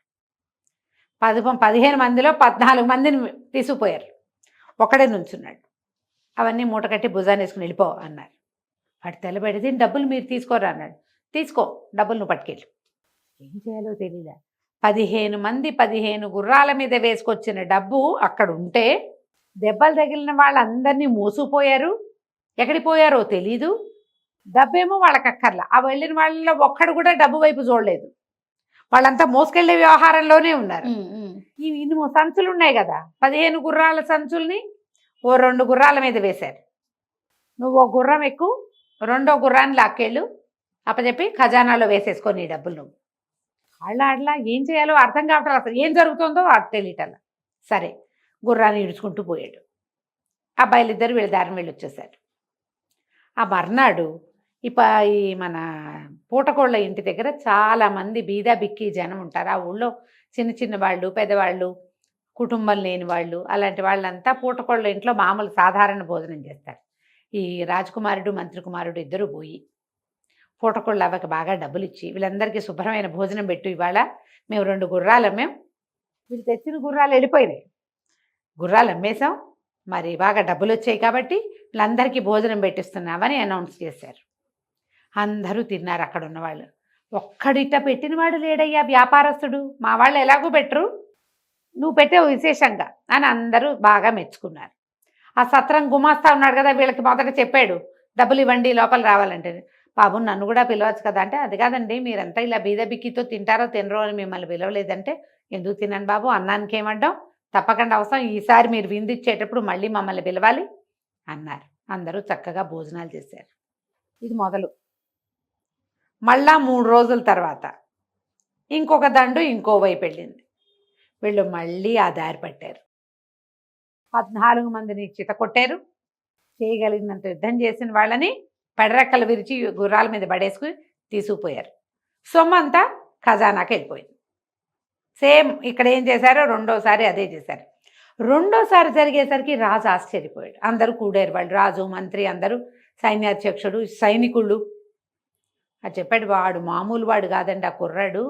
15 మందిలో 14 మందిని తీసుకుపోయారు. ఒకడే నుంచున్నాడు. అవన్నీ మూట కట్టి భుజాన్ని వేసుకుని వెళ్ళిపో అన్నారు. వాడు తెల్లబెడితే డబ్బులు మీరు తీసుకోరా అన్నాడు. తీసుకో, డబ్బులు నువ్వు పట్టుకెళ్ళు. ఏం చేయాలో తెలియదా. 15 మంది 15 గుర్రాల మీద వేసుకొచ్చిన డబ్బు అక్కడ ఉంటే దెబ్బలు తగిలిన వాళ్ళందరినీ మోసుకుపోయారు. ఎక్కడికి పోయారో తెలీదు. డబ్బేమో వాళ్ళకి అక్కర్లా. ఆ వెళ్ళిన వాళ్ళలో ఒక్కడు కూడా డబ్బు వైపు చూడలేదు. వాళ్ళంతా మోసుకెళ్లే వ్యవహారంలోనే ఉన్నారు. ఇన్ని సంచులు ఉన్నాయి కదా, 15 గుర్రాల సంచుల్ని ఓ 2 గుర్రాల మీద వేశారు. నువ్వు ఓ గుర్రం ఎక్కు, రెండో గుర్రాన్ని లాక్కెళ్ళు, అప్పచెప్పి ఖజానాలో వేసేసుకో నీ డబ్బులు. నువ్వు ఆడలా ఏం చేయాలో అర్థం కావట్లేదు. అసలు ఏం జరుగుతుందో తెలియటల్లా. సరే, గుర్రాన్ని ఈడ్చుకుంటూ పోయాడు. అబ్బాయిలిద్దరు వీళ్ళ దారిని వెళ్ళి వచ్చేసారు. ఆ మర్నాడు ఈ మన పూటకోళ్ళ ఇంటి దగ్గర చాలామంది బీదా బిక్కి జనం ఉంటారు. ఆ ఊళ్ళో చిన్న వాళ్ళు, పెద్దవాళ్ళు, కుటుంబం లేని వాళ్ళు, అలాంటి వాళ్ళంతా పూటకోళ్ళ ఇంట్లో మామూలు సాధారణ భోజనం చేస్తారు. ఈ రాజకుమారుడు మంత్రి కుమారుడు ఇద్దరు పోయి పూటకోళ్ళ అవ్వకి బాగా డబ్బులు ఇచ్చి వీళ్ళందరికీ శుభ్రమైన భోజనం పెట్టు, ఇవాళ మేము 2 గుర్రాలు అమ్మాం, వీళ్ళు తెచ్చిన గుర్రాలు వెళ్ళిపోయినాయి, గుర్రాలు అమ్మేశాం, మరి బాగా డబ్బులు వచ్చాయి కాబట్టి వీళ్ళందరికీ భోజనం పెట్టిస్తున్నామని అనౌన్స్ చేశారు. అందరూ తిన్నారు అక్కడ ఉన్నవాళ్ళు. ఒక్కడిట పెట్టినవాడు లేడయ్యా, వ్యాపారస్తుడు. మా వాళ్ళు ఎలాగూ పెట్టరు, నువ్వు పెట్టావు విశేషంగా అని అందరూ బాగా మెచ్చుకున్నారు. ఆ సత్రం గుమాస్తా ఉన్నాడు కదా, వీళ్ళకి మొదట చెప్పాడు డబ్బులు ఇవ్వండి లోపల రావాలంటే. బాబు నన్ను కూడా పిలవచ్చు కదా అంటే, అది కాదండి మీరంతా ఇలా బీద బిక్కితో తింటారో తినరో అని మిమ్మల్ని పిలవలేదంటే, ఎందుకు తినను బాబు, అన్నానికి ఏమడ్డాం, తప్పకుండా అవసరం, ఈసారి మీరు విందిచ్చేటప్పుడు మళ్ళీ మమ్మల్ని పిలవాలి అన్నారు. అందరూ చక్కగా భోజనాలు చేశారు. ఇది మొదలు. మళ్ళా 3 రోజుల తర్వాత ఇంకొక దండు ఇంకో వైపు వెళ్ళింది. వీళ్ళు మళ్ళీ ఆ దారి పట్టారు. 14 మందిని చిత కొట్టారు. చేయగలిగినంత యుద్ధం చేసిన వాళ్ళని పెడరెక్కలు విరిచి గుర్రాల మీద పడేసుకుని తీసుకుపోయారు. సొమ్మంతా ఖజానాకి వెళ్ళిపోయింది. సేమ్ ఇక్కడ ఏం చేశారో రెండోసారి అదే చేశారు. రెండోసారి జరిగేసరికి రాజు ఆశ్చర్యపోయాడు. అందరూ కూడారు వాళ్ళు, రాజు మంత్రి అందరూ, సైన్యాధ్యక్షుడు, సైనికుళ్ళు. అది చెప్పాడు, వాడు మామూలు వాడు కాదండి, ఆ కుర్రాడు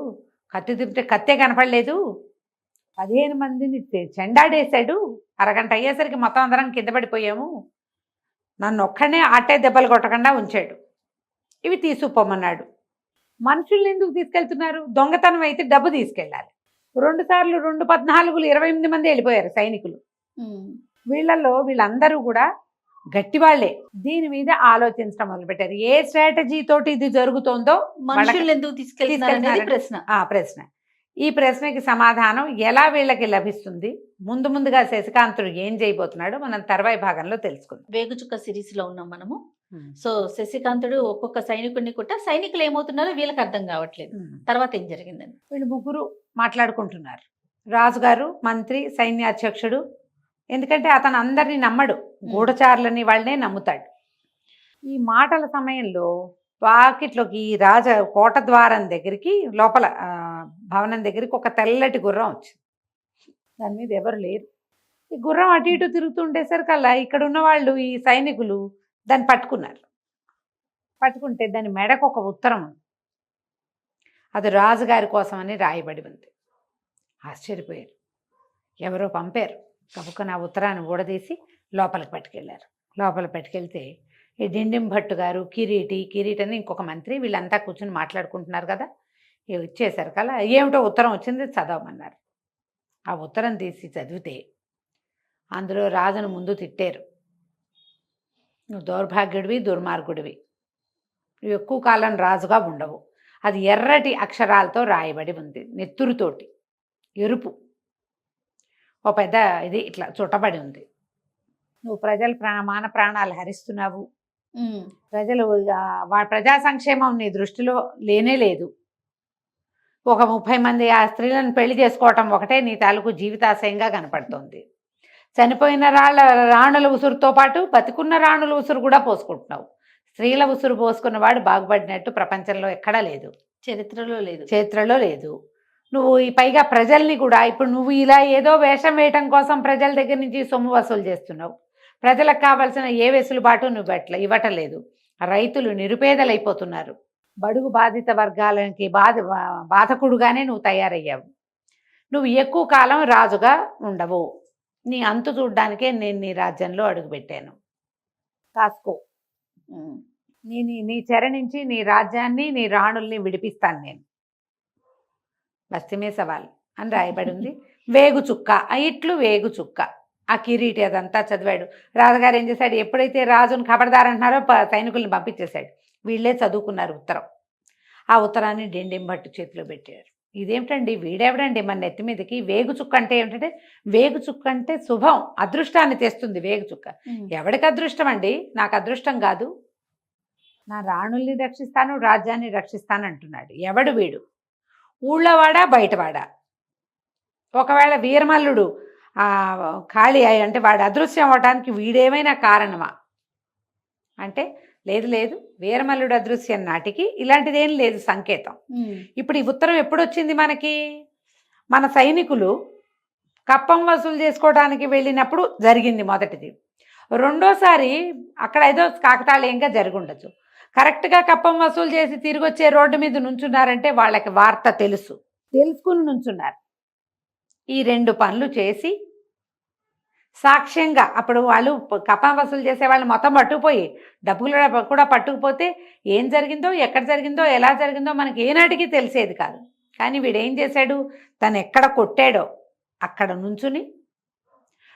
కత్తి తింటే కత్తే కనపడలేదు, 15 మందిని చెండాడేశాడు, అరగంట అయ్యేసరికి మొత్తం అందరం కింద పడిపోయాము, నన్ను ఒక్కడనే ఆటే దెబ్బలు కొట్టకుండా ఉంచాడు, ఇవి తీసుకుపోమన్నాడు. మనుషుల్ని ఎందుకు తీసుకెళ్తున్నారు, దొంగతనం అయితే డబ్బు తీసుకెళ్ళాలి. 2 సార్లు 2 14 28 మంది వెళ్ళిపోయారు సైనికులు. వీళ్ళందరూ కూడా గట్టివాళ్లే. దీని మీద ఆలోచించడం మొదలుపెట్టారు. ఏ స్ట్రాటజీ తోటి ఇది జరుగుతోందో, మనుషులు ఎందుకు తీసుకెళ్తున్నారు ప్రశ్న. ఈ ప్రశ్నకి సమాధానం ఎలా వీళ్ళకి లభిస్తుంది, ముందుగా శశికాంతుడు ఏం చేయబోతున్నాడో మనం తర్వాయి భాగంలో తెలుసుకుందాం. వేగుచుక్క సిరీస్ లో ఉన్నాం మనము. సో శశికాంతుడు ఒక్కొక్క సైనికుడిని కుట్ట, సైనికులు ఏమవుతున్నారో వీళ్ళకి అర్థం కావట్లేదు. తర్వాత ఏం జరిగిందండి? వీళ్ళు ముగ్గురు మాట్లాడుకుంటున్నారు, రాజుగారు, మంత్రి, సైన్యాధ్యక్షుడు. ఎందుకంటే అతను అందరినీ నమ్మడు, గూఢచారులని వాళ్ళనే నమ్ముతాడు. ఈ మాటల సమయంలో వాకిట్లోకి ఈ కోట ద్వారం దగ్గరికి, లోపల భవనం దగ్గరికి ఒక తెల్లటి గుర్రం వచ్చింది. దాని మీద ఎవరు లేరు. ఈ గుర్రం అటు ఇటు తిరుగుతుండేసరికల్లా ఇక్కడ ఉన్న వాళ్ళు, ఈ సైనికులు దాన్ని పట్టుకున్నారు. పట్టుకుంటే దాని మెడకు ఒక ఉత్తరం ఉంది. అది రాజుగారి కోసమని రాయబడి ఉంది. ఆశ్చర్యపోయారు. ఎవరో పంపారు. కబుక్కున ఆ ఉత్తరాన్ని ఊడదీసి లోపలికి పట్టుకెళ్ళారు. లోపలికి పట్టుకెళ్తే ఈ డిండిం భట్టు గారు, కిరీటి అని ఇంకొక మంత్రి, వీళ్ళంతా కూర్చొని మాట్లాడుకుంటున్నారు కదా. ఇచ్చేసారు కదా, ఏమిటో ఉత్తరం వచ్చింది, చదవమన్నారు. ఆ ఉత్తరం తీసి చదివితే అందులో రాజును ముందు తిట్టారు. నువ్వు దౌర్భాగ్యుడివి, దుర్మార్గుడివి, నువ్వు ఎక్కువ కాలం రాజుగా ఉండవు. అది ఎర్రటి అక్షరాలతో రాయబడి ఉంది, నెత్తురుతోటి, ఎరుపు, ఓ పెద్ద ఇది ఇట్లా చుట్టబడి ఉంది. నువ్వు ప్రజల మాన ప్రాణాలు హరిస్తున్నావు, ప్రజలు ప్రజా సంక్షేమం నీ దృష్టిలో లేనే లేదు, ఒక 30 మంది ఆ స్త్రీలను పెళ్లి చేసుకోవటం ఒకటే నీ తాలూకు జీవితాశయంగా కనపడుతోంది. చనిపోయిన రాణుల ఉసురుతో పాటు బతికున్న రాణుల ఉసురు కూడా పోసుకుంటున్నావు. స్త్రీల ఉసురు పోసుకున్నవాడు బాగుపడినట్టు ప్రపంచంలో ఎక్కడా లేదు, చరిత్రలో లేదు. నువ్వు ఈ పైగా ప్రజల్ని కూడా ఇప్పుడు నువ్వు ఇలా ఏదో వేషం వేయటం కోసం ప్రజల దగ్గర నుంచి సొమ్ము వసూలు చేస్తున్నావు. ప్రజలకు కావాల్సిన ఏ వెసులుబాటు నువ్వు ఇవ్వటలేదు. రైతులు నిరుపేదలైపోతున్నారు. బడుగు బాధిత వర్గాలకి బాధకుడుగానే నువ్వు తయారయ్యావు. నువ్వు ఎక్కువ కాలం రాజుగా ఉండవు. నీ అంతు చూడ్డానికే నేను నీ రాజ్యంలో అడుగుపెట్టాను. కాసుకో, నీ చెర నుంచి నీ రాజ్యాన్ని నీ రాణుల్ని విడిపిస్తాను నేను. బస్తీమే సవాల్ అని రాయబడి ఉంది. వేగు చుక్క, ఇట్లు వేగు చుక్క. ఆ కిరీటి అదంతా చదివాడు. రాజుగారు ఏం చేశాడు, ఎప్పుడైతే రాజును ఖబర్దారంటున్నారో సైనికుల్ని పంపించేశాడు. వీళ్ళే చదువుకున్నారు ఉత్తరం. ఆ ఉత్తరాన్ని డెండెం భట్టు చేతిలో పెట్టారు. ఇదేమిటండి, వీడెవడండి మన నెత్తి మీదకి? వేగు చుక్క అంటే ఏమిటంటే, వేగు చుక్క అంటే శుభం, అదృష్టాన్ని తెస్తుంది వేగు చుక్క. ఎవడికి అదృష్టం అండి? నాకు అదృష్టం కాదు, నా రాణుల్ని రక్షిస్తాను, రాజ్యాన్ని రక్షిస్తాను అంటున్నాడు. ఎవడు వీడు? ఊళ్ళోవాడా బయటవాడా? ఒకవేళ వీరమల్లుడు ఖాళీ అంటే వాడు అదృశ్యం అవ్వడానికి వీడేమైనా కారణమా అంటే లేదు, వీరమల్లుడు అదృశ్యం నాటికి ఇలాంటిదేం లేదు సంకేతం. ఇప్పుడు ఈ ఉత్తరం ఎప్పుడు వచ్చింది మనకి? మన సైనికులు కప్పం వసూలు చేసుకోవడానికి వెళ్ళినప్పుడు జరిగింది మొదటిది. రెండోసారి అక్కడ ఏదో కాకతాళీయంగా జరిగి ఉండొచ్చు. కరెక్ట్గా కప్పం వసూలు చేసి తిరిగి వచ్చే రోడ్డు మీద నుంచున్నారంటే వాళ్ళకి వార్త తెలుసుకుని నుంచున్నారు. ఈ 2 పనులు చేసి సాక్ష్యంగా అప్పుడు వాళ్ళు కప్పం వసూలు చేసే వాళ్ళు మొత్తం పట్టుకుపోయి డబ్బులు కూడా పట్టుకుపోతే ఏం జరిగిందో, ఎక్కడ జరిగిందో, ఎలా జరిగిందో మనకి ఏనాటికి తెలిసేది కాదు. కానీ వీడేం చేశాడు, తను ఎక్కడ కొట్టాడో అక్కడ నుంచుని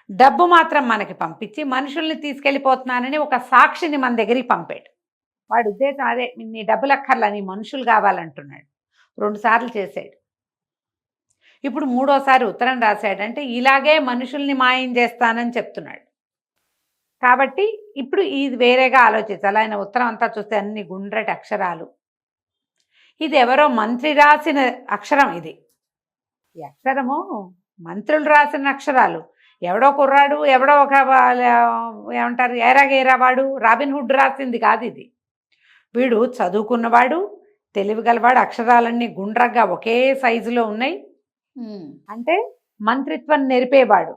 డబ్బు మాత్రం మనకి పంపించి మనుషుల్ని తీసుకెళ్ళిపోతున్నానని ఒక సాక్షిని మన దగ్గరికి పంపాడు. వాడు ఉద్దేశం అదే, నీ డబ్బులు అక్కర్లా, నీ మనుషులు కావాలంటున్నాడు. 2 సార్లు చేశాడు. ఇప్పుడు 3వసారి ఉత్తరం రాశాడంటే ఇలాగే మనుషుల్ని మాయం చేస్తానని చెప్తున్నాడు. కాబట్టి ఇప్పుడు ఇది వేరేగా ఆలోచించాలి. ఆయన ఉత్తరం అంతా చూస్తే అన్ని గుండ్రటి అక్షరాలు. ఇది ఎవరో మంత్రి రాసిన అక్షరం. ఇది ఈ అక్షరము మంత్రులు రాసిన అక్షరాలు. ఎవడో కుర్రాడు, ఎవడో ఒక ఏమంటారు ఏరాగేరా వాడు రాబిన్ హుడ్ రాసింది కాదు ఇది. వీడు చదువుకున్నవాడు, తెలివిగలవాడు. అక్షరాలన్నీ గుండ్రగా ఒకే సైజులో ఉన్నాయి. అంటే మంత్రిత్వం నేర్పేవాడు,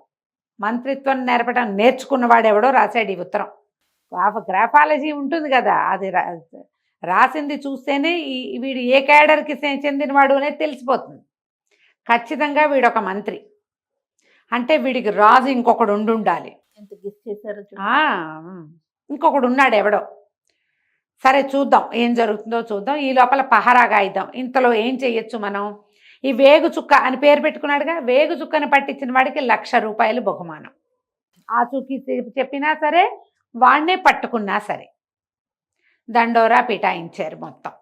మంత్రిత్వం నేర్చుకున్నవాడు ఎవడో రాశాడు ఈ ఉత్తరం. గ్రాఫాలజీ ఉంటుంది కదా, అది రాసింది చూస్తేనే వీడు ఏ క్యాడర్కి చెందినవాడు అనేది తెలిసిపోతుంది. ఖచ్చితంగా వీడొక మంత్రి అంటే వీడికి రాజు ఇంకొకడు ఉండాలి. ఇంకొకడు ఉన్నాడు ఎవడో. సరే చూద్దాం ఏం జరుగుతుందో చూద్దాం. ఈ లోపల పహరాగా ఇద్దాం. ఇంతలో ఏం చెయ్యొచ్చు మనం? ఈ వేగు చుక్క అని పేరు పెట్టుకున్నాడుగా, వేగు చుక్కని పట్టించిన వాడికి 1,00,000 రూపాయలు బహుమానం. ఆ చుక్కి చెప్పినా సరే, వాడినే పట్టుకున్నా సరే. దండోరా పిటాయించారు, మొత్తం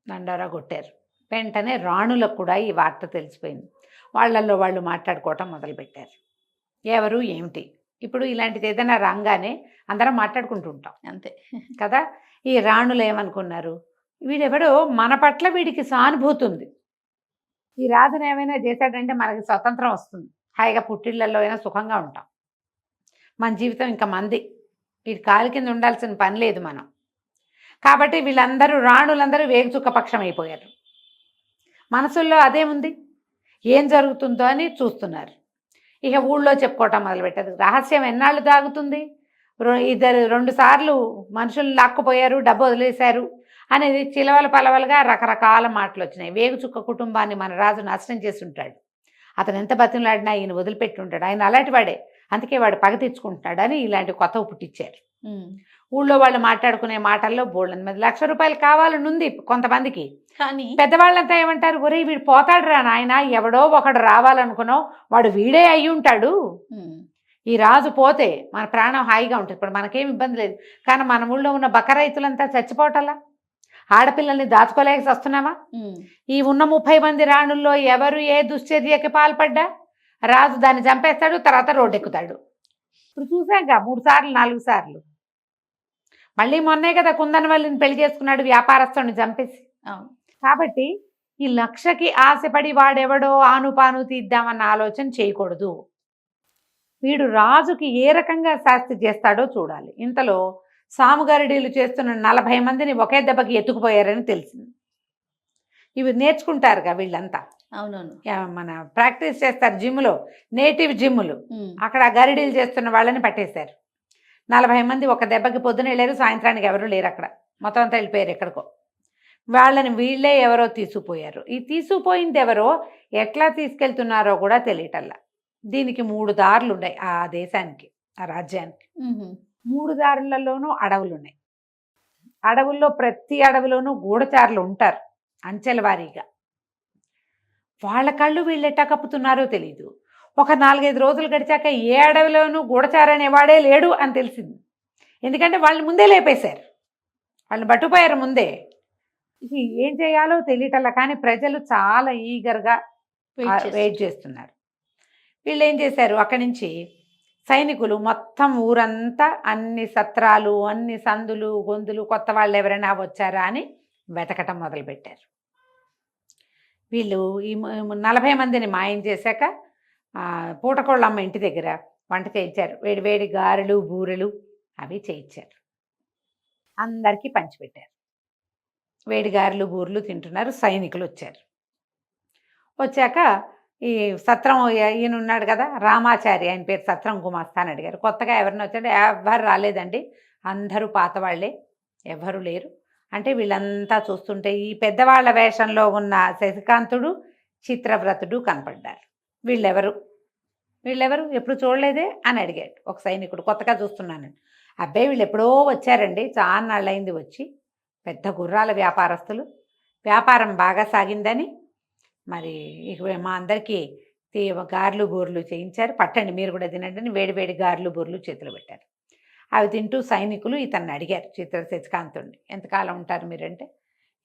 దండోరా కొట్టారు. వెంటనే రాణులకు కూడా ఈ వార్త తెలిసిపోయింది. వాళ్ళల్లో వాళ్ళు మాట్లాడుకోవటం మొదలుపెట్టారు. ఎవరు ఏమిటి? ఇప్పుడు ఇలాంటిది ఏదైనా రాగానే అందరం మాట్లాడుకుంటుంటాం అంతే కదా. ఈ రాణులు ఏమనుకున్నారు, వీడెవడో మన పట్ల వీడికి సానుభూతి ఉంది, ఈ రాజును ఏమైనా చేశాడంటే మనకి స్వతంత్రం వస్తుంది, హాయిగా పుట్టిళ్ళల్లో అయినా సుఖంగా ఉంటాం, మన జీవితం ఇంకా మంది, వీడి కాలు కింద ఉండాల్సిన పని లేదు మనం. కాబట్టి వీళ్ళందరూ రాణులందరూ వేగుచుక్క పక్షం అయిపోయారు. మనసుల్లో అదేముంది, ఏం జరుగుతుందో అని చూస్తున్నారు. ఇక ఊళ్ళో చెప్పుకోవటం మొదలుపెట్టారు. రహస్యం ఎన్నాళ్ళు దాగుతుంది? 2 సార్లు మనుషులు లాక్కుపోయారు, డబ్బు వదిలేశారు అనేది చిలవల పలవలుగా రకరకాల మాటలు వచ్చినాయి. వేగుచుక్క కుటుంబాన్ని మన రాజు నాశనం చేసి ఉంటాడు, అతను ఎంత బతిమలాడినా ఈయన వదిలిపెట్టి ఉంటాడు, ఆయన అలాంటి వాడే, అందుకే వాడు పగ తెచ్చుకుంటున్నాడు అని ఇలాంటి కొత్తవి పుట్టించారు. ఊళ్ళో వాళ్ళు మాట్లాడుకునే మాటల్లో బోళ్ళని మంది 1,00,000 రూపాయలు కావాలని ఉంది కొంతమందికి. కానీ పెద్దవాళ్ళంతా ఏమంటారు, ఒరే వీడు పోతాడు రా నాయన, ఎవడో ఒకడు రావాలనుకున్నావు, వాడు వీడే అయి ఉంటాడు, ఈ రాజు పోతే మన ప్రాణం హాయిగా ఉంటుంది, ఇప్పుడు మనకేం ఇబ్బంది లేదు. కానీ మన ఊళ్ళో ఉన్న బక్క రైతులంతా చచ్చిపోవటల్లా, ఆడపిల్లల్ని దాచుకోలేక వస్తున్నామా? ఈ ఉన్న 30 మంది రాణుల్లో ఎవరు ఏ దుశ్చర్యకి పాల్పడ్డా రాజు దాన్ని చంపేస్తాడు, తర్వాత రోడ్డు ఎక్కుతాడు. ఇప్పుడు చూసాక 3 సార్లు 4 సార్లు. మళ్ళీ మొన్నే కదా కుందనవల్లిని పెళ్లి చేసుకున్నాడు, వ్యాపారస్తుడిని చంపేసి. కాబట్టి ఈ లక్షకి ఆశపడి వాడెవడో ఆనుపాను తీద్దామన్న ఆలోచన చేయకూడదు. వీడు రాజుకి ఏ రకంగా శాస్తి చేస్తాడో చూడాలి. ఇంతలో సాముగారిడీలు చేస్తున్న 40 మందిని ఒకే దెబ్బకి ఎత్తుకుపోయారని తెలిసింది. ఇవి నేర్చుకుంటారుగా వీళ్ళంతా, అవునవును. మన ప్రాక్టీస్ చేస్తారు జిమ్లో, నేటివ్ జిమ్ములు. అక్కడ గరిడీలు చేస్తున్న వాళ్ళని పట్టేశారు. 40 మంది ఒక దెబ్బకి పొద్దున వెళ్ళారు, సాయంత్రానికి ఎవరు లేరు అక్కడ, మొత్తం అంతా వెళ్ళిపోయారు ఎక్కడికో. వాళ్ళని వీళ్ళే ఎవరో తీసుకుపోయారు. ఈ తీసుకుపోయింది ఎవరో, ఎట్లా తీసుకెళ్తున్నారో కూడా తెలియటల్లా. దీనికి 3 దారులు ఉన్నాయి ఆ దేశానికి, ఆ రాజ్యానికి. 3 దారులలోనూ అడవులు ఉన్నాయి. అడవుల్లో ప్రతి అడవిలోనూ గూఢచారులు ఉంటారు అంచెల వారీగా. వాళ్ళ కళ్ళు వీళ్ళు ఎట్టా కప్పుతున్నారో తెలీదు. ఒక 4-5 రోజులు గడిచాక ఏ అడవిలోనూ గూఢచారు అనేవాడే లేడు అని తెలిసింది. ఎందుకంటే వాళ్ళని ముందే లేపేశారు, వాళ్ళని పట్టుపోయారు ముందే. ఇది ఏం చేయాలో తెలియటల్లా. కానీ ప్రజలు చాలా ఈగర్గా వెయిట్ చేస్తున్నారు. వీళ్ళు ఏం చేశారు, అక్కడి నుంచి సైనికులు మొత్తం ఊరంతా అన్ని సత్రాలు, అన్ని సందులు గొంతులు, కొత్త వాళ్ళు ఎవరైనా వచ్చారా అని వెతకటం మొదలుపెట్టారు. వీళ్ళు ఈ 40 మందిని మాయం చేశాక పూటకోళ్ళమ్మ ఇంటి దగ్గర వంట చేయించారు. వేడి వేడి గారెలు బూరెలు అవి చేయించారు. అందరికీ పంచిపెట్టారు. వేడి గారెలు బూరెలు తింటున్నారు. సైనికులు వచ్చారు. వచ్చాక ఈ సత్రం ఈయన ఉన్నాడు కదా రామాచారి, ఆయన పేరు, సత్రం గుమాస్తా అని అడిగారు. కొత్తగా ఎవరిని వచ్చాడు? ఎవ్వరు రాలేదండి, అందరూ పాత వాళ్ళే, ఎవ్వరు లేరు అంటే వీళ్ళంతా చూస్తుంటే ఈ పెద్దవాళ్ల వేషంలో ఉన్న శశికాంతుడు, చిత్రవ్రతుడు కనపడ్డారు. వీళ్ళెవరు ఎప్పుడు చూడలేదే అని అడిగాడు ఒక సైనికుడు, కొత్తగా చూస్తున్నాను. అబ్బాయి వీళ్ళు ఎప్పుడో వచ్చారండి, చాలా నాళ్ళైంది వచ్చి, పెద్ద గుర్రాల వ్యాపారస్తులు, వ్యాపారం బాగా సాగిందని మరి ఇక మా అందరికీ గారెలు బూరెలు చేయించారు, పట్టండి మీరు కూడా తినండి అని వేడి వేడి గారెలు బూరెలు చేతులు పెట్టారు. అవి తింటూ సైనికులు ఇతన్ని అడిగారు, శశికాంతుడిని, ఎంతకాలం ఉంటారు మీరంటే,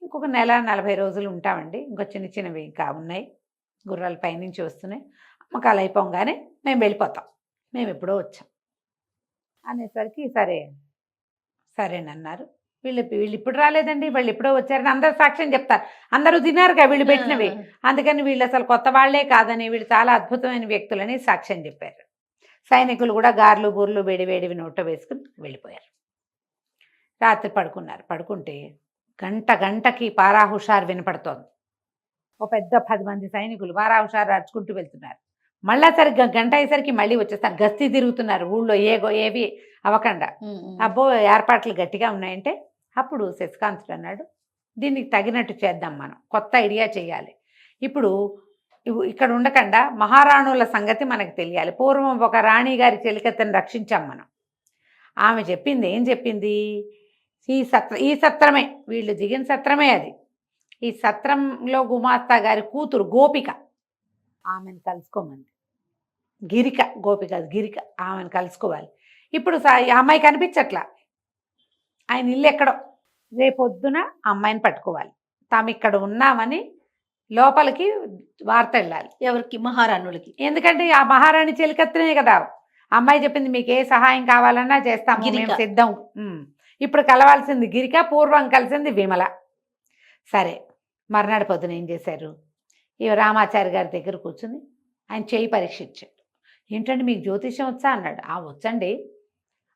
ఇంకొక 1-40 రోజులు ఉంటామండి, ఇంకో చిన్న చిన్నవి ఇంకా ఉన్నాయి, గుర్రాలు పైనుంచి వస్తున్నాయి, అమ్మకాలు అయిపోగానే మేము వెళ్ళిపోతాం, మేము ఎప్పుడో వచ్చాం అనేసరికి సరేనన్నారు. వీళ్ళు ఇప్పుడు రాలేదండి, వాళ్ళు ఎప్పుడో వచ్చారని అందరు సాక్ష్యం చెప్తారు, అందరూ తిన్నారుగా వీళ్ళు పెట్టినవి, అందుకని వీళ్ళు అసలు కొత్త వాళ్లే కాదని, వీళ్ళు చాలా అద్భుతమైన వ్యక్తులని సాక్ష్యం చెప్పారు. సైనికులు కూడా గారెలు బూరెలు వేడి వేడివి నోట వేసుకుని వెళ్ళిపోయారు. రాత్రి పడుకున్నారు. పడుకుంటే గంటకి పారా హుషారు వినపడుతోంది. ఒక పెద్ద 10 మంది సైనికులు పారా హుషారు అరుచుకుంటూ వెళ్తున్నారు. మళ్ళా సరిగ్గా గంట అయ్యేసరికి మళ్ళీ వచ్చేస్తారు, గస్తీ తిరుగుతున్నారు ఊళ్ళో, ఏవి అవ్వకుండా. అబ్బో ఏర్పాట్లు గట్టిగా ఉన్నాయంటే అప్పుడు శశికాంతుడు అన్నాడు, దీనికి తగినట్టు చేద్దాం, మనం కొత్త ఐడియా చేయాలి. ఇప్పుడు ఇక్కడ ఉండకుండా మహారాణుల సంగతి మనకు తెలియాలి. పూర్వం ఒక రాణి గారి చెలికత్తెను రక్షించాం మనం. ఆమె చెప్పింది ఏం చెప్పింది, ఈ సత్రమే, వీళ్ళు దిగిన సత్రమే అది, ఈ సత్రంలో గుమాస్తా గారి కూతురు గోపిక, ఆమెను కలుసుకోమంది. గిరిక ఆమెను కలుసుకోవాలి. ఇప్పుడు అమ్మాయి కనిపించట్లా, ఆయన ఇల్లు ఎక్కడో, రేపొద్దున అమ్మాయిని పట్టుకోవాలి, తాము ఇక్కడ ఉన్నామని లోపలికి వార్త వెళ్ళాలి. ఎవరికి? మహారాణులకి. ఎందుకంటే ఆ మహారాణి చెలికత్తనే కదా, అమ్మాయి చెప్పింది మీకు ఏ సహాయం కావాలన్నా చేస్తాము, మేము సిద్ధం. ఇప్పుడు కలవాల్సింది గిరిక, పూర్వం కలిసింది విమల. సరే, మర్నాడు పొద్దున ఏం చేశారు, ఈ రామాచారి గారి దగ్గర కూర్చుని ఆయన చేయి పరీక్షించాడు. ఏంటంటే మీకు జ్యోతిష్యం వచ్చా అన్నాడు. వచ్చండి,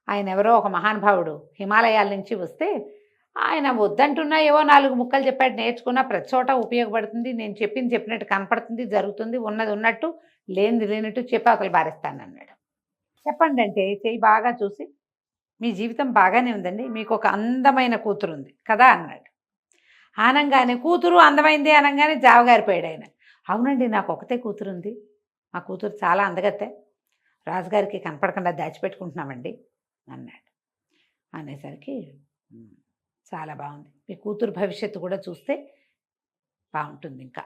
ఆయన ఎవరో ఒక మహానుభావుడు హిమాలయాల నుంచి వస్తే, ఆయన వద్దంటున్నా ఏవో 4 ముక్కలు చెప్పాడు, నేర్చుకున్నా ప్రతి చోట ఉపయోగపడుతుంది, నేను చెప్పింది చెప్పినట్టు కనపడుతుంది, జరుగుతుంది, ఉన్నది ఉన్నట్టు లేనిది లేనట్టు చెప్పి అవతలు బారేస్తానన్నాడు. చెప్పండి అంటే చేయి బాగా చూసి, మీ జీవితం బాగానే ఉందండి, మీకు ఒక అందమైన కూతురు ఉంది కదా అన్నాడు. ఆనంగానే కూతురు అందమైంది అనగానే జావగారిపోయాడు ఆయన. అవునండి, నాకు ఒకతే కూతురు ఉంది, మా కూతురు చాలా అందగత్తే, రాజుగారికి కనపడకుండా దాచిపెట్టుకుంటున్నామండి అన్నాడు. అనేసరికి చాలా బాగుంది, మీ కూతురు భవిష్యత్తు కూడా చూస్తే బాగుంటుంది, ఇంకా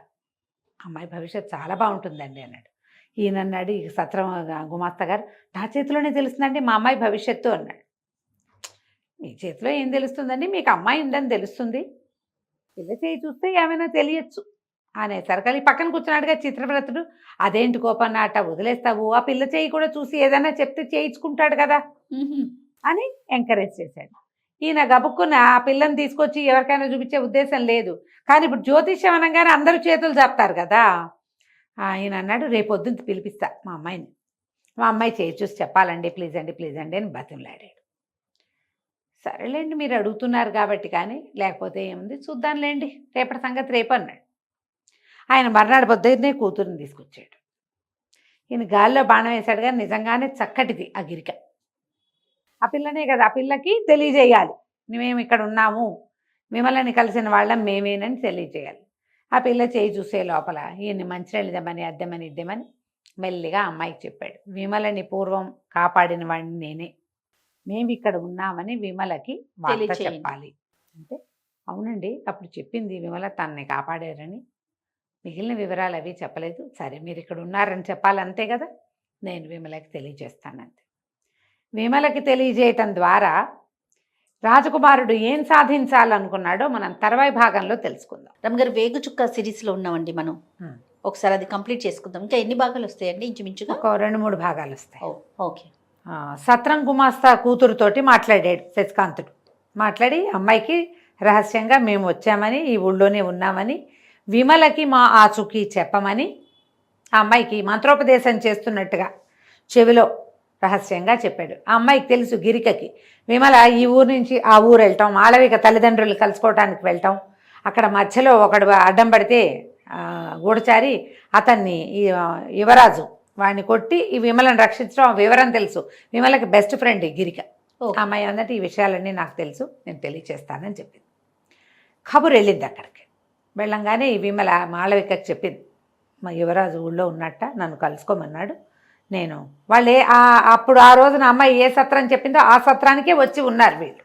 అమ్మాయి భవిష్యత్తు చాలా బాగుంటుందండి అన్నాడు. ఈయన అన్నాడు, ఈ సత్రం గుమాస్తా గారు, నా చేతిలోనే తెలుస్తుందండి మా అమ్మాయి భవిష్యత్తు అన్నాడు. మీ చేతిలో ఏం తెలుస్తుందండి, మీకు అమ్మాయి ఉందని తెలుస్తుంది, పిల్ల చేయి చూస్తే ఏమైనా తెలియచ్చు అనేసరికి పక్కన కూర్చున్నాడుగా చిత్రవ్రతుడు. అదేంటి కోపన్న అట్ట వదిలేస్తావు, ఆ పిల్ల చేయి కూడా చూసి ఏదైనా చెప్తే చేయించుకుంటాడు కదా అని ఎంకరేజ్ చేశాడు. ఈయన గబుక్కున ఆ పిల్లని తీసుకొచ్చి ఎవరికైనా చూపించే ఉద్దేశం లేదు. కానీ ఇప్పుడు జ్యోతిష్యం అనగానే అందరూ చేతులు చెప్తారు కదా. ఆయన అన్నాడు, రేపొద్దున పిలిపిస్తా మా అమ్మాయిని, మా అమ్మాయి చేయి చూసి చెప్పాలండి, ప్లీజ్ అండి అని బతిమలాడాడు. సరేలేండి మీరు అడుగుతున్నారు కాబట్టి, కానీ లేకపోతే ఏముంది చూద్దాంలేండి, రేపటి సంగతి రేపు అన్నాడు. ఆయన మర్నాడు పొద్దున్నే కూతురుని తీసుకొచ్చాడు. ఈయన గాల్లో బాణం వేశాడు, కానీ నిజంగానే చక్కటిది ఆ గిరిక. ఆ పిల్లనే కదా, ఆ పిల్లకి తెలియజేయాలి మేము ఇక్కడ ఉన్నాము, మిమ్మల్ని కలిసిన వాళ్ళం మేమేనని తెలియజేయాలి. ఆ పిల్ల చేయి చూసే లోపల ఈయన్ని మంచినీళ్ళు ఇద్దామని ఇద్దామని మెల్లిగా అమ్మాయికి చెప్పాడు, విమలని పూర్వం కాపాడిన వాడిని నేనే, మేము ఇక్కడ ఉన్నామని విమలకి వార్త తెలియచేయండి. చెప్పాలి అంటే, అవునండి అప్పుడు చెప్పింది విమల తనని కాపాడారని, మిగిలిన వివరాలు అవి చెప్పలేదు. సరే మీరు ఇక్కడ ఉన్నారని చెప్పాలి అంతే కదా, నేను విమలకి తెలియజేస్తానంతే. విమలకి తెలియజేయటం ద్వారా రాజకుమారుడు ఏం సాధించాలనుకున్నాడో మనం తర్వాయి భాగంలో తెలుసుకుందాం. రమగారు, వేగు చుక్క సిరీస్లో ఉన్నామండి మనం. ఒకసారి అది కంప్లీట్ చేసుకుందాం. ఇంకా ఎన్ని భాగాలు వస్తాయండి ఇంచుమించుగా? ఒక 2-3 భాగాలు వస్తాయి. ఓకే. సత్రం గుమాస్తా కూతురుతోటి మాట్లాడాడు శశికాంతుడు. మాట్లాడి అమ్మాయికి రహస్యంగా మేము వచ్చామని, ఈ ఊళ్ళోనే ఉన్నామని, విమలకి మా ఆచూకీ చెప్పమని ఆ అమ్మాయికి మంత్రోపదేశం చేస్తున్నట్టుగా చెవిలో రహస్యంగా చెప్పాడు. ఆ అమ్మాయికి తెలుసు గిరికకి విమల ఈ ఊరు నుంచి ఆ ఊరు వెళ్ళటం, మాళవిక తల్లిదండ్రులు కలుసుకోవటానికి వెళ్ళటం, అక్కడ మధ్యలో ఒకడు అడ్డం పడితే గూఢచారి అతన్ని యువరాజు వాడిని కొట్టి ఈ విమలను రక్షించడం వివరం తెలుసు. విమలకి బెస్ట్ ఫ్రెండ్ ఈ గిరిక. అమ్మాయి అన్నట్టు ఈ విషయాలన్నీ నాకు తెలుసు, నేను తెలియచేస్తానని చెప్పింది. కబురు వెళ్ళింది అక్కడికి. వెళ్ళంగానే ఈ విమల మాళవికకి చెప్పింది, మా యువరాజు ఊళ్ళో ఉన్నట్ట, నన్ను కలుసుకోమన్నాడు, నేను వాళ్ళే అప్పుడు ఆ రోజున అమ్మాయి ఏ సత్రం చెప్పిందో ఆ సత్రానికే వచ్చి ఉన్నారు వీళ్ళు.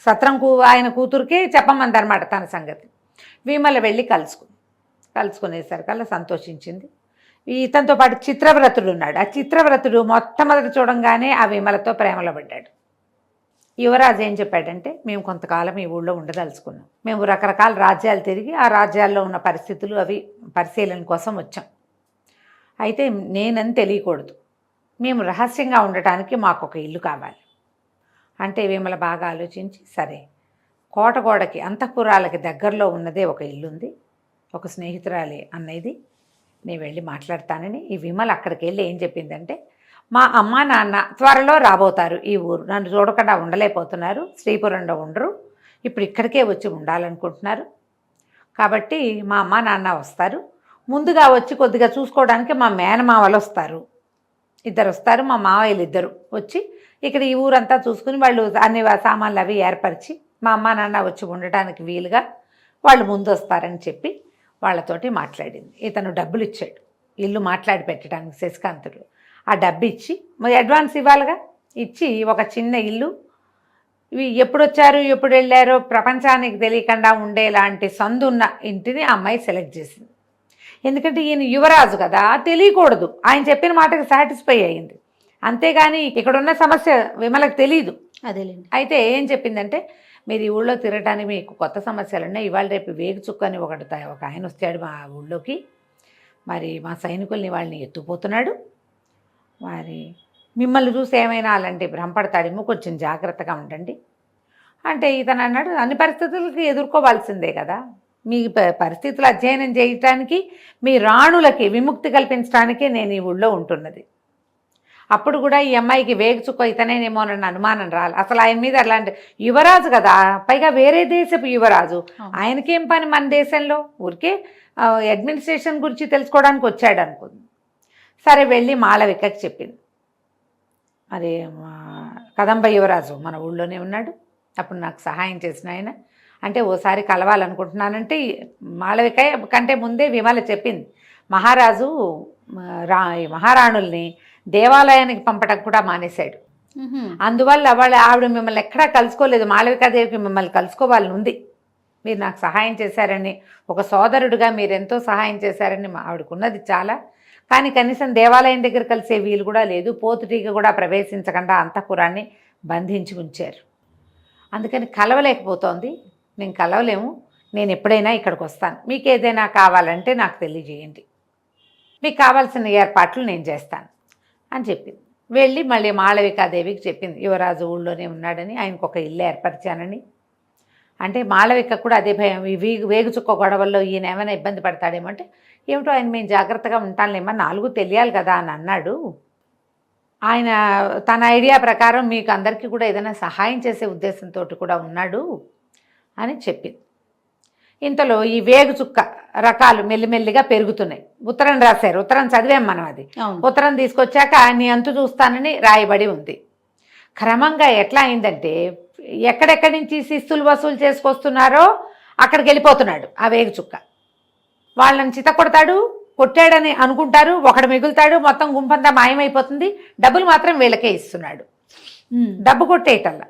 సత్రం ఆయన కూతురికే చెప్పమందనమాట తన సంగతి. విమల వెళ్ళి కలుసుకునేసరికల్లా సంతోషించింది. ఇతనితో పాటు చిత్రవ్రతుడు ఉన్నాడు. ఆ చిత్రవ్రతుడు మొట్టమొదటి చూడంగానే ఆ విమలతో ప్రేమలో పడ్డాడు. యువరాజు ఏం చెప్పాడంటే, మేము కొంతకాలం ఈ ఊళ్ళో ఉండదలుచుకున్నాం, మేము రకరకాల రాజ్యాలు తిరిగి ఆ రాజ్యాల్లో ఉన్న పరిస్థితులు అవి పరిశీలన కోసం వచ్చాం, అయితే నేనని తెలియకూడదు, మేము రహస్యంగా ఉండటానికి మాకు ఒక ఇల్లు కావాలి అంటే విమల బాగా ఆలోచించి, సరే కోటగోడకి అంతఃపురాలకి దగ్గరలో ఉన్నదే ఒక ఇల్లు ఉంది, ఒక స్నేహితురాలి అన్నది, నేను వెళ్ళి మాట్లాడతానని. ఈ విమల అక్కడికి వెళ్ళి ఏం చెప్పిందంటే, మా అమ్మ నాన్న త్వరలో రాబోతారు ఈ ఊరు, నన్ను చూడకుండా ఉండలేకపోతున్నారు, శ్రీపురంలో ఉండరు, ఇప్పుడు ఇక్కడికే వచ్చి ఉండాలనుకుంటున్నారు, కాబట్టి మా అమ్మ నాన్న వస్తారు, ముందుగా వచ్చి కొద్దిగా చూసుకోవడానికి మా మేనమామలు వస్తారు, ఇద్దరు వస్తారు, మా మావయ్యలు ఇద్దరు వచ్చి ఇక్కడ ఈ ఊరంతా చూసుకుని వాళ్ళు అన్ని సామాన్లు అవి ఏర్పరిచి మా అమ్మ నాన్న వచ్చి ఉండటానికి వీలుగా వాళ్ళు ముందు వస్తారని చెప్పి వాళ్ళతోటి మాట్లాడింది. ఇతను డబ్బులు ఇచ్చాడు ఇల్లు మాట్లాడి పెట్టడానికి శశికాంతుడు. ఆ డబ్బు ఇచ్చి మరి అడ్వాన్స్ ఇవ్వాలిగా, ఇచ్చి ఒక చిన్న ఇల్లు, ఇవి ఎప్పుడు వచ్చారు ఎప్పుడు వెళ్ళారో ప్రపంచానికి తెలియకుండా ఉండేలాంటి సందున్న ఇంటిని ఆ అమ్మాయి సెలెక్ట్ చేసింది. ఎందుకంటే ఈయన యువరాజు కదా, తెలియకూడదు, ఆయన చెప్పిన మాటకి సాటిస్ఫై అయ్యింది, అంతేగాని ఇక్కడున్న సమస్య విమలకు తెలియదు. అదేలేండి. అయితే ఏం చెప్పిందంటే, మీరు ఈ ఊళ్ళో తిరగటానికి మీకు కొత్త సమస్యలు ఉన్నాయి, ఇవాళ రేపు వేగు చుక్కని ఒక ఆయన వచ్చాడు మా ఊళ్ళోకి, మరి మా సైనికుల్ని వాళ్ళని ఎత్తుపోతున్నాడు, మరి మిమ్మల్ని చూసి ఏమైనా అలాంటి భ్రమపడతాడేమో, కొంచెం జాగ్రత్తగా ఉండండి అంటే ఇతను అన్నాడు, అన్ని పరిస్థితులకి ఎదుర్కోవాల్సిందే కదా, మీ పరిస్థితులు అధ్యయనం చేయటానికి మీ రాణులకి విముక్తి కల్పించడానికే నేను ఈ ఊళ్ళో ఉంటున్నది. అప్పుడు కూడా ఈ అమ్మాయికి వేగు చుక్క ఇతనేనేమో అన్న అనుమానం రాలి, అసలు ఆయన మీద అలాంటి యువరాజు కదా, పైగా వేరే దేశపు యువరాజు, ఆయనకేం పని మన దేశంలో, ఊరికే అడ్మినిస్ట్రేషన్ గురించి తెలుసుకోవడానికి వచ్చాడు అనుకుంది. సరే వెళ్ళి మాళవికకి చెప్పింది, మరి కదంబ యువరాజు మన ఊళ్ళోనే ఉన్నాడు, అప్పుడు నాకు సహాయం చేసిన ఆయన, అంటే ఓసారి కలవాలనుకుంటున్నానంటే మాళవిక కంటే ముందే విమల చెప్పింది, మహారాజు మహారాణుల్ని దేవాలయానికి పంపడం కూడా మానేశాడు, అందువల్ల ఆవిడ మిమ్మల్ని ఎక్కడా కలుసుకోలేదు, మాళవికాదేవికి మిమ్మల్ని కలుసుకోవాలని ఉంది, మీరు నాకు సహాయం చేశారని, ఒక సోదరుడిగా మీరెంతో సహాయం చేశారని ఆవిడకున్నది చాలా, కానీ కనీసం దేవాలయం దగ్గర కలిసే వీలు కూడా లేదు, పోతుటీగా కూడా ప్రవేశించకుండా అంతఃపురాన్ని బంధించి ఉంచారు, అందుకని కలవలేకపోతోంది, నేను కలవలేము, నేను ఎప్పుడైనా ఇక్కడికి వస్తాను, మీకు ఏదైనా కావాలంటే నాకు తెలియజేయండి, మీకు కావాల్సిన ఏర్పాట్లు నేను చేస్తాను అని చెప్పింది. వెళ్ళి మళ్ళీ మాళవికాదేవికి చెప్పింది, యువరాజు ఊళ్ళోనే ఉన్నాడని, ఆయనకు ఒక ఇల్లు ఏర్పరిచానని. అంటే మాళవిక కూడా అదే భయం, ఈ వేగుచుక్క గొడవల్లో ఈయన ఏమైనా ఇబ్బంది పడతాడేమో అంటే, ఏమిటో ఆయన మేము జాగ్రత్తగా ఉంటానులేమో, 4 తెలియాలి కదా అని అన్నాడు. ఆయన తన ఐడియా ప్రకారం మీకు అందరికీ కూడా ఏదైనా సహాయం చేసే ఉద్దేశంతో కూడా ఉన్నాడు అని చెప్పింది. ఇంతలో ఈ వేగుచుక్క రకాలు మెల్లిమెల్లిగా పెరుగుతున్నాయి. ఉత్తరం రాశారు, ఉత్తరం చదివాం మనం. అది ఉత్తరం తీసుకొచ్చాక నీ అంతు చూస్తానని రాయబడి ఉంది. క్రమంగా ఎట్లా అయిందంటే, ఎక్కడెక్కడి నుంచి శిస్తులు వసూలు చేసుకొస్తున్నారో అక్కడికి వెళ్ళిపోతున్నాడు ఆ వేగుచుక్క. వాళ్ళని చిత కొడతాడు, కొట్టాడని అనుకుంటారు, ఒకడు మిగులుతాడు, మొత్తం గుంపంతా మాయమైపోతుంది. డబ్బులు మాత్రం వీళ్ళకే ఇస్తున్నాడు. డబ్బు కొట్టేయటల్లా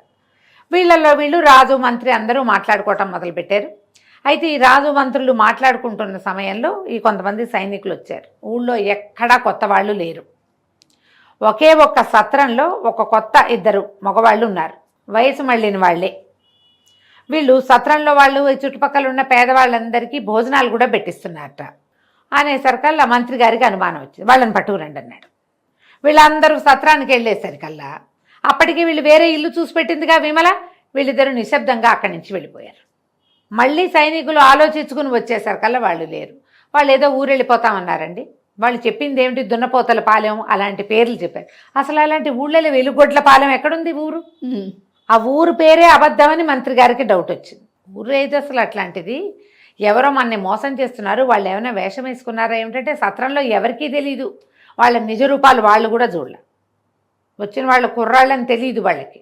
వీళ్ళల్లో వీళ్ళు రాజు మంత్రి అందరూ మాట్లాడుకోవటం మొదలుపెట్టారు. అయితే ఈ రాజు మంత్రులు మాట్లాడుకుంటున్న సమయంలో ఈ కొంతమంది సైనికులు వచ్చారు. ఊళ్ళో ఎక్కడా కొత్త వాళ్ళు లేరు. ఒకే ఒక్క సత్రంలో ఒక కొత్త 2 మగవాళ్ళు ఉన్నారు, వయసు మళ్ళిన వాళ్ళే. వీళ్ళు సత్రంలో వాళ్ళు చుట్టుపక్కల ఉన్న పేదవాళ్ళందరికీ భోజనాలు కూడా పెట్టిస్తున్నారట. అనేసరికల్లా మంత్రి గారికి అనుమానం వచ్చింది, వాళ్ళని పట్టుకురండి అన్నాడు. వీళ్ళందరూ సత్రానికి వెళ్ళేసరికల్లా అప్పటికి వీళ్ళు వేరే ఇల్లు చూసి పెట్టిందిగా విమల, వీళ్ళిద్దరూ నిశ్శబ్దంగా అక్కడి నుంచి వెళ్ళిపోయారు. మళ్ళీ సైనికులు ఆలోచించుకుని వచ్చేసరికల్లా వాళ్ళు లేరు. వాళ్ళు ఏదో ఊరు వెళ్ళిపోతామన్నారండి. వాళ్ళు చెప్పింది ఏమిటి, దున్నపోతల పాలెం అలాంటి పేర్లు చెప్పారు. అసలు అలాంటి ఊళ్ళలో వెలుగొడ్ల పాలెం ఎక్కడుంది ఊరు? ఆ ఊరు పేరే అబద్ధమని మంత్రి గారికి డౌట్ వచ్చింది. ఊరు అయితే అసలు అట్లాంటిది, ఎవరో మనని మోసం చేస్తున్నారు, వాళ్ళు ఏమైనా వేషం వేసుకున్నారా ఏమిటంటే సత్రంలో ఎవరికీ తెలీదు. వాళ్ళ నిజ రూపాలు వాళ్ళు కూడా చూడలే. వచ్చిన వాళ్ళ కుర్రాళ్ళని తెలియదు వాళ్ళకి.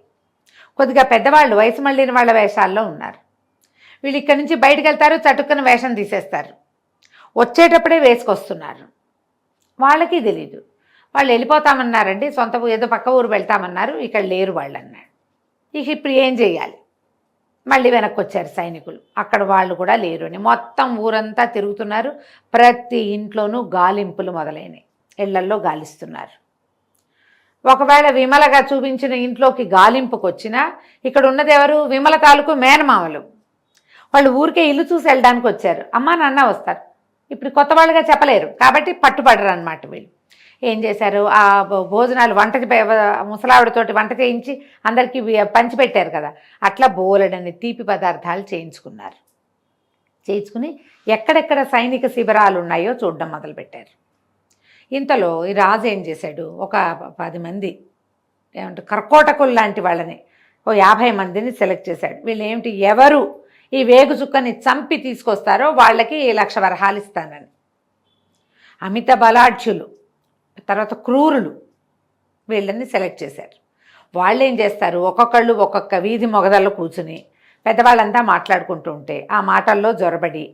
కొద్దిగా పెద్దవాళ్ళు వయసు మళ్ళిన వాళ్ళ వేషాల్లో ఉన్నారు. వీళ్ళు ఇక్కడి నుంచి బయటకు వెళ్తారు, చటుక్కున వేషం తీసేస్తారు, వచ్చేటప్పుడే వేసుకొస్తున్నారు. వాళ్ళకి తెలీదు. వాళ్ళు వెళ్ళిపోతామన్నారండి, సొంత ఏదో పక్క ఊరు వెళ్తామన్నారు, ఇక్కడ లేరు వాళ్ళు అన్నాడు. ఇక ఇప్పుడు ఏం చేయాలి? మళ్ళీ వెనక్కి వచ్చారు సైనికులు, అక్కడ వాళ్ళు కూడా లేరు అని. మొత్తం ఊరంతా తిరుగుతున్నారు. ప్రతి ఇంట్లోనూ గాలింపులు మొదలైనవి, ఇళ్లల్లో గాలిస్తున్నారు. ఒకవేళ విమలగా చూపించిన ఇంట్లోకి గాలింపుకు వచ్చినా ఇక్కడ ఉన్నది ఎవరు? విమల తాలూకు మేనమామలు. వాళ్ళు ఊరికే ఇల్లు చూసి వెళ్ళడానికి వచ్చారు, అమ్మా నాన్న వస్తారు. ఇప్పుడు కొత్త వాళ్ళుగా చెప్పలేరు కాబట్టి పట్టుబడరు అన్నమాట. వీళ్ళు ఏం చేశారు, ఆ భోజనాలు ముసలావిడతోటి వంట చేయించి అందరికీ పంచిపెట్టారు కదా, అట్లా బోలెడని తీపి పదార్థాలు చేయించుకుని ఎక్కడెక్కడ సైనిక శిబిరాలు ఉన్నాయో చూడడం మొదలుపెట్టారు. ఇంతలో ఈ రాజు ఏం చేశాడు, ఒక 10 మంది ఏమంటారు కర్కోటకులు లాంటి వాళ్ళని, ఓ 50 మందిని సెలెక్ట్ చేశాడు. వీళ్ళు ఏమిటి, ఎవరు ఈ వేగుచుక్కని చంపి తీసుకొస్తారో వాళ్ళకి 1,00,000 వరహాలు ఇస్తానని. అమిత బలాఢ్యులు, తర్వాత క్రూరులు, వీళ్ళని సెలెక్ట్ చేశారు. వాళ్ళు ఏం చేస్తారు, ఒక్కొక్కళ్ళు ఒక్కొక్క వీధి మొగదల్లో కూర్చుని పెద్దవాళ్ళంతా మాట్లాడుకుంటూ ఉంటే ఆ మాటల్లో జొరబడి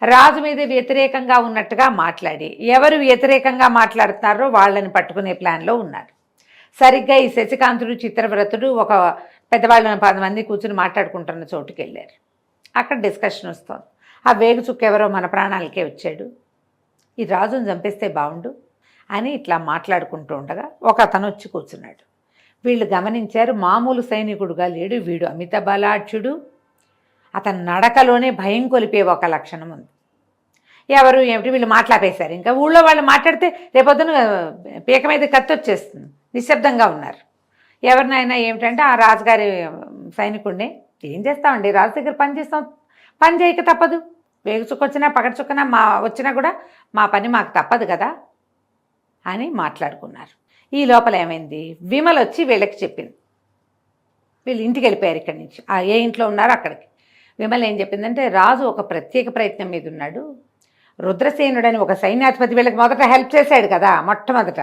రాజు మీద వ్యతిరేకంగా ఉన్నట్టుగా మాట్లాడి, ఎవరు వ్యతిరేకంగా మాట్లాడుతున్నారో వాళ్ళని పట్టుకునే ప్లాన్లో ఉన్నారు. సరిగ్గా ఈ శశికాంతుడు చిత్రవ్రతుడు ఒక పెద్దవాళ్ళని 10 మంది కూర్చుని మాట్లాడుకుంటున్న చోటుకి వెళ్ళారు. అక్కడ డిస్కషన్ వస్తుంది. ఆ వేగుచుక్క ఎవరో మన ప్రాణాలకే వచ్చాడు, ఈ రాజును చంపేస్తే బాగుండు అని ఇట్లా మాట్లాడుకుంటూ ఉండగా ఒక అతను వచ్చి కూర్చున్నాడు. వీళ్ళు గమనించారు, మామూలు సైనికుడుగా లేడు వీడు, అమిత బలాఢ్యుడు. అతని నడకలోనే భయం కొలిపే ఒక లక్షణం ఉంది. ఎవరు ఏమిటి, వీళ్ళు మాట్లాపేశారు. ఇంకా ఊళ్ళో వాళ్ళు మాట్లాడితే రేపొద్దున పీక మీద కత్తి వచ్చేస్తుంది. నిశ్శబ్దంగా ఉన్నారు. ఎవరినైనా ఏమిటంటే ఆ రాజుగారి సైనికుడిని, ఏం చేస్తామండి, రాజు దగ్గర పని చేస్తాం, పని చేయక తప్పదు, వేగుచుక్కొచ్చినా పగడచుక్కనా వచ్చినా కూడా మా పని మాకు తప్పదు కదా అని మాట్లాడుకున్నారు. ఈ లోపల ఏమైంది, విమల వచ్చి వీళ్ళకి చెప్పింది. వీళ్ళు ఇంటికి వెళ్ళిపోయారు ఇక్కడి నుంచి, ఏ ఇంట్లో ఉన్నారో అక్కడికి. విమల ఏం చెప్పిందంటే, రాజు ఒక ప్రత్యేక ప్రయత్నం మీద ఉన్నాడు. రుద్రసేనుడని ఒక సైన్యాధిపతి వీళ్ళకి మొదట హెల్ప్ చేశాడు కదా, మొట్టమొదట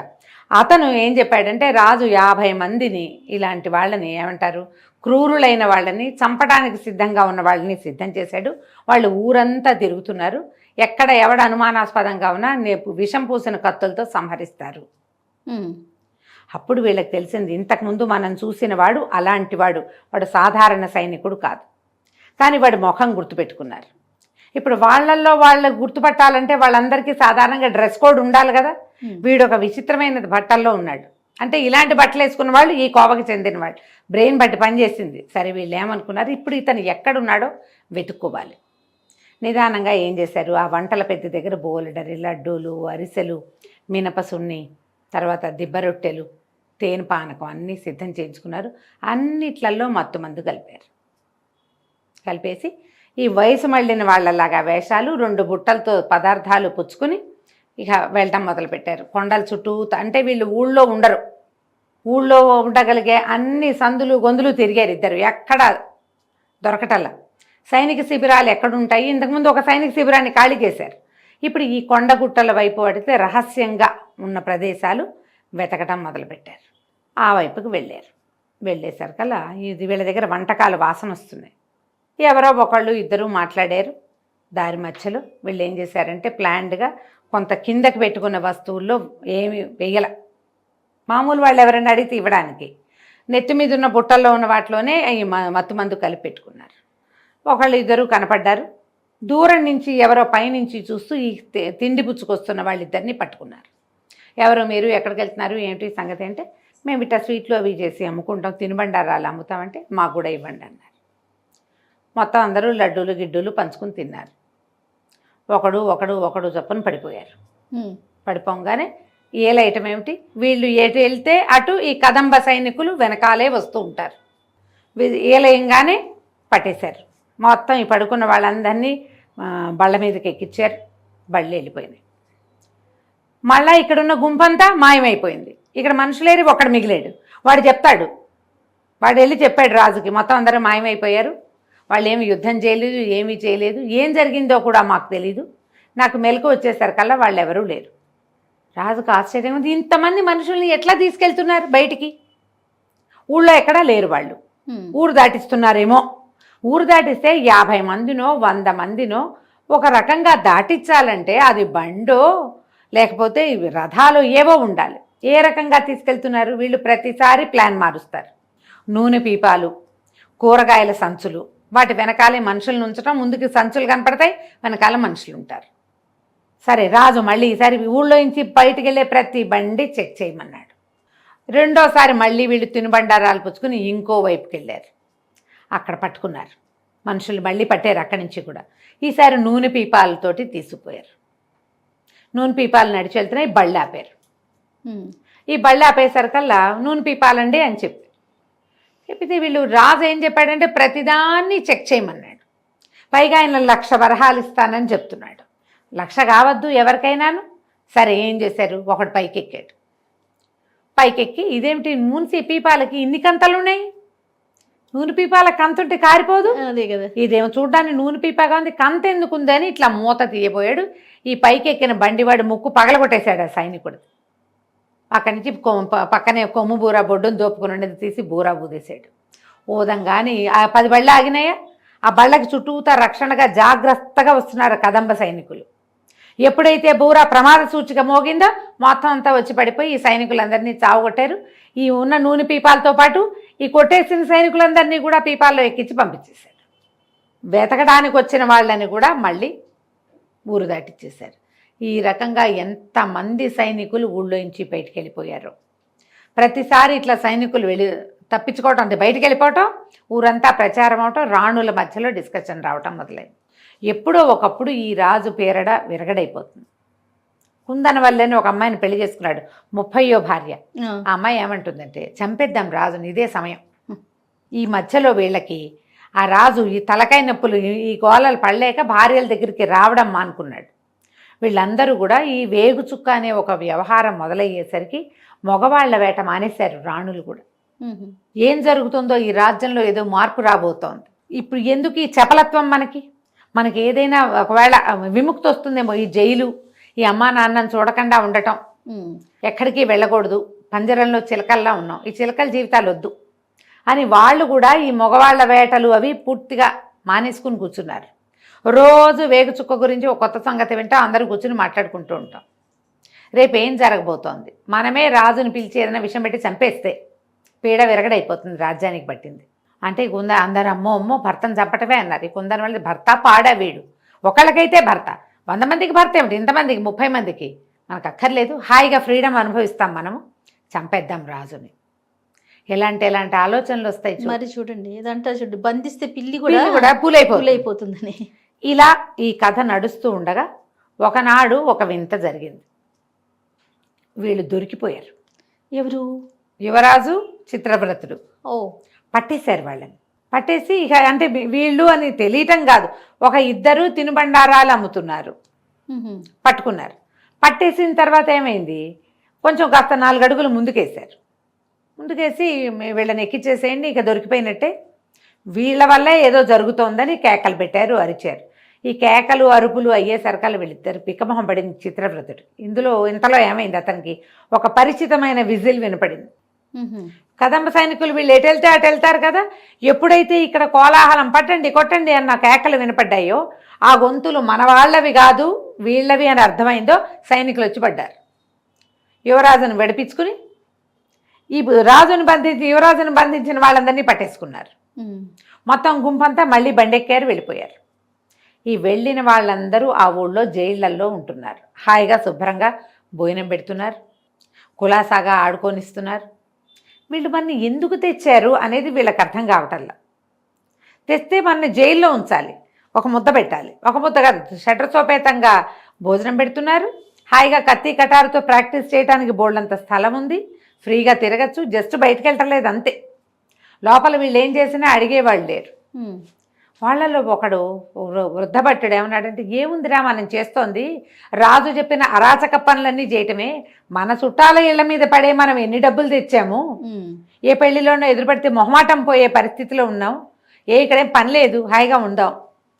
అతను ఏం చెప్పాడంటే, రాజు 50 మందిని ఇలాంటి వాళ్ళని ఏమంటారు, క్రూరులైన వాళ్ళని చంపడానికి సిద్ధంగా ఉన్న వాళ్ళని సిద్ధం చేశాడు. వాళ్ళు ఊరంతా తిరుగుతున్నారు, ఎక్కడ ఎవడ అనుమానాస్పదంగా ఉన్నా విషం పూసిన కత్తులతో సంహరిస్తారు. అప్పుడు వీళ్ళకి తెలిసింది, ఇంతకుముందు మనం చూసిన వాడు అలాంటి వాడు సాధారణ సైనికుడు కాదు, కానీ వాడి ముఖం గుర్తుపెట్టుకున్నారు. ఇప్పుడు వాళ్ళల్లో వాళ్ళు గుర్తుపట్టాలంటే వాళ్ళందరికీ సాధారణంగా డ్రెస్ కోడ్ ఉండాలి కదా, వీడు ఒక విచిత్రమైన బట్టల్లో ఉన్నాడు. అంటే ఇలాంటి బట్టలు వేసుకున్న వాళ్ళు ఈ కోవకి చెందిన వాళ్ళు. బ్రెయిన్ బట్టి పనిచేసింది. సరే వీళ్ళు ఏమనుకున్నారు, ఇప్పుడు ఇతను ఎక్కడున్నాడో వెతుక్కోవాలి. నిదానంగా ఏం చేశారు, ఆ వంటల పెద్ద దగ్గర బోలెడరి లడ్డూలు, అరిసెలు, మినపసున్ని, తర్వాత దిబ్బ రొట్టెలు, తేనె పానకం అన్నీ సిద్ధం చేయించుకున్నారు. అన్నిట్లలో మత్తు మందు కలిపారు. కలిపేసి ఈ వయసు మళ్ళిన వాళ్ళలాగా వేషాలు 2 బుట్టలతో పదార్థాలు పుచ్చుకుని ఇక వెళ్ళటం మొదలుపెట్టారు. కొండల చుట్టూ, అంటే వీళ్ళు ఊళ్ళో ఉండరు, ఊళ్ళో ఉండగలిగే అన్ని సందులు గొంతులు తిరిగారు ఇద్దరు, ఎక్కడ దొరకటల్లా. సైనిక శిబిరాలు ఎక్కడుంటాయి, ఇంతకుముందు ఒక సైనిక శిబిరాన్ని ఖాళీ చేశారు. ఇప్పుడు ఈ కొండగుట్టల వైపు పడితే రహస్యంగా ఉన్న ప్రదేశాలు వెతకటం మొదలుపెట్టారు. ఆ వైపుకి వెళ్ళారు. వెళ్ళేసరికల్లా ఇది వీళ్ళ దగ్గర వంటకాలు వాసన వస్తున్నాయి. ఎవరో ఒకళ్ళు ఇద్దరు మాట్లాడారు. దారి మధ్యలో వీళ్ళు ఏం చేశారంటే ప్లాన్డ్గా కొంత కిందకి పెట్టుకున్న వస్తువుల్లో ఏమి వెయ్యల, మామూలు వాళ్ళు ఎవరైనా అడిగితే ఇవ్వడానికి నెత్తి మీద ఉన్న బుట్టల్లో ఉన్న వాటిలోనే ఈ మత్తు మందు కలిపి పెట్టుకున్నారు. ఒకళ్ళు ఇద్దరు కనపడ్డారు. దూరం నుంచి ఎవరో పైనుంచి చూస్తూ ఈ తిండి పుచ్చుకొస్తున్న వాళ్ళిద్దరిని పట్టుకున్నారు. ఎవరో మీరు ఎక్కడికి వెళ్తున్నారు, ఏంటి సంగతి అంటే, మేము ఇట్లా స్వీట్లు అవి చేసి అమ్ముకుంటాం, తినుబండారాలు అమ్ముతామంటే మాకు కూడా ఇవ్వండి అన్నారు. మొత్తం అందరూ లడ్డూలు గిడ్డూలు పంచుకుని తిన్నారు. ఒకడు చొప్పున పడిపోయారు. పడిపోగానే ఏల ఐటమ్ ఏమిటి, వీళ్ళు ఎటు వెళ్తే అటు ఈ కదంబ సైనికులు వెనకాలే వస్తూ ఉంటారు. ఏలయంగానే పట్టేశారు. మొత్తం ఈ పడుకున్న వాళ్ళందరినీ బళ్ళ మీదకి ఎక్కించారు. బళ్ళు వెళ్ళిపోయినాయి. మళ్ళీ ఇక్కడున్న గుంపంతా మాయమైపోయింది. ఇక్కడ మనుషులేరి ఒకడు మిగిలాడు. వాడు చెప్తాడు, వాడు వెళ్ళి చెప్పాడు రాజుకి, మొత్తం అందరూ మాయమైపోయారు, వాళ్ళు ఏమి యుద్ధం చేయలేదు, ఏమీ చేయలేదు, ఏం జరిగిందో కూడా మాకు తెలీదు, నాకు మెలకు వచ్చేసరికల్లా వాళ్ళు ఎవరూ లేరు. రాజుకు ఆశ్చర్యం ఉంది, ఇంతమంది మనుషుల్ని ఎట్లా తీసుకెళ్తున్నారు బయటికి, ఊళ్ళో ఎక్కడా లేరు వాళ్ళు, ఊరు దాటిస్తున్నారేమో. ఊరు దాటిస్తే 50 మందినో 100 మందినో ఒక రకంగా దాటించాలంటే అది బండో లేకపోతే రథాలు ఏవో ఉండాలి. ఏ రకంగా తీసుకెళ్తున్నారు వీళ్ళు? ప్రతిసారి ప్లాన్ మారుస్తారు. నూనె పీపాలు, కూరగాయల సంచులు, వాటి వెనకాలే మనుషులను ఉంచడం, ముందుకు సంచులు కనపడతాయి, వెనకాల మనుషులు ఉంటారు. సరే, రాజు మళ్ళీ ఈసారి ఊళ్ళో నుంచి బయటికి వెళ్ళే ప్రతి బండి చెక్ చేయమన్నాడు. రెండోసారి మళ్ళీ వీళ్ళు తినుబండారాలు పుచ్చుకుని ఇంకో వైపుకి వెళ్ళారు. అక్కడ పట్టుకున్నారు. మనుషులు మళ్ళీ పట్టారు అక్కడి నుంచి కూడా. ఈసారి నూనె పీపాలతోటి తీసుకుపోయారు. నూనె పీపాలు నడిచి వెళ్తున్నాయి, బళ్ళు ఆపారు. ఈ బళ్ళు ఆపేసరికల్లా నూనె పీపాలండి అని చెప్పితే వీళ్ళు రాజు ఏం చెప్పాడంటే ప్రతిదాన్ని చెక్ చేయమన్నాడు. పైగా ఆయన 1,00,000 వరహాలు ఇస్తానని చెప్తున్నాడు. 1,00,000 కావద్దు ఎవరికైనాను. సరే, ఏం చేశారు, ఒకడు పైకెక్కాడు. పైకెక్కి ఇదేమిటి నూనె పీపాలకి ఇన్ని కంతలు ఉన్నాయి, నూనె పీపాల కంతుంటే కారిపోదు, అదే కదా, ఇదేమో చూడడానికి నూనె పీపాగా ఉంది, కంత ఎందుకు ఉందని ఇట్లా మూత తీయబోయాడు. ఈ పైకెక్కిన బండివాడు ముక్కు పగలగొట్టేశాడు ఆ సైనికుడు. అక్కడి నుంచి పక్కనే కొమ్ము బూరా బొడ్డును దోపుకుని ఉండేది తీసి బూరా ఊదేశాడు. ఊదంగాని ఆ 10 బళ్ళు ఆగినాయా, ఆ బళ్ళకి చుట్టూతా రక్షణగా జాగ్రత్తగా వస్తున్నారు కదంబ సైనికులు. ఎప్పుడైతే బూరా ప్రమాద సూచిక మోగిందో మొత్తం అంతా వచ్చి పడిపోయి ఈ సైనికులందరినీ చావగొట్టారు. ఈ ఉన్న నూనె పీపాలతో పాటు ఈ కొట్టేసిన సైనికులందరినీ కూడా పీపాల్లో ఎక్కించి పంపించేశారు. వెతకడానికి వచ్చిన వాళ్ళని కూడా మళ్ళీ ఊరు దాటిచ్చేశారు. ఈ రకంగా ఎంతమంది సైనికులు ఊళ్ళో నుంచి బయటికి వెళ్ళిపోయారు. ప్రతిసారి ఇట్లా సైనికులు తప్పించుకోవటం, అంటే బయటికి వెళ్ళిపోవటం, ఊరంతా ప్రచారం అవటం, రాణుల మధ్యలో డిస్కషన్ రావటం మొదలైంది. ఎప్పుడో ఒకప్పుడు ఈ రాజు పేరడ విరగడైపోతుంది. కుందన వల్లని ఒక అమ్మాయిని పెళ్లి చేసుకున్నాడు, 30వ భార్య. ఆ అమ్మాయి ఏమంటుందంటే, చంపేద్దాం రాజుని, ఇదే సమయం. ఈ మధ్యలో వీళ్ళకి ఆ రాజు ఈ తలకాయ నొప్పులు, ఈ గోళలు పడలేక భార్యల దగ్గరికి రావడం మానుకున్నాడు. వీళ్ళందరూ కూడా ఈ వేగు చుక్క అనే ఒక వ్యవహారం మొదలయ్యేసరికి మగవాళ్ల వేట మానేశారు రాణులు కూడా. ఏం జరుగుతుందో ఈ రాజ్యంలో ఏదో మార్పు రాబోతోంది. ఇప్పుడు ఎందుకు ఈ చపలత్వం? మనకి ఏదైనా ఒకవేళ విముక్తి వస్తుందేమో, ఈ జైలు, ఈ అమ్మా నాన్నని చూడకుండా ఉండటం, ఎక్కడికి వెళ్ళకూడదు, పంజరంలో చిలకల్లా ఉన్నాం, ఈ చిలకల జీవితాలు వద్దు అని వాళ్ళు కూడా ఈ మగవాళ్ల వేటలు అవి పూర్తిగా మానేసుకుని కూర్చున్నారు. రోజు వేగు చుక్క గురించి ఒక కొత్త సంగతి వింటాం, అందరూ కూర్చుని మాట్లాడుకుంటూ ఉంటాం. రేపు ఏం జరగబోతోంది, మనమే రాజుని పిలిచి ఏదైనా విషయం పెట్టి చంపేస్తే పీడ విరగడైపోతుంది, రాజ్యానికి పట్టింది అంటే. అందరు అమ్మో భర్తను చంపటమే అన్నారు. ఈ కుందన వాళ్ళది భర్త పాడా వీడు, ఒకళ్ళకైతే భర్త, 100 మందికి భర్త ఏమిటి, ఇంతమందికి 30 మందికి మనకు అక్కర్లేదు, హాయిగా ఫ్రీడమ్ అనుభవిస్తాం మనము, చంపేద్దాం రాజుని. ఎలాంటి ఆలోచనలు వస్తాయి మరి చూడండి. ఏదంటే చూడండి, బంధిస్తే పిల్లి కూడా పూలైపోతుందని. ఇలా ఈ కథ నడుస్తూ ఉండగా ఒకనాడు ఒక వింత జరిగింది. వీళ్ళు దొరికిపోయారు. ఎవరు? యువరాజు చిత్రవ్రతుడు ఓ పట్టేశారు వాళ్ళని. పట్టేసి ఇక అంటే వీళ్ళు అని తెలియటం కాదు, ఒక ఇద్దరు తినుబండారాలు అమ్ముతున్నారు, పట్టుకున్నారు. పట్టేసిన తర్వాత ఏమైంది, కొంచెం కాస్త 4 అడుగులు ముందుకేశారు. ముందుకేసి వీళ్ళని ఎక్కిచ్చేసేయండి, ఇక దొరికిపోయినట్టే, వీళ్ళ వల్లే ఏదో జరుగుతోందని కేకలు పెట్టారు, అరిచారు. ఈ కేకలు అరుపులు అయ్యేసరికలు వీళ్ళిద్దరు పిక్కమొహం పడింది చిత్రవ్రతుడు. ఇంతలో ఏమైంది, అతనికి ఒక పరిచితమైన విజిల్ వినపడింది. కదంబ సైనికులు వీళ్ళు ఎటు వెళ్తే అటు వెళ్తారు కదా, ఎప్పుడైతే ఇక్కడ కోలాహలం పట్టండి కొట్టండి అన్న కేకలు వినపడ్డాయో, ఆ గొంతులు మన వాళ్ళవి కాదు వీళ్ళవి అని అర్థమైందో సైనికులు వచ్చి పడ్డారు. యువరాజును విడిపించుకుని యువరాజును బంధించిన వాళ్ళందరినీ పట్టేసుకున్నారు. మొత్తం గుంపంతా మళ్ళీ బండెక్కారు, వెళ్ళిపోయారు. ఈ వెళ్ళిన వాళ్ళందరూ ఆ ఊళ్ళో జైళ్లల్లో ఉంటున్నారు. హాయిగా శుభ్రంగా భోజనం పెడుతున్నారు, కులాసాగా ఆడుకొనిస్తున్నారు. వీళ్ళు మన ఎందుకు తెచ్చారు అనేది వీళ్ళకి అర్థం కావటల్లా. తెస్తే మన జైల్లో ఉంచాలి, ఒక ముద్ద పెట్టాలి, ఒక ముద్ద కాదు షట్రసోపేతంగా భోజనం పెడుతున్నారు. హాయిగా కత్తి కటారుతో ప్రాక్టీస్ చేయడానికి బోల్డంత స్థలం ఉంది, ఫ్రీగా తిరగచ్చు, జస్ట్ బయటకు వెళ్ళటలేదు అంతే. లోపల వీళ్ళు ఏం చేసినా అడిగేవాళ్ళు లేరు. వాళ్ళల్లో ఒకడు వృద్ధభట్టుడు ఏమన్నాడంటే, ఏముందిరా మనం చేస్తోంది, రాజు చెప్పిన అరాచక పనులన్నీ చేయటమే, మన చుట్టాల ఇళ్ల మీద పడే మనం ఎన్ని డబ్బులు తెచ్చాము, ఏ పెళ్లిలోనో ఎదురుపడితే మొహమాటం పోయే పరిస్థితిలో ఉన్నాం, ఇక్కడేం పని లేదు, హాయిగా ఉందాం,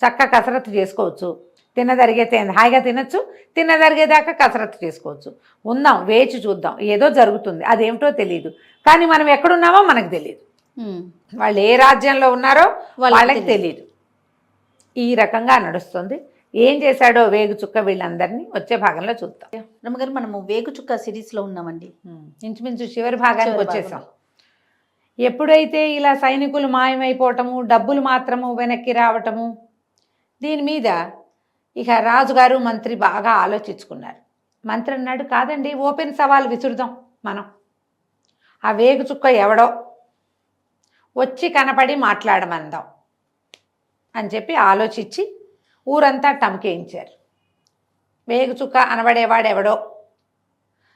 చక్కగా కసరత్తు చేసుకోవచ్చు, తిన్నదరిగితే హాయిగా తినచ్చు, తిన్నదరిగేదాకా కసరత్తు చేసుకోవచ్చు, ఉందాం వేచి చూద్దాం, ఏదో జరుగుతుంది, అదేమిటో తెలియదు, కానీ మనం ఎక్కడున్నామో మనకు తెలియదు, వాళ్ళు ఏ రాజ్యంలో ఉన్నారో వాళ్ళకి తెలియదు. ఈ రకంగా నడుస్తుంది. ఏం చేశాడో వేగు చుక్క వీళ్ళందరినీ వచ్చే భాగంలో చూద్దాం. రమ్మగారు మనము వేగు చుక్క సిరీస్లో ఉన్నామండి, ఇంచుమించు చివరి భాగానికి వచ్చేసాం. ఎప్పుడైతే ఇలా సైనికులు మాయమైపోవటము, డబ్బులు మాత్రము వెనక్కి రావటము, దీని మీద ఇక రాజుగారు మంత్రి బాగా ఆలోచించుకున్నారు. మంత్రి అన్నాడు, కాదండి ఓపెన్ సవాల్ విసురుదాం, మనం ఆ వేగు చుక్క ఎవడో వచ్చి కనపడి మాట్లాడమందాం అని చెప్పి ఆలోచించి ఊరంతా టమ్కేయించారు. వేగు చుక్క అనబడేవాడెవడో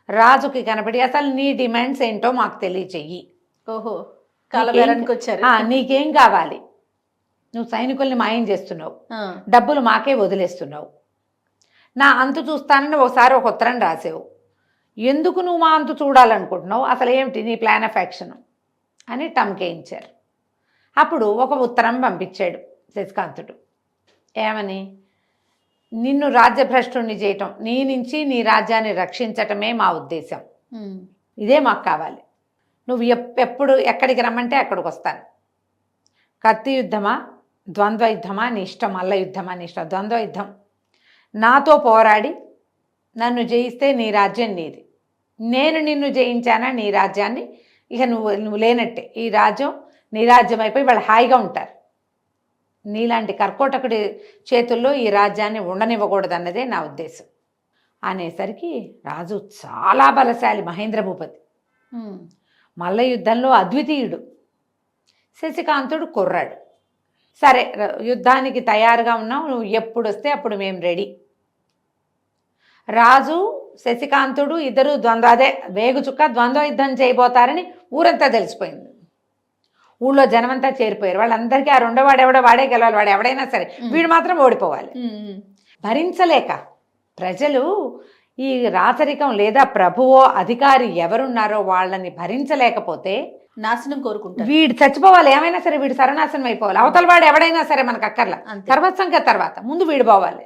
రాజుకి కనపడి, అసలు నీ డిమాండ్స్ ఏంటో మాకు తెలియచెయ్యి, ఓహో కాలబేరానికి వచ్చారు, నీకేం కావాలి, నువ్వు సైనికుల్ని మాయం చేస్తున్నావు, డబ్బులు మాకే వదిలేస్తున్నావు, నా అంతు చూస్తానని ఒకసారి ఒక ఉత్తరం రాసావు, ఎందుకు నువ్వు మా అంతు చూడాలనుకుంటున్నావు, అసలు ఏమిటి నీ ప్లాన్ ఆఫ్ యాక్షన్ అని టమ్కేయించారు. అప్పుడు ఒక ఉత్తరం పంపించాడు శశికాంతుడు. ఏమని, నిన్ను రాజ్యభ్రష్టుణ్ణి చేయటం, నీ నుంచి నీ రాజ్యాన్ని రక్షించటమే మా ఉద్దేశం, ఇదే మాకు కావాలి, నువ్వు ఎప్పుడు ఎక్కడికి రమ్మంటే అక్కడికి వస్తాను, కత్తి యుద్ధమా ద్వంద్వ యుద్ధమా నీ ఇష్టం, మల్ల యుద్ధమా నీ ఇష్టం, ద్వంద్వ యుద్ధం, నాతో పోరాడి నన్ను జయిస్తే నీ రాజ్యం నీది, నేను నిన్ను జయించానా నీ రాజ్యాన్ని ఇక నువ్వు లేనట్టే, ఈ రాజ్యం నీ రాజ్యం అయిపోయి వాళ్ళు హాయిగా ఉంటారు, నీలాంటి కర్కోటకుడి చేతుల్లో ఈ రాజ్యాన్ని ఉండనివ్వకూడదన్నదే నా ఉద్దేశం అనేసరికి రాజు చాలా బలశాలి, మహేంద్ర భూపతి, మల్ల యుద్ధంలో అద్వితీయుడు, శశికాంతుడు కుర్రాడు. సరే యుద్ధానికి తయారుగా ఉన్నాం, నువ్వు ఎప్పుడు వస్తే అప్పుడు మేము రెడీ. రాజు శశికాంతుడు ఇద్దరు అదే వేగు చుక్క ద్వంద్వ యుద్ధం చేయబోతారని ఊరంతా తెలిసిపోయింది. ఊళ్ళో జనమంతా చేరిపోయారు. వాళ్ళందరికీ ఆ రెండోవాడు ఎవడో వాడే గెలవాలి, వాడు ఎవడైనా సరే వీడు మాత్రం ఓడిపోవాలి. భరించలేక ప్రజలు ఈ రాచరికం లేదా ప్రభువో అధికారి ఎవరున్నారో వాళ్ళని భరించలేకపోతే నాశనం కోరుకుంటారు. వీడు చచ్చిపోవాలి, ఏమైనా సరే వీడు సర్వనాశనం అయిపోవాలి, అవతల వాడు ఎవడైనా సరే మనకు అక్కర్లా, సర్వస్వంగా తర్వాత ముందు వీడు పోవాలి.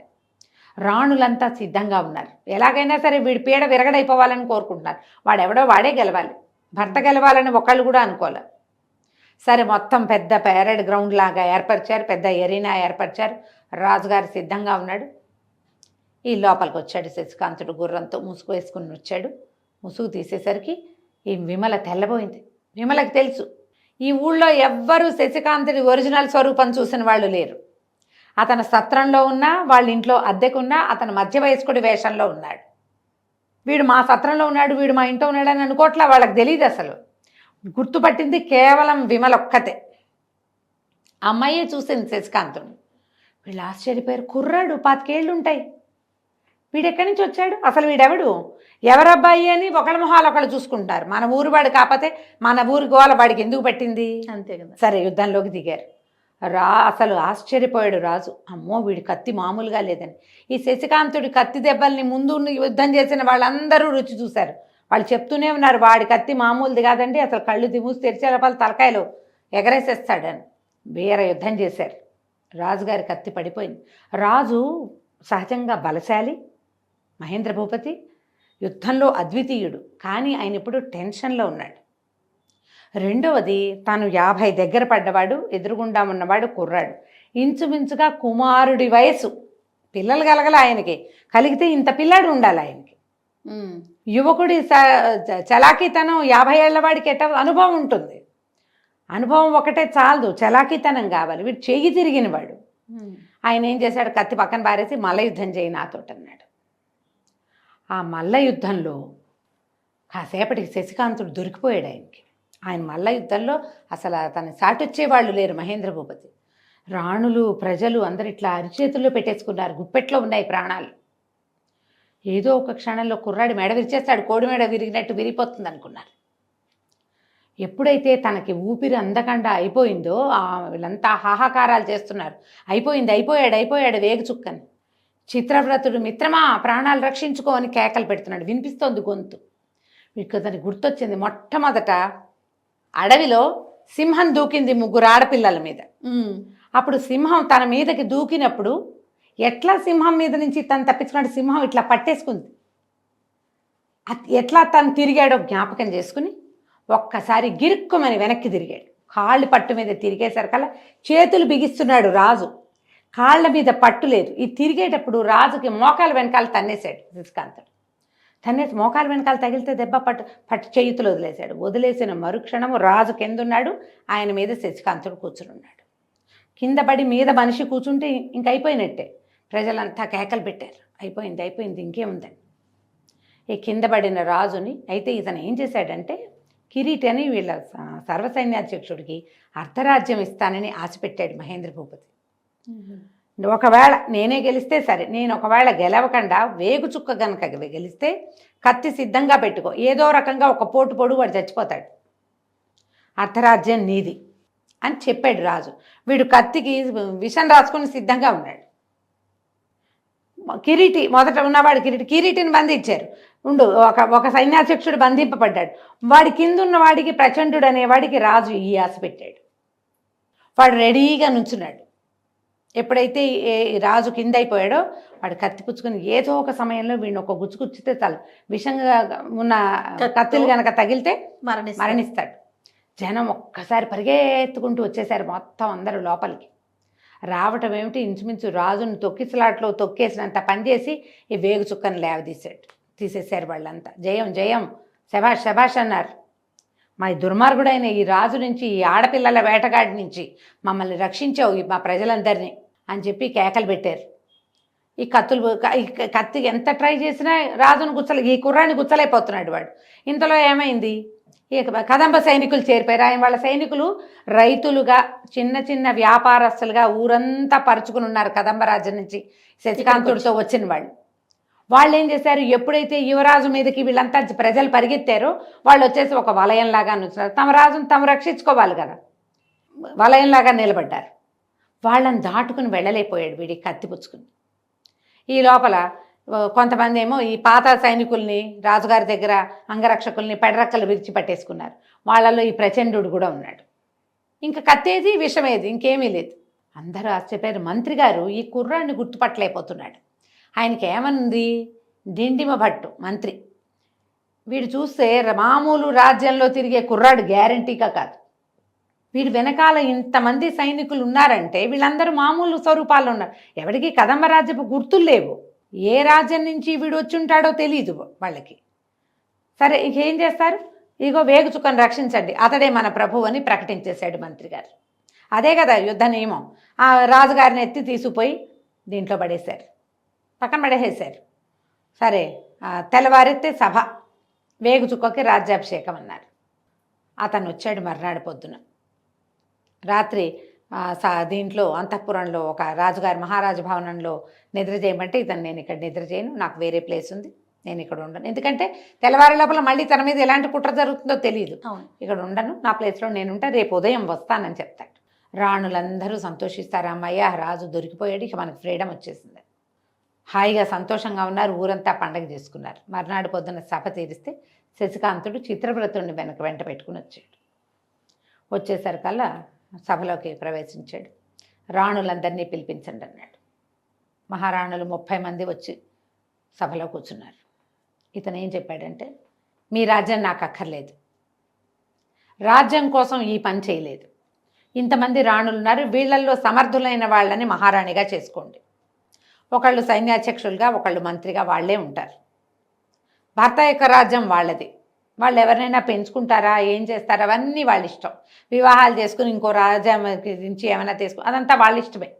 రాణులంతా సిద్ధంగా ఉన్నారు, ఎలాగైనా సరే వీడి పీడ విరగడైపోవాలని కోరుకుంటున్నారు, వాడెవడో వాడే గెలవాలి, భర్త గెలవాలని ఒకళ్ళు కూడా అనుకోలే. సరే మొత్తం పెద్ద పెరేడ్ గ్రౌండ్ లాగా ఏర్పరిచారు, పెద్ద ఎరీనా ఏర్పరిచారు, రాజుగారు సిద్ధంగా ఉన్నాడు. ఈ లోపలికి వచ్చాడు శశికాంతుడు, గుర్రంతో ముసుగు వేసుకుని వచ్చాడు. ముసుగు తీసేసరికి ఈ విమల తెల్లబోయింది. విమలకి తెలుసు ఈ ఊళ్ళో ఎవ్వరూ శశికాంతుడి ఒరిజినల్ స్వరూపం చూసిన వాళ్ళు లేరు. అతను సత్రంలో ఉన్నా, వాళ్ళ ఇంట్లో అద్దెకున్నా అతను మధ్య వయస్కుడి వేషంలో ఉన్నాడు. వీడు మా సత్రంలో ఉన్నాడు, వీడు మా ఇంట్లో ఉన్నాడని అనుకోవట్లా, వాళ్ళకి తెలియదు. అసలు గుర్తుపట్టింది కేవలం విమల ఒక్కతే. అమ్మాయే చూసింది శశికాంతుడిని. వీళ్ళు ఆశ్చర్యపోయారు. కుర్రాడు 25 ఏళ్ళు ఉంటాయి, వీడెక్కడి నుంచి వచ్చాడు, అసలు వీడెవడు, ఎవరబ్బాయి అని ఒకళ్ళ మొహాలు ఒకళ్ళు చూసుకుంటారు. మన ఊరు వాడు కాకపోతే మన ఊరి గోల వాడికి ఎందుకు పట్టింది. అంతే కదా. సరే యుద్ధంలోకి దిగారు. అసలు ఆశ్చర్యపోయాడు రాజు. అమ్మో వీడి కత్తి మామూలుగా లేదని. ఈ శశికాంతుడి కత్తి దెబ్బల్ని ముందు యుద్ధం చేసిన వాళ్ళందరూ రుచి చూశారు. వాళ్ళు చెప్తూనే ఉన్నారు వాడి కత్తి మామూలుది కాదండి, అసలు కళ్ళు దిమూసి తెరిచే లోపల తలకాయలు ఎగరేసేస్తాడని. వీర యుద్ధం చేశారు. రాజుగారి కత్తి పడిపోయింది. రాజు సహజంగా బలశాలి, మహేంద్ర భూపతి యుద్ధంలో అద్వితీయుడు, కానీ ఆయన ఇప్పుడు టెన్షన్లో ఉన్నాడు. రెండవది తను 50 దగ్గర పడ్డవాడు, ఎదురుగుండా ఉన్నవాడు కుర్రాడు, ఇంచుమించుగా కుమారుడి వయసు. పిల్లలు కలగల ఆయనకి, కలిగితే ఇంత పిల్లాడు ఉండాలి ఆయనకి. యువకుడి చలాకీతనం 50 ఏళ్ల వాడికి ఎట్ట అనుభవం ఉంటుంది. అనుభవం ఒకటే చాలదు, చలాకీతనం కావాలి. వీడు చెయ్యి తిరిగినవాడు. ఆయన ఏం చేశాడు, కత్తి పక్కన పారేసి మల్ల యుద్ధం చేయి నాతోటి అన్నాడు. ఆ మల్ల యుద్ధంలో కాసేపటికి శశికాంతుడు దొరికిపోయాడు ఆయనకి. ఆయన మల్ల యుద్ధంలో అసలు తను సాటొచ్చేవాళ్ళు లేరు మహేంద్ర భూపతి. రాణులు ప్రజలు అందరు ఇట్లా అరిచేతుల్లో పెట్టేసుకున్నారు, గుప్పెట్లో ఉన్నాయి ప్రాణాలు. ఏదో ఒక క్షణంలో కుర్రాడి మెడ విరిచేస్తాడు, కోడి మెడ విరిగినట్టు విరిగిపోతుంది అనుకున్నారు. ఎప్పుడైతే తనకి ఊపిరి అందకుండా అయిపోయిందో వీళ్ళంతా హాహాకారాలు చేస్తున్నారు. అయిపోయాడు వేగు చుక్కని. చిత్రవ్రతుడు మిత్రమా ప్రాణాలు రక్షించుకో అని కేకలు పెడుతున్నాడు, వినిపిస్తోంది గొంతు. వీడికి అతనికి గుర్తొచ్చింది, మొట్టమొదట అడవిలో సింహం దూకింది 3 ఆడపిల్లల మీద. అప్పుడు సింహం తన మీదకి దూకినప్పుడు ఎట్లా సింహం మీద నుంచి తను తప్పించుకున్నాడు, సింహం ఇట్లా పట్టేసుకుంది. ఎట్లా తను తిరిగాడో జ్ఞాపకం చేసుకుని ఒక్కసారి గిరుక్కుమని వెనక్కి తిరిగాడు. కాళ్ళు పట్టు మీద తిరిగేసరికల్లా చేతులు బిగిస్తున్నాడు రాజు. కాళ్ళ మీద పట్టు లేదు. ఈ తిరిగేటప్పుడు రాజుకి మోకాలు వెనకాల తన్నేశాడు శశికాంతుడు. తన్నేసి మోకాలు వెనకాల తగిలితే దెబ్బ పట్టు చేతులు వదిలేశాడు. వదిలేసిన మరుక్షణము రాజు కిందున్నాడు, ఆయన మీద శశికాంతుడు కూర్చుని ఉన్నాడు. కింద పడి మీద మనిషి కూర్చుంటే ఇంక అయిపోయినట్టే. ప్రజలంతా కేకలు పెట్టారు, అయిపోయింది ఇంకేముందని. ఈ కింద పడిన రాజుని అయితే ఇతను ఏం చేశాడంటే, కిరీటి అని వీళ్ళ సర్వసైన్యాధ్యక్షుడికి అర్ధరాజ్యం ఇస్తానని ఆశపెట్టాడు మహేంద్ర భూపతి. ఒకవేళ నేనే గెలిస్తే సరే, నేను ఒకవేళ గెలవకుండా వేగు చుక్క కనుక గెలిస్తే కత్తి సిద్ధంగా పెట్టుకో, ఏదో రకంగా ఒక పోటు వాడు చచ్చిపోతాడు, అర్ధరాజ్యం నీది అని చెప్పాడు రాజు. వీడు కత్తికి విషం రాసుకుని సిద్ధంగా ఉన్నాడు. కిరీటి మొదట ఉన్నవాడు కిరీటిని బంధించారు. ఒక సైన్యాధ్యక్షుడు బంధింపబడ్డాడు. వాడి కింద ఉన్న వాడికి ప్రచండుడు అనేవాడికి రాజు ఈ ఆశ పెట్టాడు. వాడు రెడీగా నుంచున్నాడు. ఎప్పుడైతే రాజు కింద అయిపోయాడో వాడు కత్తి పుచ్చుకొని ఏదో ఒక సమయంలో వీడిని ఒక గుచ్చుకుచ్చితే చాలు, విషంగా ఉన్న కత్తులు కనుక తగిలితే మరణిస్తాడు. జనం ఒక్కసారి పరిగెత్తుకుంటూ వచ్చేసారు మొత్తం అందరూ లోపలికి. రావటం ఏమిటి, ఇంచుమించు రాజును తొక్కిసలాట్లో తొక్కేసినంత పనిచేసి ఈ వేగు చుక్కను తీసేశారు వాళ్ళంతా. జయం శభాష్ అన్నారు. మా దుర్మార్గుడైన ఈ రాజు నుంచి, ఈ ఆడపిల్లల వేటగాడి నుంచి మమ్మల్ని రక్షించావు మా ప్రజలందరినీ అని చెప్పి కేకలు పెట్టారు. ఈ కత్తి ఎంత ట్రై చేసినా రాజును ఈ కుర్రాన్ని గుచ్చలేకపోతున్నాడు వాడు. ఇంతలో ఏమైంది, ఈ కదంబ సైనికులు చేరిపోయారు. ఆయన వాళ్ళ సైనికులు రైతులుగా చిన్న వ్యాపారస్తులుగా ఊరంతా పరుచుకుని ఉన్నారు కదంబ రాజ్యం నుంచి శశికాంతుడితో వచ్చిన వాళ్ళు ఏం చేశారు, ఎప్పుడైతే యువరాజు మీదకి వీళ్ళంతా ప్రజలు పరిగెత్తారో వాళ్ళు వచ్చేసి ఒక వలయంలాగా నుంచున్నారు. తమ రాజును తాము రక్షించుకోవాలి కదా, వలయంలాగా నిలబడ్డారు. వాళ్ళని దాటుకుని వెళ్ళలేకపోయాడు వీడి కత్తి పుచ్చుకుని. ఈ లోపల కొంతమంది ఏమో ఈ పాత సైనికుల్ని, రాజుగారి దగ్గర అంగరక్షకుల్ని పెడరక్కలు విరిచి పట్టేసుకున్నారు. వాళ్ళలో ఈ ప్రచండు కూడా ఉన్నాడు. ఇంకా కత్తేది విషమేది ఇంకేమీ లేదు. అందరూ ఆశ్చర్యపోయారు. మంత్రి గారు ఈ కుర్రాన్ని గుర్తుపట్టలేకపోతున్నాడు. ఆయనకి ఏమనుంది, డిండిమ భట్టు మంత్రి. వీడు చూస్తే మామూలు రాజ్యంలో తిరిగే కుర్రాడు గ్యారంటీగా కాదు. వీడు వెనకాల ఇంతమంది సైనికులు ఉన్నారంటే వీళ్ళందరూ మామూలు స్వరూపాల్లో ఉన్నారు. ఎవరికి కదంబ రాజ్యపు గుర్తులు లేవు. ఏ రాజ్యం నుంచి వీడు వచ్చి ఉంటాడో తెలియదు వాళ్ళకి. సరే ఇంకేం చేస్తారు, ఇగో వేగు చుక్కను రక్షించండి, అతడే మన ప్రభు అని ప్రకటించేశాడు మంత్రి గారు. అదే కదా యుద్ధ నియమం. ఆ రాజుగారిని ఎత్తి తీసుకుపోయి దీంట్లో పడేశారు, పక్కన పడేసేశారు. సరే తెల్లవారితే సభ, వేగు చుక్కకి రాజ్యాభిషేకం అన్నారు. అతను వచ్చాడు మర్నాడు పొద్దున. రాత్రి దీంట్లో అంతఃపురంలో ఒక రాజుగారి మహారాజు భవనంలో నిద్ర చేయమంటే ఇతను నేను ఇక్కడ నిద్ర చేయను, నాకు వేరే ప్లేస్ ఉంది, నేను ఇక్కడ ఉండను. ఎందుకంటే తెల్లవారి లోపల మళ్ళీ తన మీద ఎలాంటి కుట్ర జరుగుతుందో తెలియదు. ఇక్కడ ఉండను, నా ప్లేస్లో నేను ఉంటా, రేపు ఉదయం వస్తానని చెప్తాడు. రాణులందరూ సంతోషిస్తారు, అమ్మయ్య రాజు దొరికిపోయాడు, ఇక మనకు ఫ్రీడమ్ వచ్చేసింది. హాయిగా సంతోషంగా ఉన్నారు, ఊరంతా పండగ చేసుకున్నారు. మర్నాడు పొద్దున్న సభ తీరిస్తే శశికాంతుడు చిత్రవ్రతుడిని వెంట పెట్టుకుని వచ్చాడు. వచ్చేసరికల్లా సభలోకి ప్రవేశించాడు. రాణులందరినీ పిలిపించండి అన్నాడు. మహారాణులు 30 మంది వచ్చి సభలో కూర్చున్నారు. ఇతను ఏం చెప్పాడంటే, మీ రాజ్యం నాకు అక్కర్లేదు, రాజ్యం కోసం ఈ పని చేయలేదు, ఇంతమంది రాణులు ఉన్నారు, వీళ్ళల్లో సమర్థులైన వాళ్ళని మహారాణిగా చేసుకోండి. ఒకళ్ళు సైన్యాధ్యక్షులుగా, ఒకళ్ళు మంత్రిగా వాళ్ళే ఉంటారు. భర్త యొక్క రాజ్యం వాళ్ళది, వాళ్ళు ఎవరినైనా పెంచుకుంటారా, ఏం చేస్తారా, అవన్నీ వాళ్ళ ఇష్టం. వివాహాలు చేసుకుని ఇంకో రాజ్యం నుంచి ఏమైనా తీసుకుని అదంతా వాళ్ళ ఇష్టమే.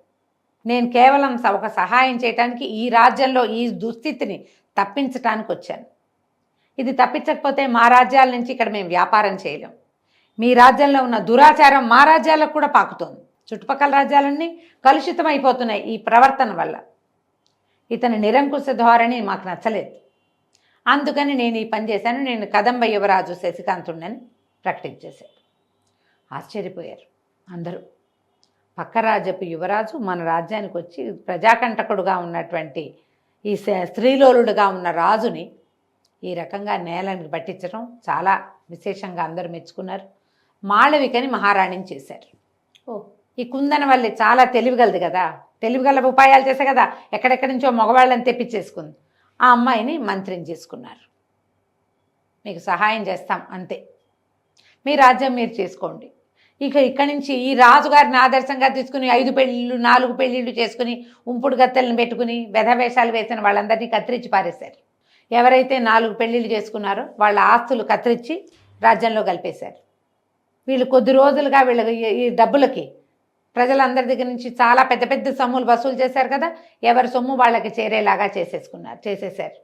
నేను కేవలం ఒక సహాయం చేయడానికి, ఈ రాజ్యంలో ఈ దుస్థితిని తప్పించడానికి వచ్చాను. ఇది తప్పించకపోతే మా రాజ్యాల నుంచి ఇక్కడ మేము వ్యాపారం చేయలేం. మీ రాజ్యంలో ఉన్న దురాచారం మా రాజ్యాలకు కూడా పాకుతోంది. చుట్టుపక్కల రాజ్యాలన్నీ కలుషితం అయిపోతున్నాయి ఈ ప్రవర్తన వల్ల. ఇతని నిరంకుశ ధోరణి మాకు నచ్చలేదు, అందుకని నేను ఈ పని చేశాను, నేను కదంబ యువరాజు శశికాంతుడిని ప్రకటించేశాడు. ఆశ్చర్యపోయారు అందరూ. పక్క రాజ్యపు యువరాజు మన రాజ్యానికి వచ్చి ప్రజాకంటకుడుగా ఉన్నటువంటి ఈ స్త్రీలోలుడుగా ఉన్న రాజుని ఈ రకంగా నేలని పట్టించడం చాలా విశేషంగా అందరూ మెచ్చుకున్నారు. మాళవికని మహారాణిని చేశారు. ఈ కుందనవల్లి చాలా తెలివిగలది కదా, తెలివిగల ఉపాయాలు చేసే కదా ఎక్కడెక్కడి నుంచో మగవాళ్ళని తెప్పించేసుకుంది. ఆ అమ్మాయిని మంత్రిని చేసుకున్నారు. మీకు సహాయం చేస్తాం అంతే, మీ రాజ్యం మీరు చేసుకోండి. ఇక ఇక్కడి నుంచి ఈ రాజుగారిని ఆదర్శంగా తీసుకుని 5 పెళ్ళిళ్ళు 4 పెళ్ళిళ్ళు చేసుకుని ఉంపుడు గత్తెలను పెట్టుకుని వెధవేషాలు వేసిన వాళ్ళందరినీ కత్తిరించి పారేశారు. ఎవరైతే 4 పెళ్ళిళ్ళు చేసుకున్నారో వాళ్ళ ఆస్తులు కత్తిరించి రాజ్యంలో కలిపేశారు. వీళ్ళు కొద్ది రోజులుగా వీళ్ళ ఈ డబ్బులకి ప్రజలందరి దగ్గర నుంచి చాలా పెద్ద పెద్ద సొమ్ములు వసూలు చేశారు కదా, ఎవరి సొమ్ము వాళ్ళకి చేరేలాగా చేసేశారు.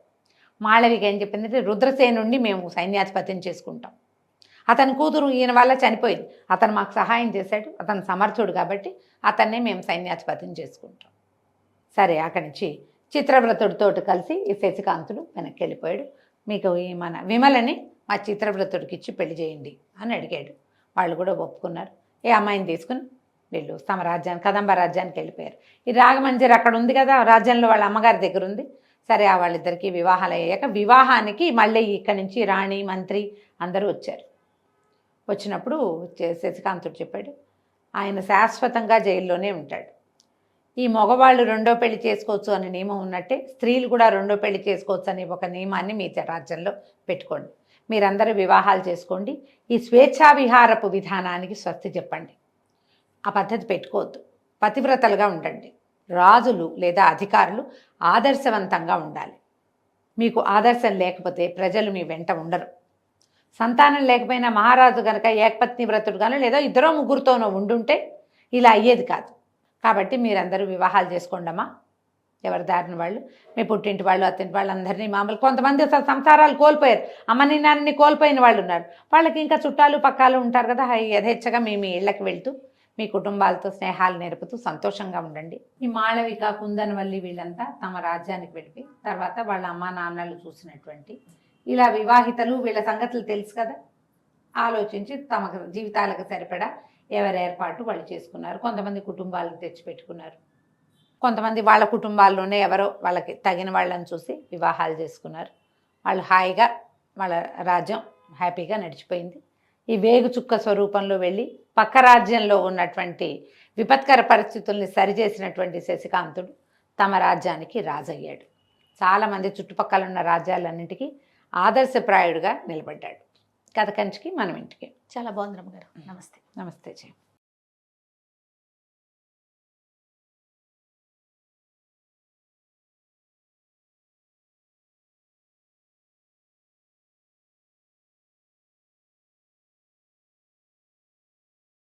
మాళవిక ఏం చెప్పిందంటే, రుద్రసేనుండి మేము సైన్యాధిపతిని చేసుకుంటాం, అతని కూతురు ఈయన వల్ల చనిపోయింది, అతను మాకు సహాయం చేశాడు, అతను సమర్థుడు కాబట్టి అతన్నే మేము సైన్యాధిపతిని చేసుకుంటాం. సరే, అక్కడి నుంచి చిత్రవ్రతుడితో కలిసి ఈ శశికాంతుడు వెనక్కి వెళ్ళిపోయాడు. మీకు ఈ మన విమలని మా చిత్రవ్రతుడికి ఇచ్చి పెళ్లి చేయండి అని అడిగాడు. వాళ్ళు కూడా ఒప్పుకున్నారు. ఈ అమ్మాయిని తీసుకుని వీళ్ళు తమ రాజ్యానికి, కదంబ రాజ్యానికి వెళ్ళిపోయారు. ఈ రాగమంజరి అక్కడ ఉంది కదా, రాజ్యంలో వాళ్ళ అమ్మగారి దగ్గర ఉంది. సరే, ఆ వాళ్ళిద్దరికీ వివాహాలు అయ్యాక వివాహానికి మళ్ళీ ఇక్కడి నుంచి రాణి, మంత్రి అందరూ వచ్చారు. వచ్చినప్పుడు శశికాంతుడు చెప్పాడు, ఆయన శాశ్వతంగా జైల్లోనే ఉంటాడు. ఈ మగవాళ్ళు 2వ పెళ్లి చేసుకోవచ్చు అనే నియమం ఉన్నట్టే స్త్రీలు కూడా 2వ పెళ్లి చేసుకోవచ్చు అనే ఒక నియమాన్ని మీ రాజ్యంలో పెట్టుకోండి. మీరందరూ వివాహాలు చేసుకోండి. ఈ స్వేచ్ఛా విహారపు విధానానికి స్వస్తి చెప్పండి. ఆ పద్ధతి పెట్టుకోవద్దు. పతివ్రతలుగా ఉండండి. రాజులు లేదా అధికారులు ఆదర్శవంతంగా ఉండాలి. మీకు ఆదర్శం లేకపోతే ప్రజలు మీ వెంట ఉండరు. సంతానం లేకపోయినా మహారాజు కనుక ఏకపత్ని వ్రతుడు కానీ లేదా 2 ముగ్గురుతోనో ఉండుంటే ఇలా అయ్యేది కాదు. కాబట్టి మీరందరూ వివాహాలు చేసుకోండమ్మా, ఎవరి దారిన వాళ్ళు, మీ పుట్టింటి వాళ్ళు, అత్తింటి వాళ్ళు అందరినీ మామూలు. కొంతమంది అసలు సంసారాలు కోల్పోయారు, అమ్మని నాన్నని కోల్పోయిన వాళ్ళు ఉన్నారు. వాళ్ళకి ఇంకా చుట్టాలు పక్కాలు ఉంటారు కదా, యథేచ్ఛగా మీ ఇళ్ళకి వెళ్తూ మీ కుటుంబాలతో స్నేహాలు నేర్పుతూ సంతోషంగా ఉండండి. ఈ మాళవిక, కుందనవల్లి వీళ్ళంతా తమ రాజ్యానికి వెళ్ళిపోయి తర్వాత వాళ్ళ అమ్మా నాన్నలు చూసినటువంటి ఇలా వివాహితలు వీళ్ళ సంగతులు తెలుసు కదా, ఆలోచించి తమ జీవితాలకు సరిపడా ఎవరి ఏర్పాటు వాళ్ళు చేసుకున్నారు. కొంతమంది కుటుంబాలను తెచ్చిపెట్టుకున్నారు, కొంతమంది వాళ్ళ కుటుంబాల్లోనే ఎవరో వాళ్ళకి తగిన వాళ్ళని చూసి వివాహాలు చేసుకున్నారు. వాళ్ళు హాయిగా వాళ్ళ రాజ్యం హ్యాపీగా నడిచిపోయింది. ఈ వేగు చుక్క స్వరూపంలో వెళ్ళి పక్క రాజ్యంలో ఉన్నటువంటి విపత్కర పరిస్థితుల్ని సరిచేసినటువంటి శశికాంతుడు తమ రాజ్యానికి రాజయ్యాడు. చాలామంది చుట్టుపక్కల ఉన్న రాజ్యాలన్నింటికీ ఆదర్శప్రాయుడుగా నిలబడ్డాడు. కథ కంచికి మనం ఇంటికి. చాలా బాగుంది రమ్మగారు. నమస్తే. నమస్తే జయ.